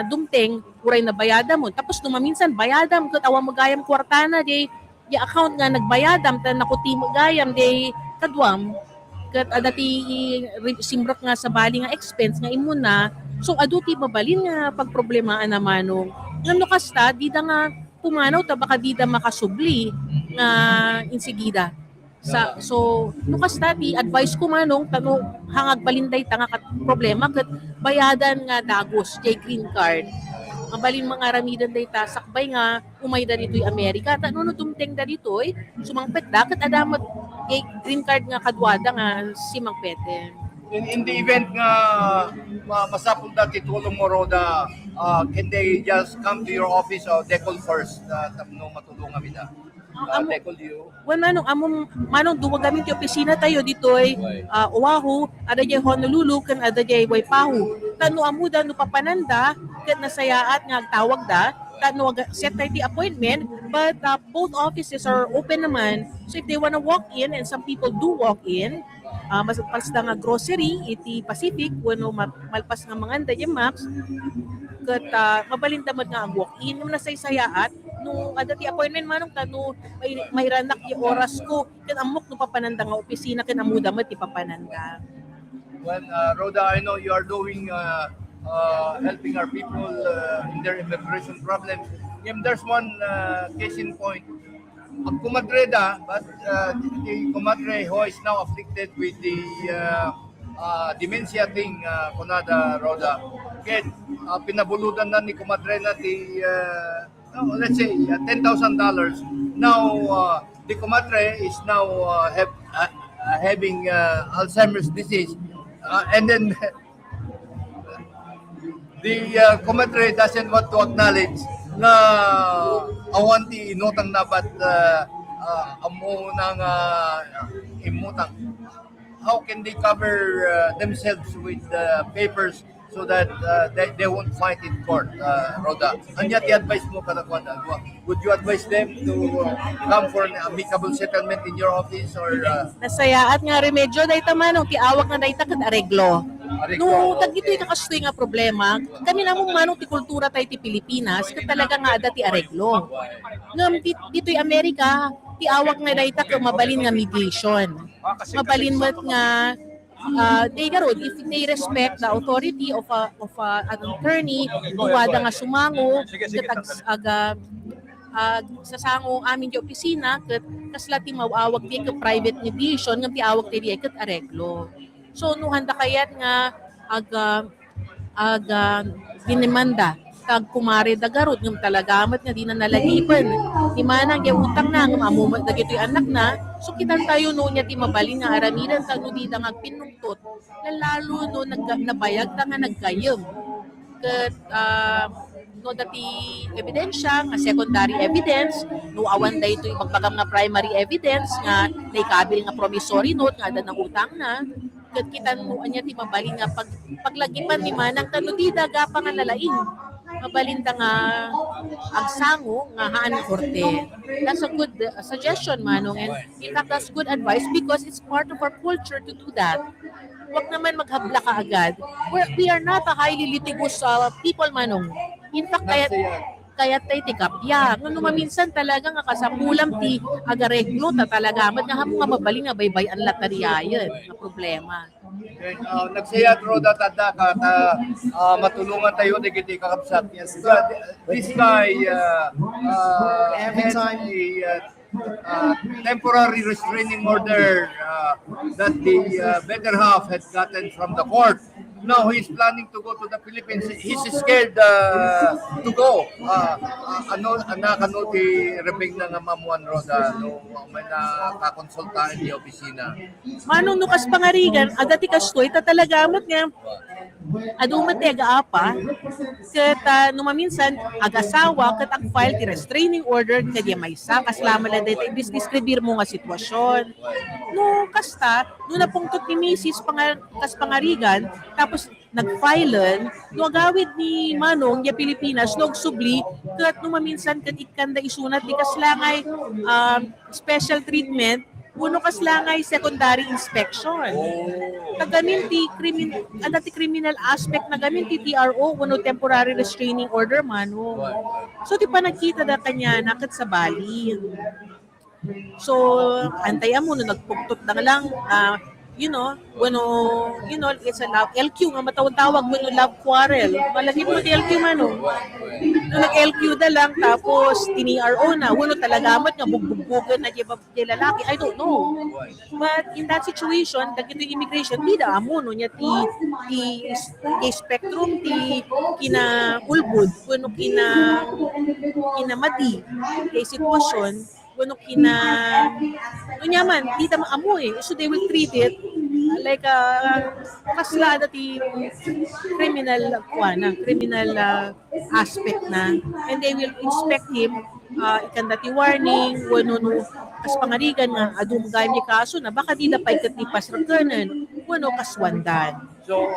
dumteng uray na bayadam mo. Tapos nung maminsan bayadam ket awa magayam kwartana di account nga nagbayadam tan nakuti magayam di kadwam ket adati simrak nga sa bali nga expense nga imuna. So aduti mabalin nga pagproblemaan na Manong. Ngano kasta di da nga pumanaw ta baka di da makasubli nga insigida. So no kasta di advice ko Manong tano hangag balinday ta nga problema ket bayadan nga dagos jay green card. Ang balin mga ramidan day ta sakbay nga umay da ditoy Amerika ta no dumteng da ditoy sumangpet da ket adamat green card nga kadwada nga si mangpete. In the event nga masapul da titulong mo Rhoda, can they just come to your office or they call first tapno matulungan mida? They call you? Well, Manong duwag kami ti opisina tayo ditoy Oahu, ada jay Honolulu kan ada jay Waipahu. Tano amuda no papananda ket nasayaat nga tawag da tano set tayo the appointment but both offices are open naman. So if they wanna walk in and some people do walk in, malpas na nga grocery iti Pacific wano malpas nga mga anda max ket mabalintamad nga ang walk-in nung nasaysayaat nung adati appointment Manong tano may ranak yung oras ko ket amok no papananda nga opisina ken amuda met ti papananda. Well, Rhoda, I know you are doing helping our people in their immigration problems. There's one case in point. Ang kumadre da, but the kumadre who is now afflicted with the dementia thing, kunada Rhoda. Kaya pinabuludan na ni kumadre na let's say $10,000. Now the kumadre is now having Alzheimer's disease, and then the kumadre doesn't want to acknowledge na awanti inutang na ba't amo nang imutang. How can they cover themselves with papers so that they won't fight in court, Rhoda? Anya i-advise mo kalakuan? Would you advise them to come for an amicable settlement in your office or nasayaat nga remedyo dayta Manong ti awak nga dayta ket areglo. No tagitoy kakastoy nga problema kami namong Manong ti kultura tayo ti Pilipinas ket talaga nga ada ti areglo. Ngam ditoy Amerika ti awak nga dayta ket mabalin nga mediation. Mabalin met nga they garod if they respect the authority of an attorney duwada nga sumango ket sasango amin di opisina ket kasla ti mawawag di ket private mediation ngam ti awak ti ket areglo. So no handa kayat nga dinimanda kag kumare da garod ngam talagamat nga di na nalagipan di manang ya utang na ngam amumat dagitoy anak na so kitan tayo no nya ti mabalin nga aramidan tagno di da nga pinungtot lalo no nabayag ta nga naggayem that no dati ebidensya nga secondary evidence no awan day ito ibang bagam nga primary evidence nga naikabil nga promissory note nga nang utang na ket kita no anya ti mabalin nga paglagipan ni manang tano di daga pa nga lalain mabalinda nga agsango nga haan korte. That's a good suggestion, Manong, and in fact that's good advice because it's part of our culture to do that. Huwag naman maghabla ka agad. We are not a highly litigious people, Manong. In fact, kaya tayo tikapya. Nga maminsan talaga nga kasakulam ti agareglo ta talaga. Nga hapong nga mabaling nga baybay ang latariayan na problema. Nagsayat Roda tada ka matulungan tayo di kiti kakabsat. Yes, this guy every time temporary restraining order that the better half had gotten from the court. Now he's planning to go to the Philippines. He's scared to go. Ano ti reping na nga mamuan Roda no may nakakonsultahan di opisina. Manong nukas pangarigan agati kastoy ta talagamot nga adumat ti agaapa ket numaminsan agasawa ket ang file ti restraining order kadya maysa kaslama la dayta describir mo nga sitwasyon. No kasta no napungtot ni Mrs. kas pangarigan tapos nagfilen no agawid ni Manong ya Pilipinas no subli ket numaminsan ket ikanda isunat di kaslangay special treatment uno kaslangay secondary inspection. Tagamin ti criminal aspect na gamin ti TRO uno temporary restraining order Manong. So ti panagkita da kanya nakat sa Bali. So antayan mo no nagpugtot na lang it's a love LQ nga matawag when love quarrel. Malagi mo ti LQ Manong. No nag-LQ da lang tapos tini-RO na uno talaga amat nga bugbugbugan na di lalaki. I don't know. But in that situation, dagito immigration di da amo no nya ti spectrum ti kina ulbud kuno kina madi kay sitwasyon bueno kunyaman di ta maamu so they will treat it like kasla dati criminal aspect na and they will inspect him ikan dati warning bueno kas pangarigan nga adum gayam ni kaso na baka di na paikat ni pasraganan bueno kaswandan. So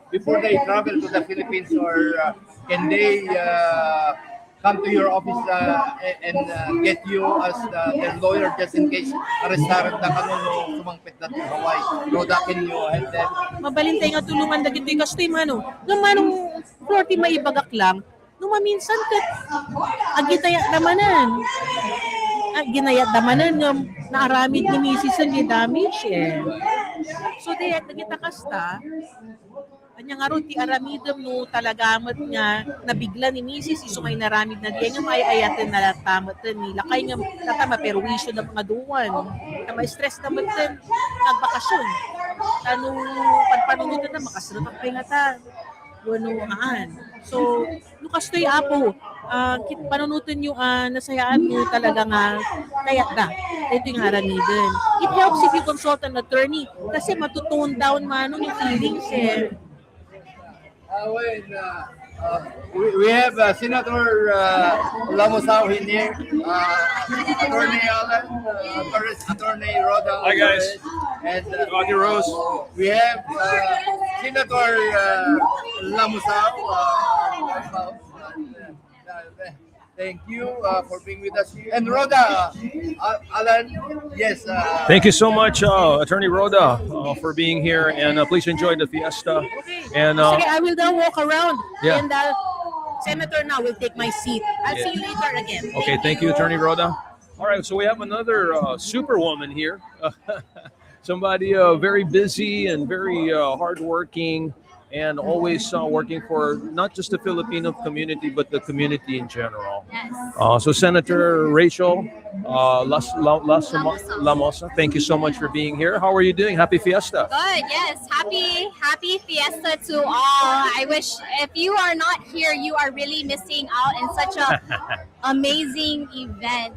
before they travel to the Philippines or can they come to your office and get you as their lawyer just in case arrestaran na kano sumangpit na to Hawaii. Roda, can you help them? Mabalintay nga tulungan dagito yung kastoy Manong. Ngamanong flirty maibagak lang, numaminsan kat agitaya damanan. Ginayat damanan nga naaramid ni Mrs. ang damage So dayat nagita kasta, kanya nga ron, ti aramidam no talagamat nga nabigla ni Mrs. Isumay naramid na diya nga may ayatin na tamatan nila. Kaya nga tatama perwisyo na mga duwan. Tama stress naman din nagbakasyon. Tanong panpanunutan na makasarap ang pingatan. Wanuhaan. So, lukas to'y apo. Panunutan yung nasayaan mo talaga nga kaya da. Ito yung haramidin. It helps if you consult an attorney kasi matutone down manong yung feelings We have Senator Lamosao in here, Attorney Allan Alvarez, Attorney Roda. Hi guys. And Rose. We have Senator Lamosao. Thank you for being with us. And Roda, Allan, yes. Thank you so much, Attorney Roda, for being here, and please enjoy the fiesta. And okay, I will now walk around, Yeah. and Senator now will take my seat. I'll see you later again. Okay, thank you, Attorney Roda. All right, so we have another superwoman here. Somebody very busy and very hardworking, and always working for not just the Filipino community, but the community in general. Yes. So Senator Rachel Lamosa, thank you so much for being here. How are you doing? Happy Fiesta. Good, yes. Happy Fiesta to all. I wish if you are not here, you are really missing out in such a amazing event.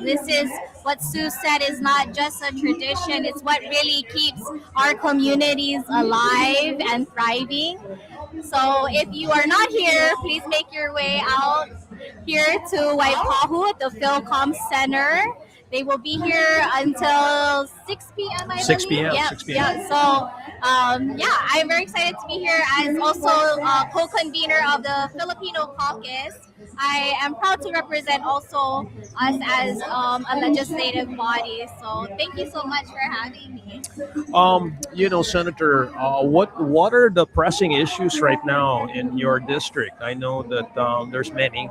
This is what Sue said is not just a tradition, it's what really keeps our communities alive and thriving. So if you are not here, please make your way out here to Waipahu at the Philcom Center. They will be here until 6 p.m. I 6 believe. p.m., Yep, 6 p.m. Yeah. So I'm very excited to be here as also co-convener of the Filipino Caucus. I am proud to represent also us as a legislative body. So thank you so much for having me. Senator, what are the pressing issues right now in your district? I know that there's many,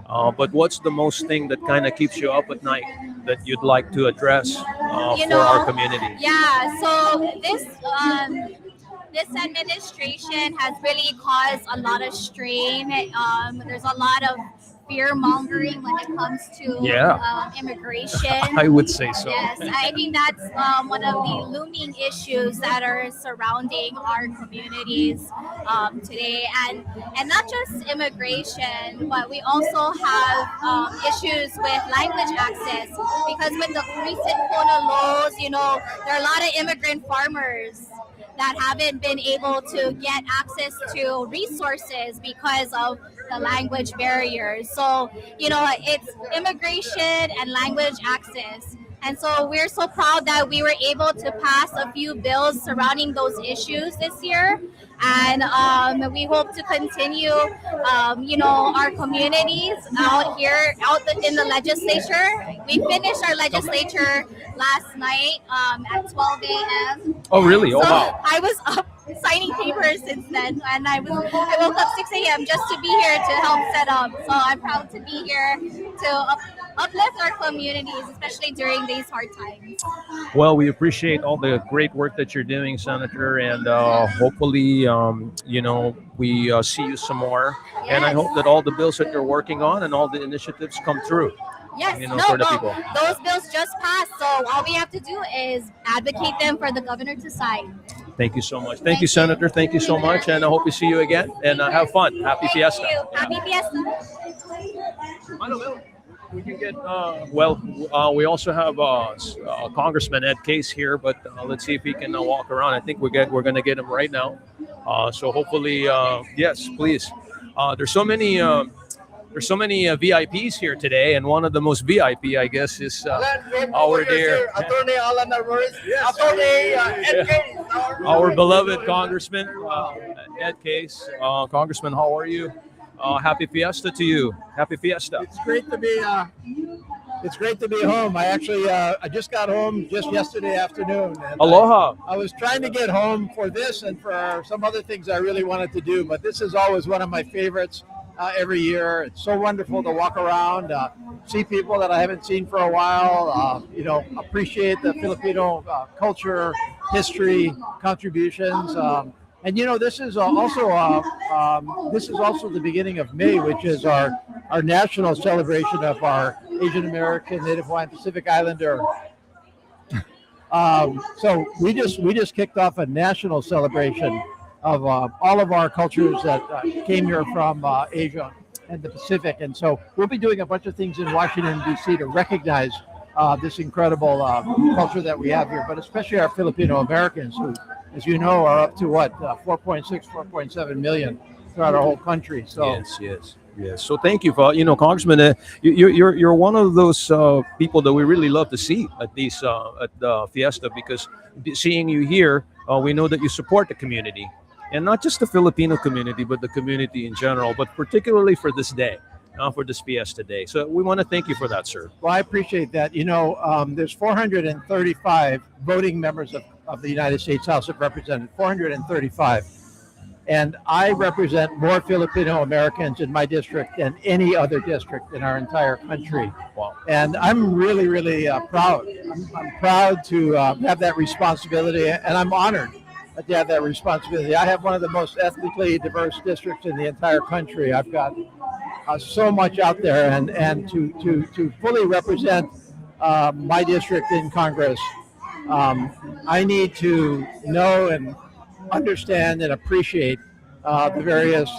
but what's the most thing that kind of keeps you up at night that you'd like to address for our community? Yeah. So this administration has really caused a lot of strain. There's a lot of fear mongering when it comes to immigration. I would say so. Yes, I think that's one of the looming issues that are surrounding our communities today, and not just immigration, but we also have issues with language access, because with the recent Kona laws, there are a lot of immigrant farmers that haven't been able to get access to resources because of the language barriers. So, it's immigration and language access. And so we're so proud that we were able to pass a few bills surrounding those issues this year. And we hope to continue, our communities out in the legislature. We finished our legislature last night at 12 a.m. Oh, really? So Oh, wow. I was up signing papers since then, and I woke up 6 a.m. just to be here to help set up. So I'm proud to be here to uplift our communities, especially during these hard times. Well, we appreciate all the great work that you're doing, Senator, and hopefully, we see you some more. And I hope that all the bills that you're working on and all the initiatives come through. Yes, for the people. those bills just passed, so all we have to do is advocate them for the governor to sign. Thank you so much. Thank you, Senator. Thank you so much, and I hope we see you again. And have fun. Happy Fiesta. Thank you. Happy Fiesta. We can get we also have Congressman Ed Case here, but let's see if he can walk around. I think we're going to get him right now. So hopefully, yes, please. There's so many VIPs here today, and one of the most VIP, I guess, is our dear Attorney Allan Alvarez. Yes. Attorney Ed Case. our beloved Congressman Ed Case. Congressman, how are you? Happy Fiesta to you. Happy Fiesta. It's great to be. It's great to be home. I actually I just got home just yesterday afternoon. And Aloha. I was trying to get home for this and for some other things I really wanted to do, but this is always one of my favorites every year. It's so wonderful to walk around, see people that I haven't seen for a while. Appreciate the Filipino culture, history, contributions. And this is also the beginning of May, which is our national celebration of our Asian American, Native Hawaiian, Pacific Islander. So we just kicked off a national celebration of all of our cultures that came here from Asia and the Pacific, and so we'll be doing a bunch of things in Washington D.C. to recognize this incredible culture that we have here, but especially our Filipino Americans, who, as you know, are up to 4.7 million throughout our whole country. So Yes. So thank you for Congressman. You're one of those people that we really love to see at these at the Fiesta, because seeing you here, we know that you support the community, and not just the Filipino community, but the community in general, but particularly for this day. For this Fiesta Day. So we want to thank you for that, sir. Well, I appreciate that. There's 435 voting members of the United States House of Representatives, 435. And I represent more Filipino Americans in my district than any other district in our entire country. Wow. And I'm really, really proud. I'm proud to have that responsibility, and I'm honored to have that responsibility. I have one of the most ethnically diverse districts in the entire country. I've got so much out there, and to fully represent my district in Congress, I need to know and understand and appreciate the various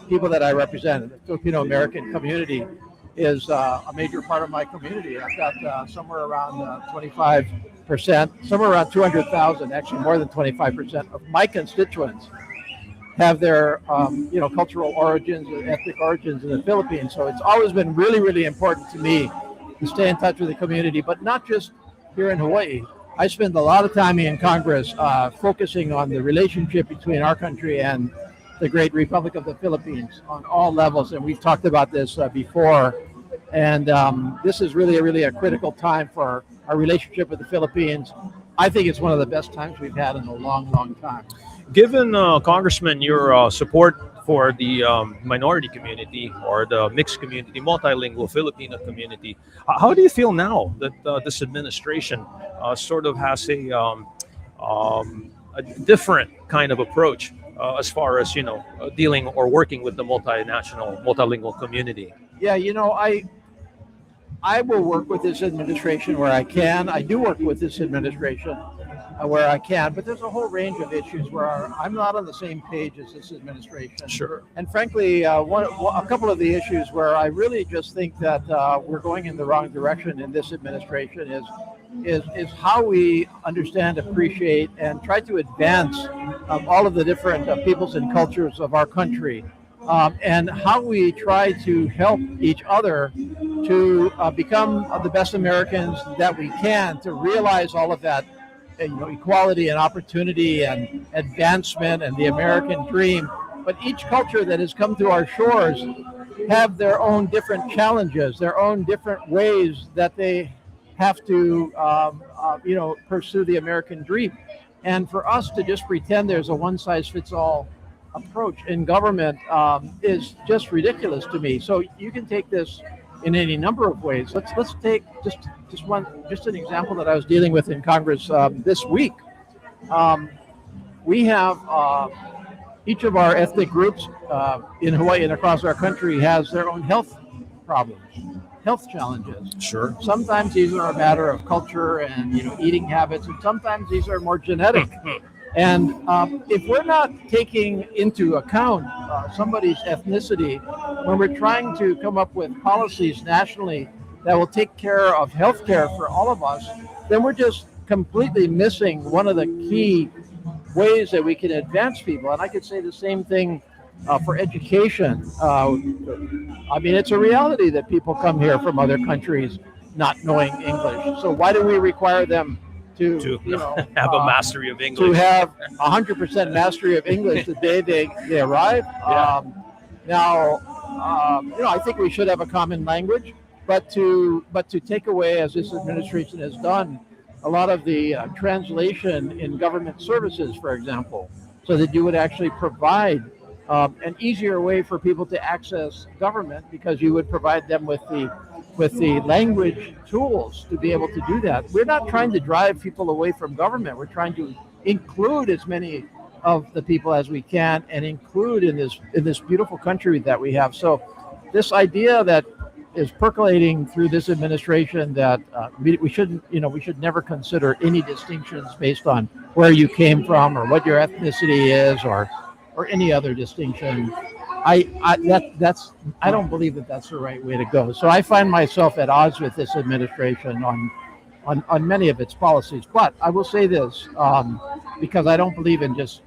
people that I represent. The Filipino American community is a major part of my community. I've got somewhere around 25%, somewhere around 200,000, actually more than 25% of my constituents have their cultural origins or ethnic origins in the Philippines. So it's always been really, really important to me to stay in touch with the community, but not just here in Hawaii. I spend a lot of time in Congress focusing on the relationship between our country and the great Republic of the Philippines on all levels, and we've talked about this before. And this is really a critical time for our relationship with the Philippines. I think it's one of the best times we've had in a long, long time. Given, Congressman, your support for the minority community or the mixed community, multilingual Filipino community, how do you feel now that this administration sort of has a different kind of approach as far as dealing or working with the multilingual community? Yeah, I will work with this administration where I can. I do work with this administration where I can, but there's a whole range of issues where I'm not on the same page as this administration. Sure. And frankly, a couple of the issues where I really just think that we're going in the wrong direction in this administration is how we understand, appreciate, and try to advance all of the different peoples and cultures of our country. And how we try to help each other to become the best Americans that we can, to realize all of that, equality and opportunity and advancement and the American dream. But each culture that has come to our shores have their own different challenges, their own different ways that they have to, pursue the American dream. And for us to just pretend there's a one-size-fits-all approach in government is just ridiculous to me. So you can take this in any number of ways. Let's take just an example that I was dealing with in Congress this week. We have each of our ethnic groups in Hawaii and across our country has their own health problems, health challenges. Sure. Sometimes these are a matter of culture and eating habits, and sometimes these are more genetic. And if we're not taking into account somebody's ethnicity when we're trying to come up with policies nationally that will take care of healthcare for all of us, then we're just completely missing one of the key ways that we can advance people. And I could say the same thing for education. It's a reality that people come here from other countries not knowing English. So why do we require them to have a mastery of English? To have 100% mastery of English the day they arrive. Yeah. I think we should have a common language, but to take away, as this administration has done, a lot of the translation in government services, for example, so that you would actually provide an easier way for people to access government, because you would provide them with the language tools to be able to do that. We're not trying to drive people away from government. We're trying to include as many of the people as we can and include in this beautiful country that we have. So this idea that is percolating through this administration that we should never consider any distinctions based on where you came from or what your ethnicity is or any other distinction. I don't believe that that's the right way to go. So I find myself at odds with this administration on many of its policies. But I will say this, because I don't believe in just,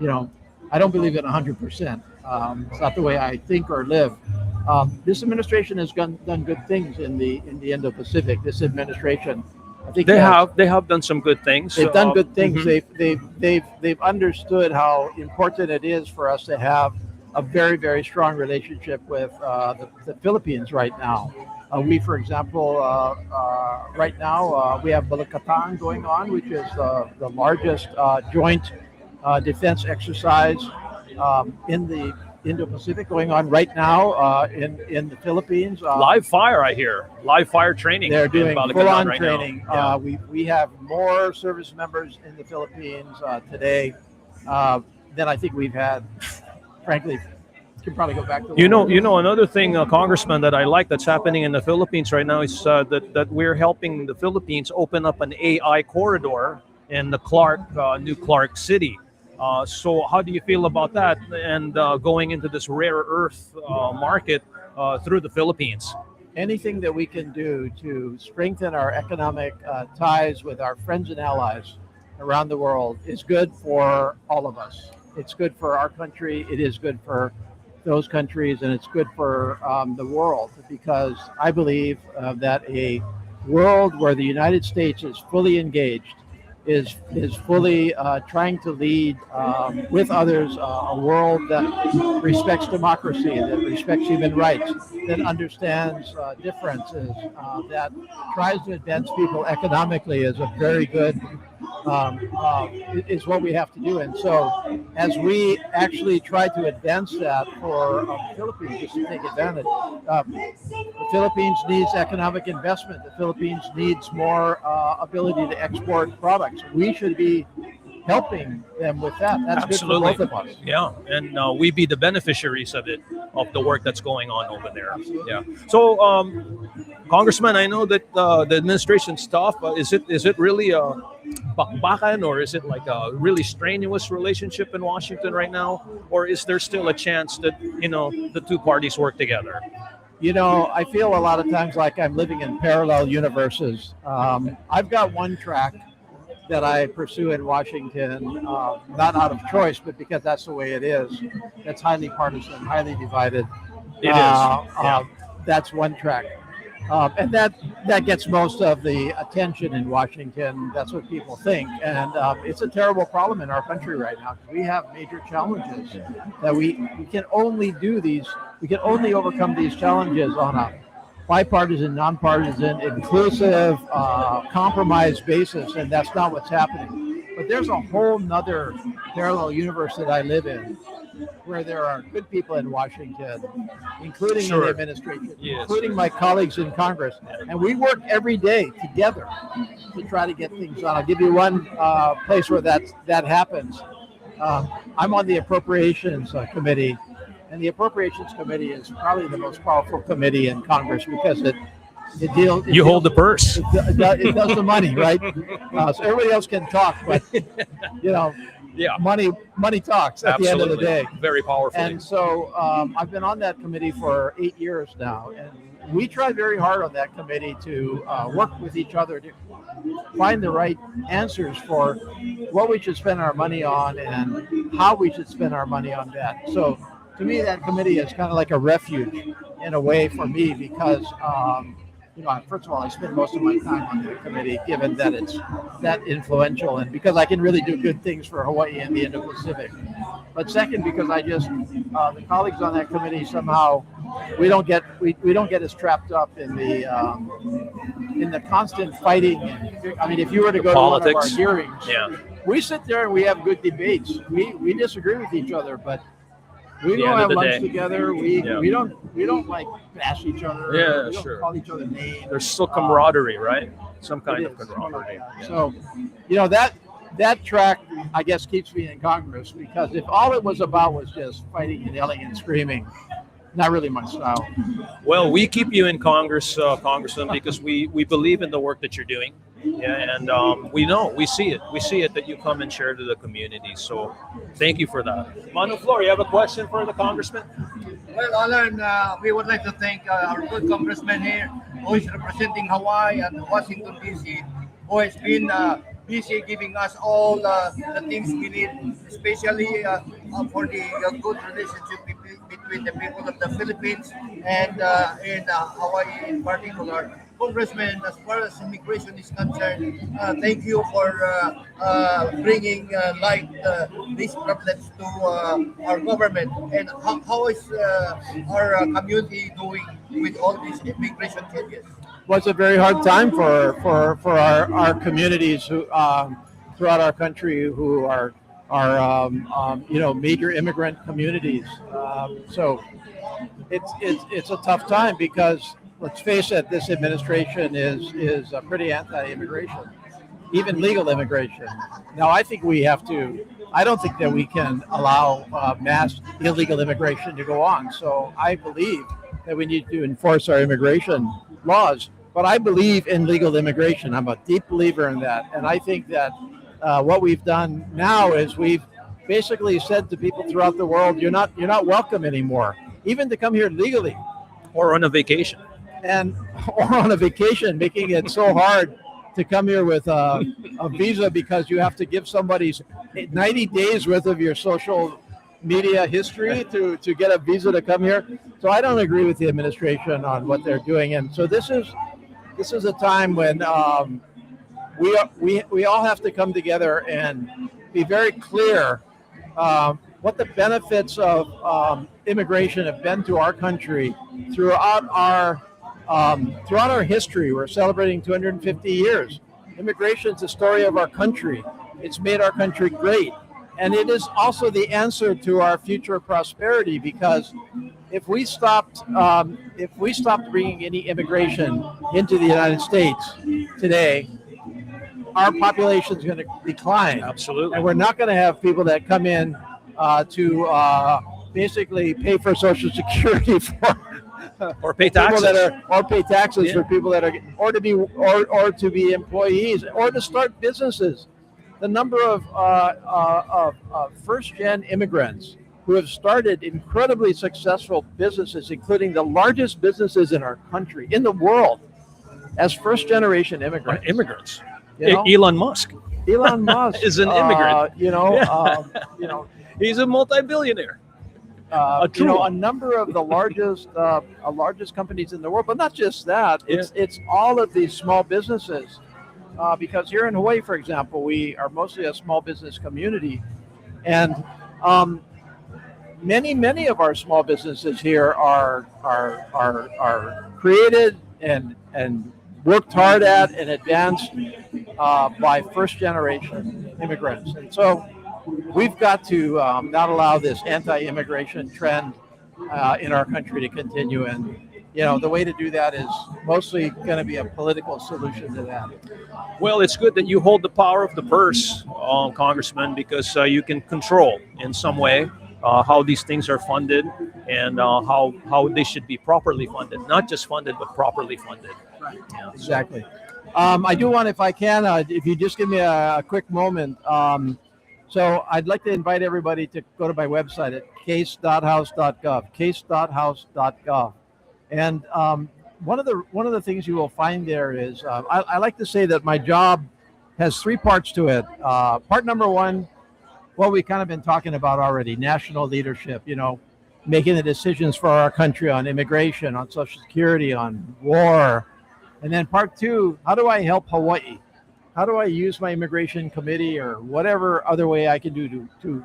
I don't believe in 100%. It's not the way I think or live. This administration has done good things in the Indo-Pacific. This administration, I think they have done some good things. They've done good things. Mhm. They've understood how important it is for us to have a very, very strong relationship with the Philippines right now. We, for example, right now we have Balakatan going on, which is the largest joint defense exercise in the Indo-Pacific going on right now in the Philippines. Live fire, I hear. Live fire training. They're doing full-on right training. Now. We have more service members in the Philippines today than I think we've had. Frankly, you can probably go back to another thing, Congressman, that I like that's happening in the Philippines right now is that we're helping the Philippines open up an AI corridor in the New Clark City. So how do you feel about that and going into this rare earth market through the Philippines? Anything that we can do to strengthen our economic ties with our friends and allies around the world is good for all of us. It's good for our country. It is good for those countries, and it's good for the world, because I believe that a world where the United States is fully engaged, is fully trying to lead with others a world that respects democracy, that respects human rights, that understands differences, that tries to advance people economically is a very good is what we have to do. And so as we actually try to advance that for the Philippines, just to take advantage, the Philippines needs economic investment. The Philippines needs more ability to export products. We should be helping them with that. That's Absolutely. good for both of us. Yeah, and we be the beneficiaries of it, of the work that's going on over there. Yeah. So, Congressman, I know that the administration's tough. Is it really a bakbakan, or is it like a really strenuous relationship in Washington right now, or is there still a chance that the two parties work together? I feel a lot of times like I'm living in parallel universes. I've got one track that I pursue in Washington, not out of choice, but because that's the way it is. That's highly partisan, highly divided. It is. Yeah. That's one track. And that gets most of the attention in Washington. That's what people think. And it's a terrible problem in our country right now, because we have major challenges that we can only we can only overcome these challenges on a bipartisan, nonpartisan, inclusive, compromise basis, and that's not what's happening. But there's a whole nother parallel universe that I live in, where there are good people in Washington, including in the administration, including my colleagues in Congress, and we work every day together to try to get things done. I'll give you one place where that happens. I'm on the Appropriations Committee. And the Appropriations Committee is probably the most powerful committee in Congress, because it deals. You hold the purse. It does the money, right? So everybody else can talk, but money talks at the end of the day. Very powerful. And so I've been on that committee for 8 years now, and we try very hard on that committee to work with each other to find the right answers for what we should spend our money on and how we should spend our money on that. So to me, that committee is kind of like a refuge in a way for me, because first of all, I spend most of my time on that committee, given that it's that influential, and because I can really do good things for Hawaii and the Indo-Pacific. But second, because I just the colleagues on that committee, somehow we don't get as trapped up in the constant fighting. I mean, if you were to go politics, to one of our hearings, we sit there and we have good debates. We disagree with each other, but we go have lunch together. We don't like bash each other. Yeah, we don't sure. call each other names. There's still camaraderie, right? Some kind of camaraderie. Yeah. So, that track, I guess, keeps me in Congress, because if all it was about was just fighting and yelling and screaming, not really my style. Well, we keep you in Congress, Congressman, because we believe in the work that you're doing. Yeah, and we see it that you come and share to the community. So thank you for that. Mon-Wed-Fri, you have a question for the congressman? Well, Allan, we would like to thank our good congressman here, who is representing Hawaii and Washington, D.C., who has been busy giving us all the things we need, especially for the good relationship between the people of the Philippines and in Hawaii in particular. Congressman, as far as immigration is concerned, thank you for bringing light these problems to our government. And how is our community doing with all these immigration changes? Well, it's a very hard time for our communities who throughout our country who are major immigrant communities. So it's a tough time, because let's face it, this administration is pretty anti-immigration, even legal immigration. Now, I think I don't think that we can allow mass illegal immigration to go on. So I believe that we need to enforce our immigration laws. But I believe in legal immigration. I'm a deep believer in that. And I think that what we've done now is we've basically said to people throughout the world, you're not welcome anymore, even to come here legally. Or on a vacation. Or on a vacation, making it so hard to come here with a visa, because you have to give somebody's 90 days worth of your social media history to get a visa to come here. So I don't agree with the administration on what they're doing. And so this is a time when we all have to come together and be very clear what the benefits of immigration have been to our country throughout our history. We're celebrating 250 years. Immigration is the story of our country. It's made our country great. And it is also the answer to our future prosperity, because if we stopped bringing any immigration into the United States today, our population is going to decline. Absolutely. And we're not going to have people that come in to basically pay for Social Security for or pay people taxes. or pay taxes Yeah. for people that are or to be employees or to start businesses. The number of first-gen immigrants who have started incredibly successful businesses, including the largest businesses in our country, in the world, as first-generation immigrants. You know? Elon Musk. Elon Musk is an immigrant. Yeah. He's a multi-billionaire. A number of the largest companies in the world, but not just that. It's all of these small businesses. Because here in Hawaii, for example, we are mostly a small business community, and many of our small businesses here are created and worked hard at and advanced by first generation immigrants. And so we've got to not allow this anti-immigration trend in our country to continue. And the way to do that is mostly going to be a political solution to that. Well, it's good that you hold the power of the purse, Congressman, because you can control in some way how these things are funded and how they should be properly funded. Not just funded, but properly funded. Right. Yeah, exactly. I do want, if I can, if you just give me a quick moment. So I'd like to invite everybody to go to my website at case.house.gov, case.house.gov. And one of the things you will find there is I like to say that my job has three parts to it. Part number one, what we kind of been talking about already, national leadership, making the decisions for our country on immigration, on Social Security, on war. And then part two, how do I help Hawaii? How do I use my immigration committee or whatever other way I can do to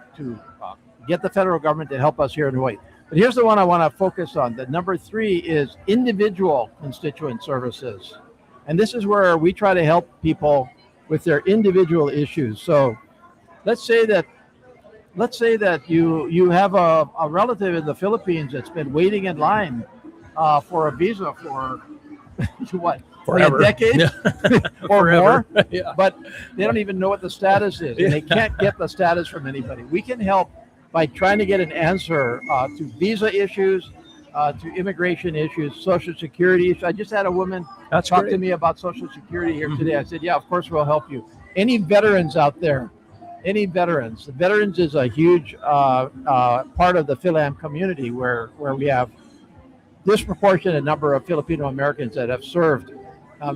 get the federal government to help us here in Hawaii? But here's the one I want to focus on. The number three is individual constituent services. And this is where we try to help people with their individual issues. So let's say that you have a relative in the Philippines that's been waiting in line for a visa for what? Forever. A decade or Forever. more. Yeah. But they don't even know what the status is. And they can't get the status from anybody. We can help by trying to get an answer to visa issues, to immigration issues, Social Security issues. I just had a woman talk to me about Social Security here today. I said, yeah, of course we'll help you. Any veterans out there? Any veterans? The veterans is a huge part of the Filam community where we have disproportionate number of Filipino Americans that have served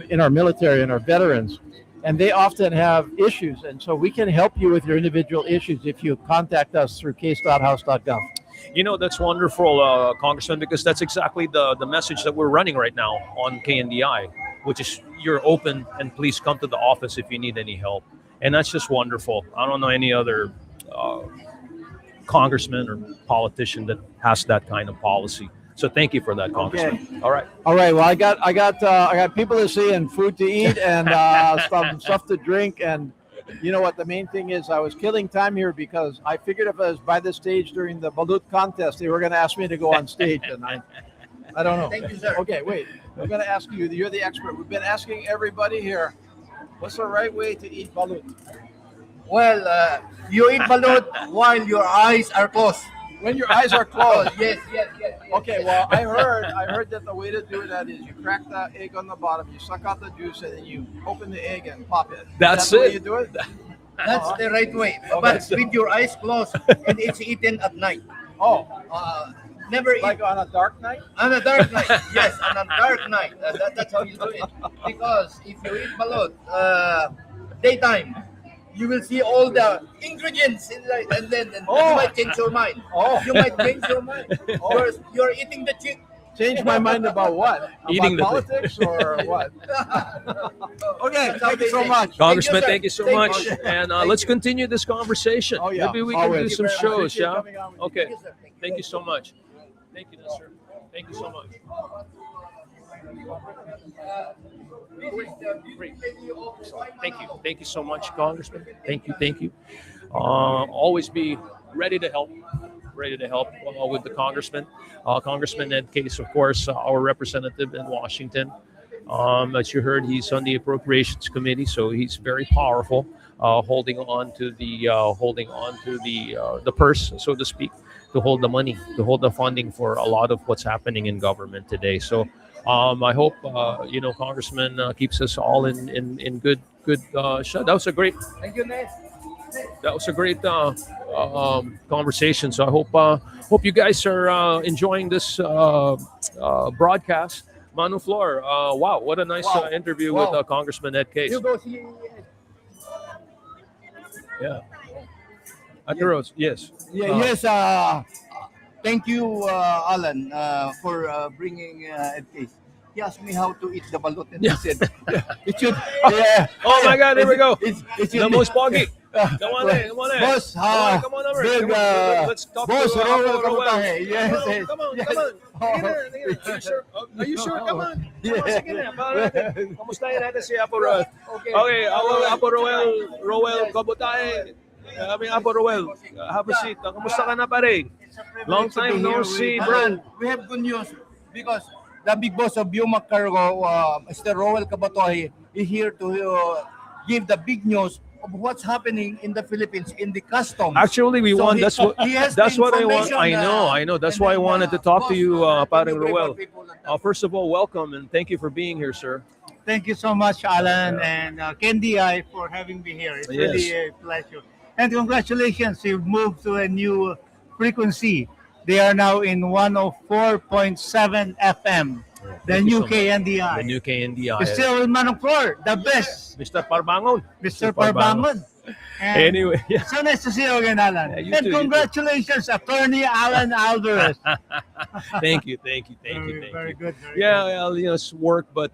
in our military and our veterans. And they often have issues. And so we can help you with your individual issues if you contact us through case.house.gov. That's wonderful, Congressman, because that's exactly the message that we're running right now on KNDI, which is you're open and please come to the office if you need any help. And that's just wonderful. I don't know any other congressman or politician that has that kind of policy. So thank you for that, Congressman. Okay. All right. Well, I got people to see and food to eat and stuff to drink. And you know what? The main thing is I was killing time here because I figured if I was by the stage during the balut contest, they were going to ask me to go on stage, and I don't know. Thank you, sir. Okay, wait. I'm going to ask you. You're the expert. We've been asking everybody here, what's the right way to eat balut? Well, you eat balut while your eyes are closed. When your eyes are closed. Yes. Okay, well, I heard that the way to do that is you crack the egg on the bottom, you suck out the juice, and then you open the egg and pop it. That's the way it. you do it? That's the right way. Okay, But so- with your eyes closed, and it's eaten at night. Oh, never eat like on a dark night? on a dark night. Yes, on a dark night. That's how you do it. Because if you eat balut daytime, you will see all the ingredients inside, and then you might change your mind. You might change your mind. You're eating the chick. Change my mind about what? Eating the about politics or what? Okay, thank you so much. Congressman, thank you sir. so much. And let's continue this conversation. Oh, yeah. Maybe we can do Always. some shows, Appreciate yeah? coming on with you. Okay. Thank you so much. Thank you, sir. Thank you so much. Thank you. Thank you so much, Congressman. Thank you. Thank you. Always be ready to help. Ready to help with the congressman. Congressman Ed Case, of course, our representative in Washington. As you heard, he's on the Appropriations Committee, so he's very powerful, holding on to the purse, so to speak, to hold the money, to hold the funding for a lot of what's happening in government today. So I hope Congressman keeps us all in good shot. That was a great. Thank you, Ned. That was a great conversation. So I hope you guys are enjoying this broadcast. Manu Flor, wow, what a nice interview with Congressman Ed Case. You go see. Yeah. At the Rose, yes. Yes. Thank you, Allan, for bringing Ed Case. He asked me how to eat the balut, and he said, "It should." Yeah. Oh my God! Here we go. It The should most foggy. Come on in. Come on in. Boss, come on over. big, Come on, let's talk boss, to Raul Roel. Kabutahe. Yes, Come on. yes. Come on. Are you sure? Are you sure? Come on. Yeah. Sige na. Para natin. Kamustahin natin si Apo Roel. Okay. Okay, Apo Roel Kabutahe. Apo Roel, have a seat. Kamusta ka na, pare? Long time no see, bro. We have good news because the big boss of Yuma Cargo, Mr. Roel Kabatoy, is here to give the big news of what's happening in the Philippines in the customs. Actually, we So want. he- he has That's the what I want. information, I know. That's why I wanted to talk to you, Pare you very Roel. much, First of all, welcome and thank you for being here, sir. Thank you so much, Alan and KNDI for having me here. It's Yes. really a pleasure. And congratulations, you've moved to a new frequency. They are now in 104.7 FM, the Thank you new so much. KNDI. The new KNDI. Still Manong Flor, the best. Mr. Parbangon. Mr. Parbangon. And Anyway, yeah. so nice to see you again, Alan. Yeah, you and too, you too. congratulations, Attorney Allan Alvarez. Thank you. Thank Very you. good. Yeah, well, it's work, but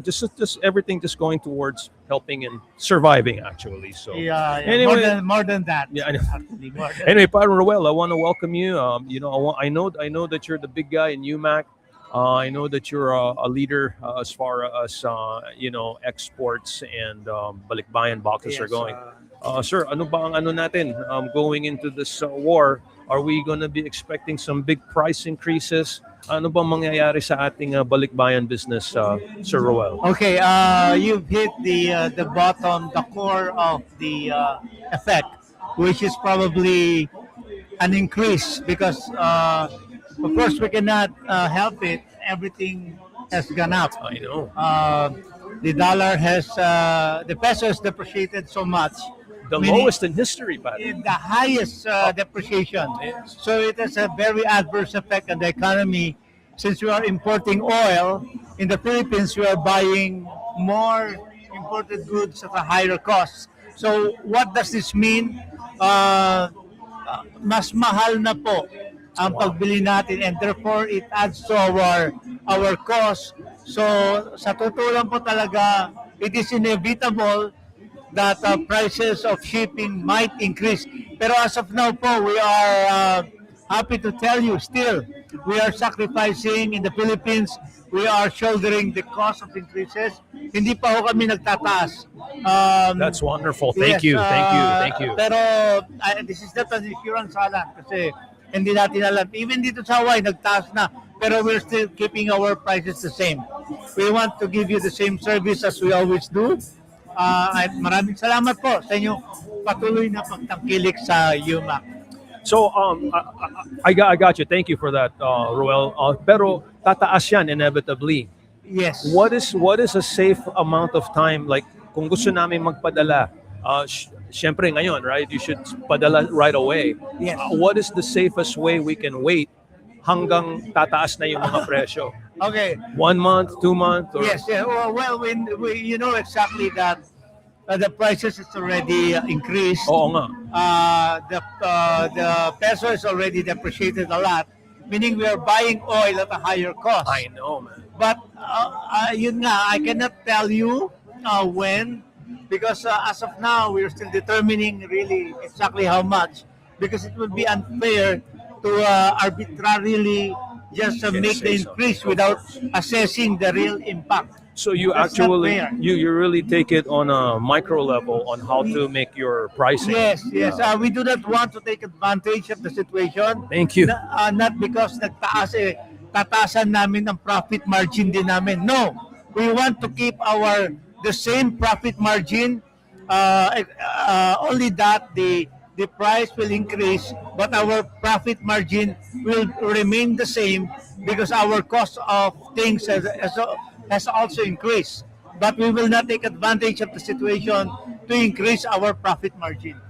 just everything just going towards helping and surviving, actually. So Yeah, Anyway, more than that. Yeah, I know. Actually, more than Anyway, Padre Roel, I want to welcome you. I know that you're the big guy in UMAC. I know that you're a leader as far as exports and balikbayan boxes are Yes, going. Sir, ano ba ang ano natin going into this war? Are we going to be expecting some big price increases? Ano ba mangyayari sa ating balikbayan business, Sir Roel? Okay, you've hit the bottom, the core of the effect, which is probably an increase because, of course, we cannot help it. Everything has gone up. I know. The dollar the peso has depreciated so much. The meaning lowest in history, Padre. in the highest depreciation. So it has a very adverse effect on the economy. Since we are importing oil, in the Philippines, we are buying more imported goods at a higher cost. So what does this mean? Mas mahal na po ang pagbili natin and therefore it adds to our cost. So sa totoo lang po talaga, it is inevitable that prices of shipping might increase. Pero as of now po, we are happy to tell you still, we are sacrificing in the Philippines. We are shouldering the cost of increases. Hindi pa ho kami nagtataas. That's wonderful. Thank you. Thank you. Pero this is not an assurance, Alan, kasi hindi natin alam. Even dito sa Hawaii, nagtaas na. Pero we're still keeping our prices the same. We want to give you the same service as we always do. At maraming salamat po sa inyong patuloy na pagtangkilik sa UMAC. So I got you. Thank you for that, Roel. Pero tataas yan inevitably. Yes. What is a safe amount of time, like kung gusto namin magpadala? Syempre ngayon, right? You should padala right away. Yes. What is the safest way we can wait hanggang tataas na yung mga presyo? Okay. 1 month, 2 months? Or... Yes. Yeah. Well, we you know exactly that the prices is already increased. Oo nga. The peso is already depreciated a lot, meaning we are buying oil at a higher cost. I know, man. But yun nga, I cannot tell you when, because as of now, we're still determining really exactly how much, because it would be unfair to arbitrarily just make the increase without assessing the real impact. So you That's not actually fair. you really take it on a micro level on how to make your pricing. Yes. We do not want to take advantage of the situation. Thank you. Not because nagtaas tataasan namin ang profit margin din namin. No, we want to keep the same profit margin. Only that the price will increase, but our profit margin will remain the same because our cost of things has also increased. But we will not take advantage of the situation to increase our profit margin.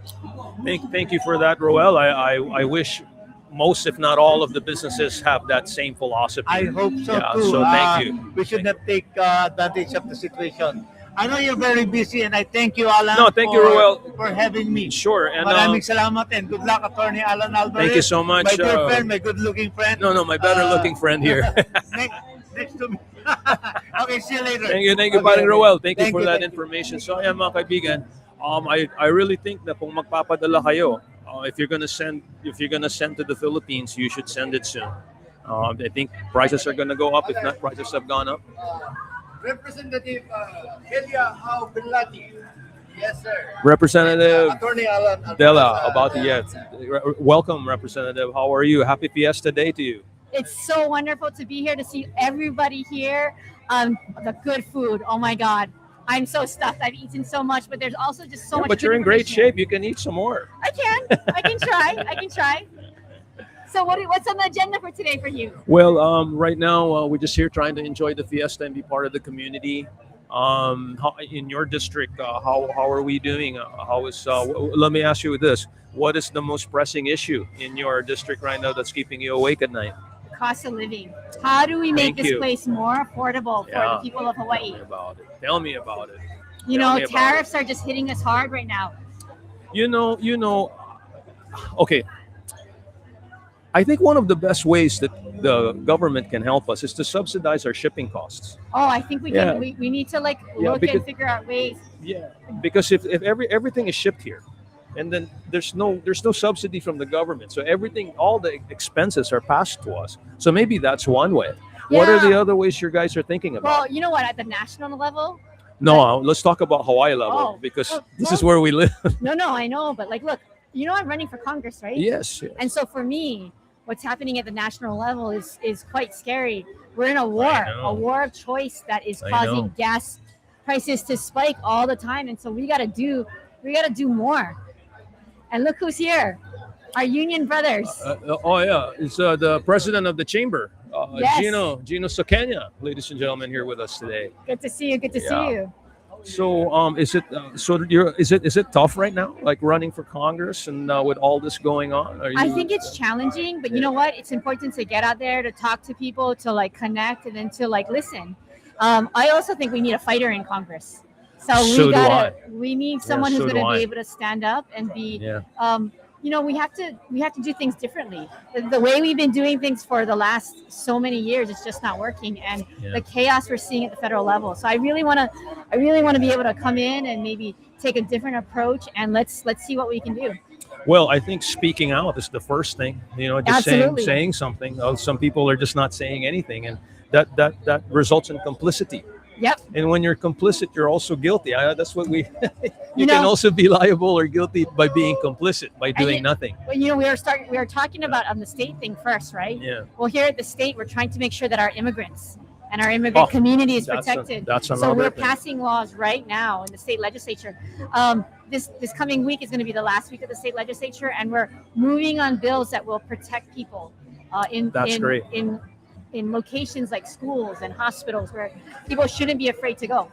Thank you for that, Roel. I wish most, if not all, of the businesses have that same philosophy. I hope so too. So thank you. We should not take advantage of the situation. I know you're very busy, and I thank you, Allan. No, thank you, Roel. For having me. Sure. And Maraming salamat and good luck, Attorney Allan Alvarez. Thank you so much. My dear friend, my good-looking friend. No, my better-looking friend here. Next to me. Okay, see you later. Thank you, Okay, Paring Roel. Thank you Thank for you, that thank information. So ayan mga kaibigan, I really think that kung magpapadala kayo, if you're gonna send to the Philippines, you should send it soon. I think prices are gonna go up. If not, prices have gone up. Representative Helia Belati. Yes, sir. Representative Attorney Allan Alvarez. Dela, welcome, Representative. How are you? Happy Fiesta Day to you. It's so wonderful to be here, to see everybody here. The good food. Oh my God. I'm so stuffed. I've eaten so much, but there's also just so much. But you're in great shape. You can eat some more. I can try. So what's on the agenda for today for you? Well, right now we're just here trying to enjoy the fiesta and be part of the community. In your district, how are we doing? Let me ask you this: what is the most pressing issue in your district right now that's keeping you awake at night? Cost of living. How do we make Thank this you. place more affordable for the people of Hawaii? Tell me about it. You know, tariffs are just hitting us hard right now. Okay. I think one of the best ways that the government can help us is to subsidize our shipping costs. Oh, I think we can. We need to look and figure out ways. Yeah, because if everything is shipped here, and then there's no subsidy from the government, so all the expenses are passed to us. So maybe that's one way. What are the other ways you guys are thinking about? Well, you know what? At the national level. No, let's talk about Hawaii level because this is where we live. No, I know, but look, you know, I'm running for Congress, right? Yes. And so for me, what's happening at the national level is quite scary. We're in a war of choice that is causing gas prices to spike all the time, and so we got to do more. And look who's here, our union brothers. It's the president of the chamber, Yes. Gino Socanya, ladies and gentlemen, here with us today. Good to see you. Good to see you. So, is it tough right now, like running for Congress and with all this going on? I think it's challenging, but you know what? It's important to get out there, to talk to people, to connect, and then to listen. I also think we need a fighter in Congress. So we need someone who's going to be able to stand up and be. We have to do things differently. The way we've been doing things for the last so many years, it's just not working, and the chaos we're seeing at the federal level. So I really want to be able to come in and maybe take a different approach, and let's see what we can do. Well, I think speaking out is the first thing. Just saying something. Some people are just not saying anything, and that results in complicity. Yep. And when you're complicit, you're also guilty. That's what we. You can also be liable or guilty by being complicit by doing nothing. Well, we were talking about on the state thing first, right? Yeah. Well, here at the state, we're trying to make sure that our immigrants and our immigrant community is protected. So we're passing laws right now in the state legislature. This coming week is going to be the last week of the state legislature, and we're moving on bills that will protect people in locations like schools and hospitals where people shouldn't be afraid to go.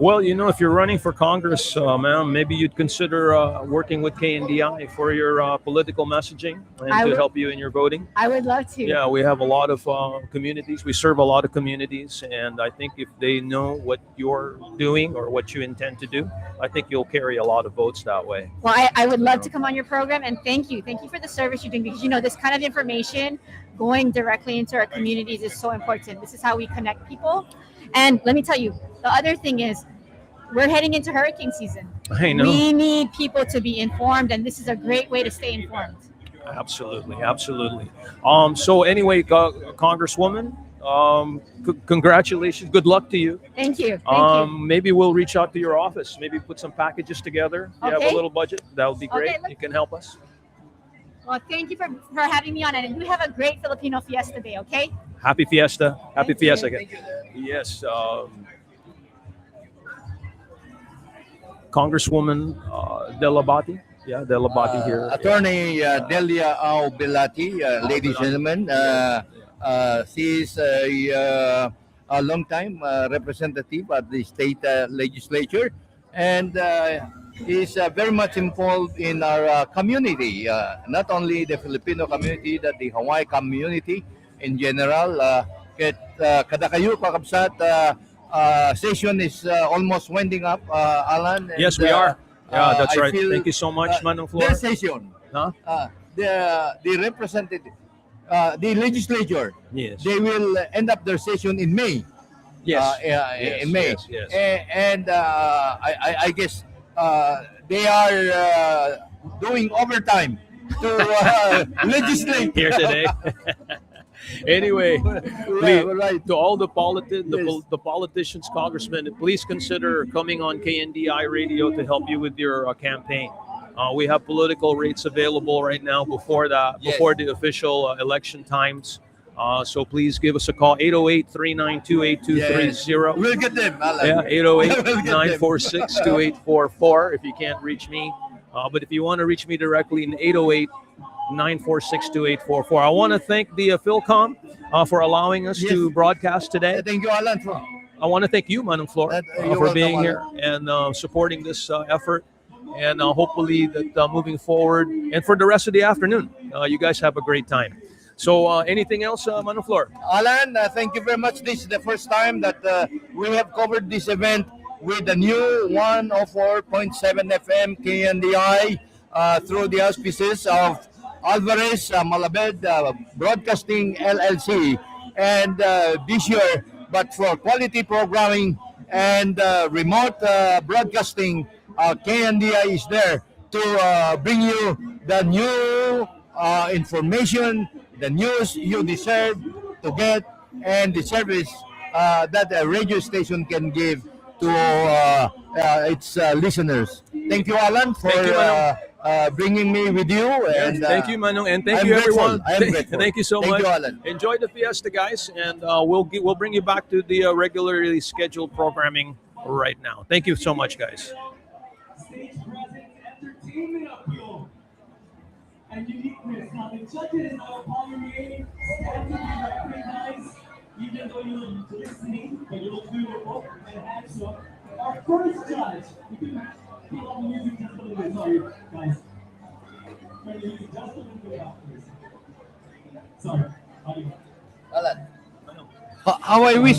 Well, if you're running for Congress, ma'am, maybe you'd consider working with KNDI for your political messaging and I to would- help you in your voting. I would love to. Yeah, we have a lot of communities. We serve a lot of communities, and I think if they know what you're doing or what you intend to do, I think you'll carry a lot of votes that way. Well, I would love to come on your program, and thank you. Thank you for the service you're doing, because this kind of information going directly into our communities is so important. This is how we connect people. And let me tell you, the other thing is we're heading into hurricane season. I know. We need people to be informed, and this is a great way to stay informed. Absolutely, absolutely. So anyway, Congresswoman, congratulations. Good luck to you. Thank you. Thank you. Maybe we'll reach out to your office. Maybe put some packages together. If you have Okay. a little budget, that would be great. Okay, You can help us. Well, thank you for having me on, and you have a great Filipino Fiesta Day, okay? Happy Fiesta. Happy Thank you. Fiesta again. Yes. Congresswoman Delabati. Yeah, Delabati here. Attorney Delia Au Belati, ladies and gentlemen, she is a long-time representative at the state legislature, and is very much involved in our community, not only the Filipino community, but the Hawaii community in general. Kada kayo, kakabsat, session is almost winding up, Alan. And, Yes, we are. Yeah, that's I right. feel, Thank you so much, Manong Flor. their session, Huh? the representative, the legislature, Yes. they will end up their session in May. Yes. Yes, in May. yes, yes. And I guess they are doing overtime to legislate Here today. Anyway, please, right. to all the politicians, congressmen, please consider coming on KNDI Radio to help you with your campaign. We have political rates available right now before the official election times. So please give us a call, 808-392-8230. We'll get them, Alan. Yeah, 808-946-2844 if you can't reach me. But if you want to reach me directly, in 808-946-2844. I want to thank the Philcom for allowing us to broadcast today. Thank you, Alan. I want to thank you, Manong Flor, you're for being welcome, here and supporting this effort. And hopefully that moving forward and for the rest of the afternoon, you guys have a great time. So anything else, Manong Flor? Alan, thank you very much. This is the first time that we have covered this event with the new 104.7 FM KNDI through the auspices of Alvarez Malabed Broadcasting LLC. And this year, but for quality programming and remote broadcasting, KNDI is there to bring you the new information, the news you deserve to get, and the service that a radio station can give to its listeners. Thank you, Alan, for bringing me with you. And thank you, Manong, and thank I'm you, grateful. everyone. I am grateful. Thank you so Thank much. you, Alan. Enjoy the fiesta, guys, and we'll bring you back to the regularly scheduled programming right now. Thank you so much, guys. And uniqueness. Now the judges are evaluating everything recognize, even though you're listening, but you'll do your book and hands up. Our first judge, you can pull up the music just a little bit, sorry, guys. Turn the music just a little bit up, please. Sorry, Alan, how I wish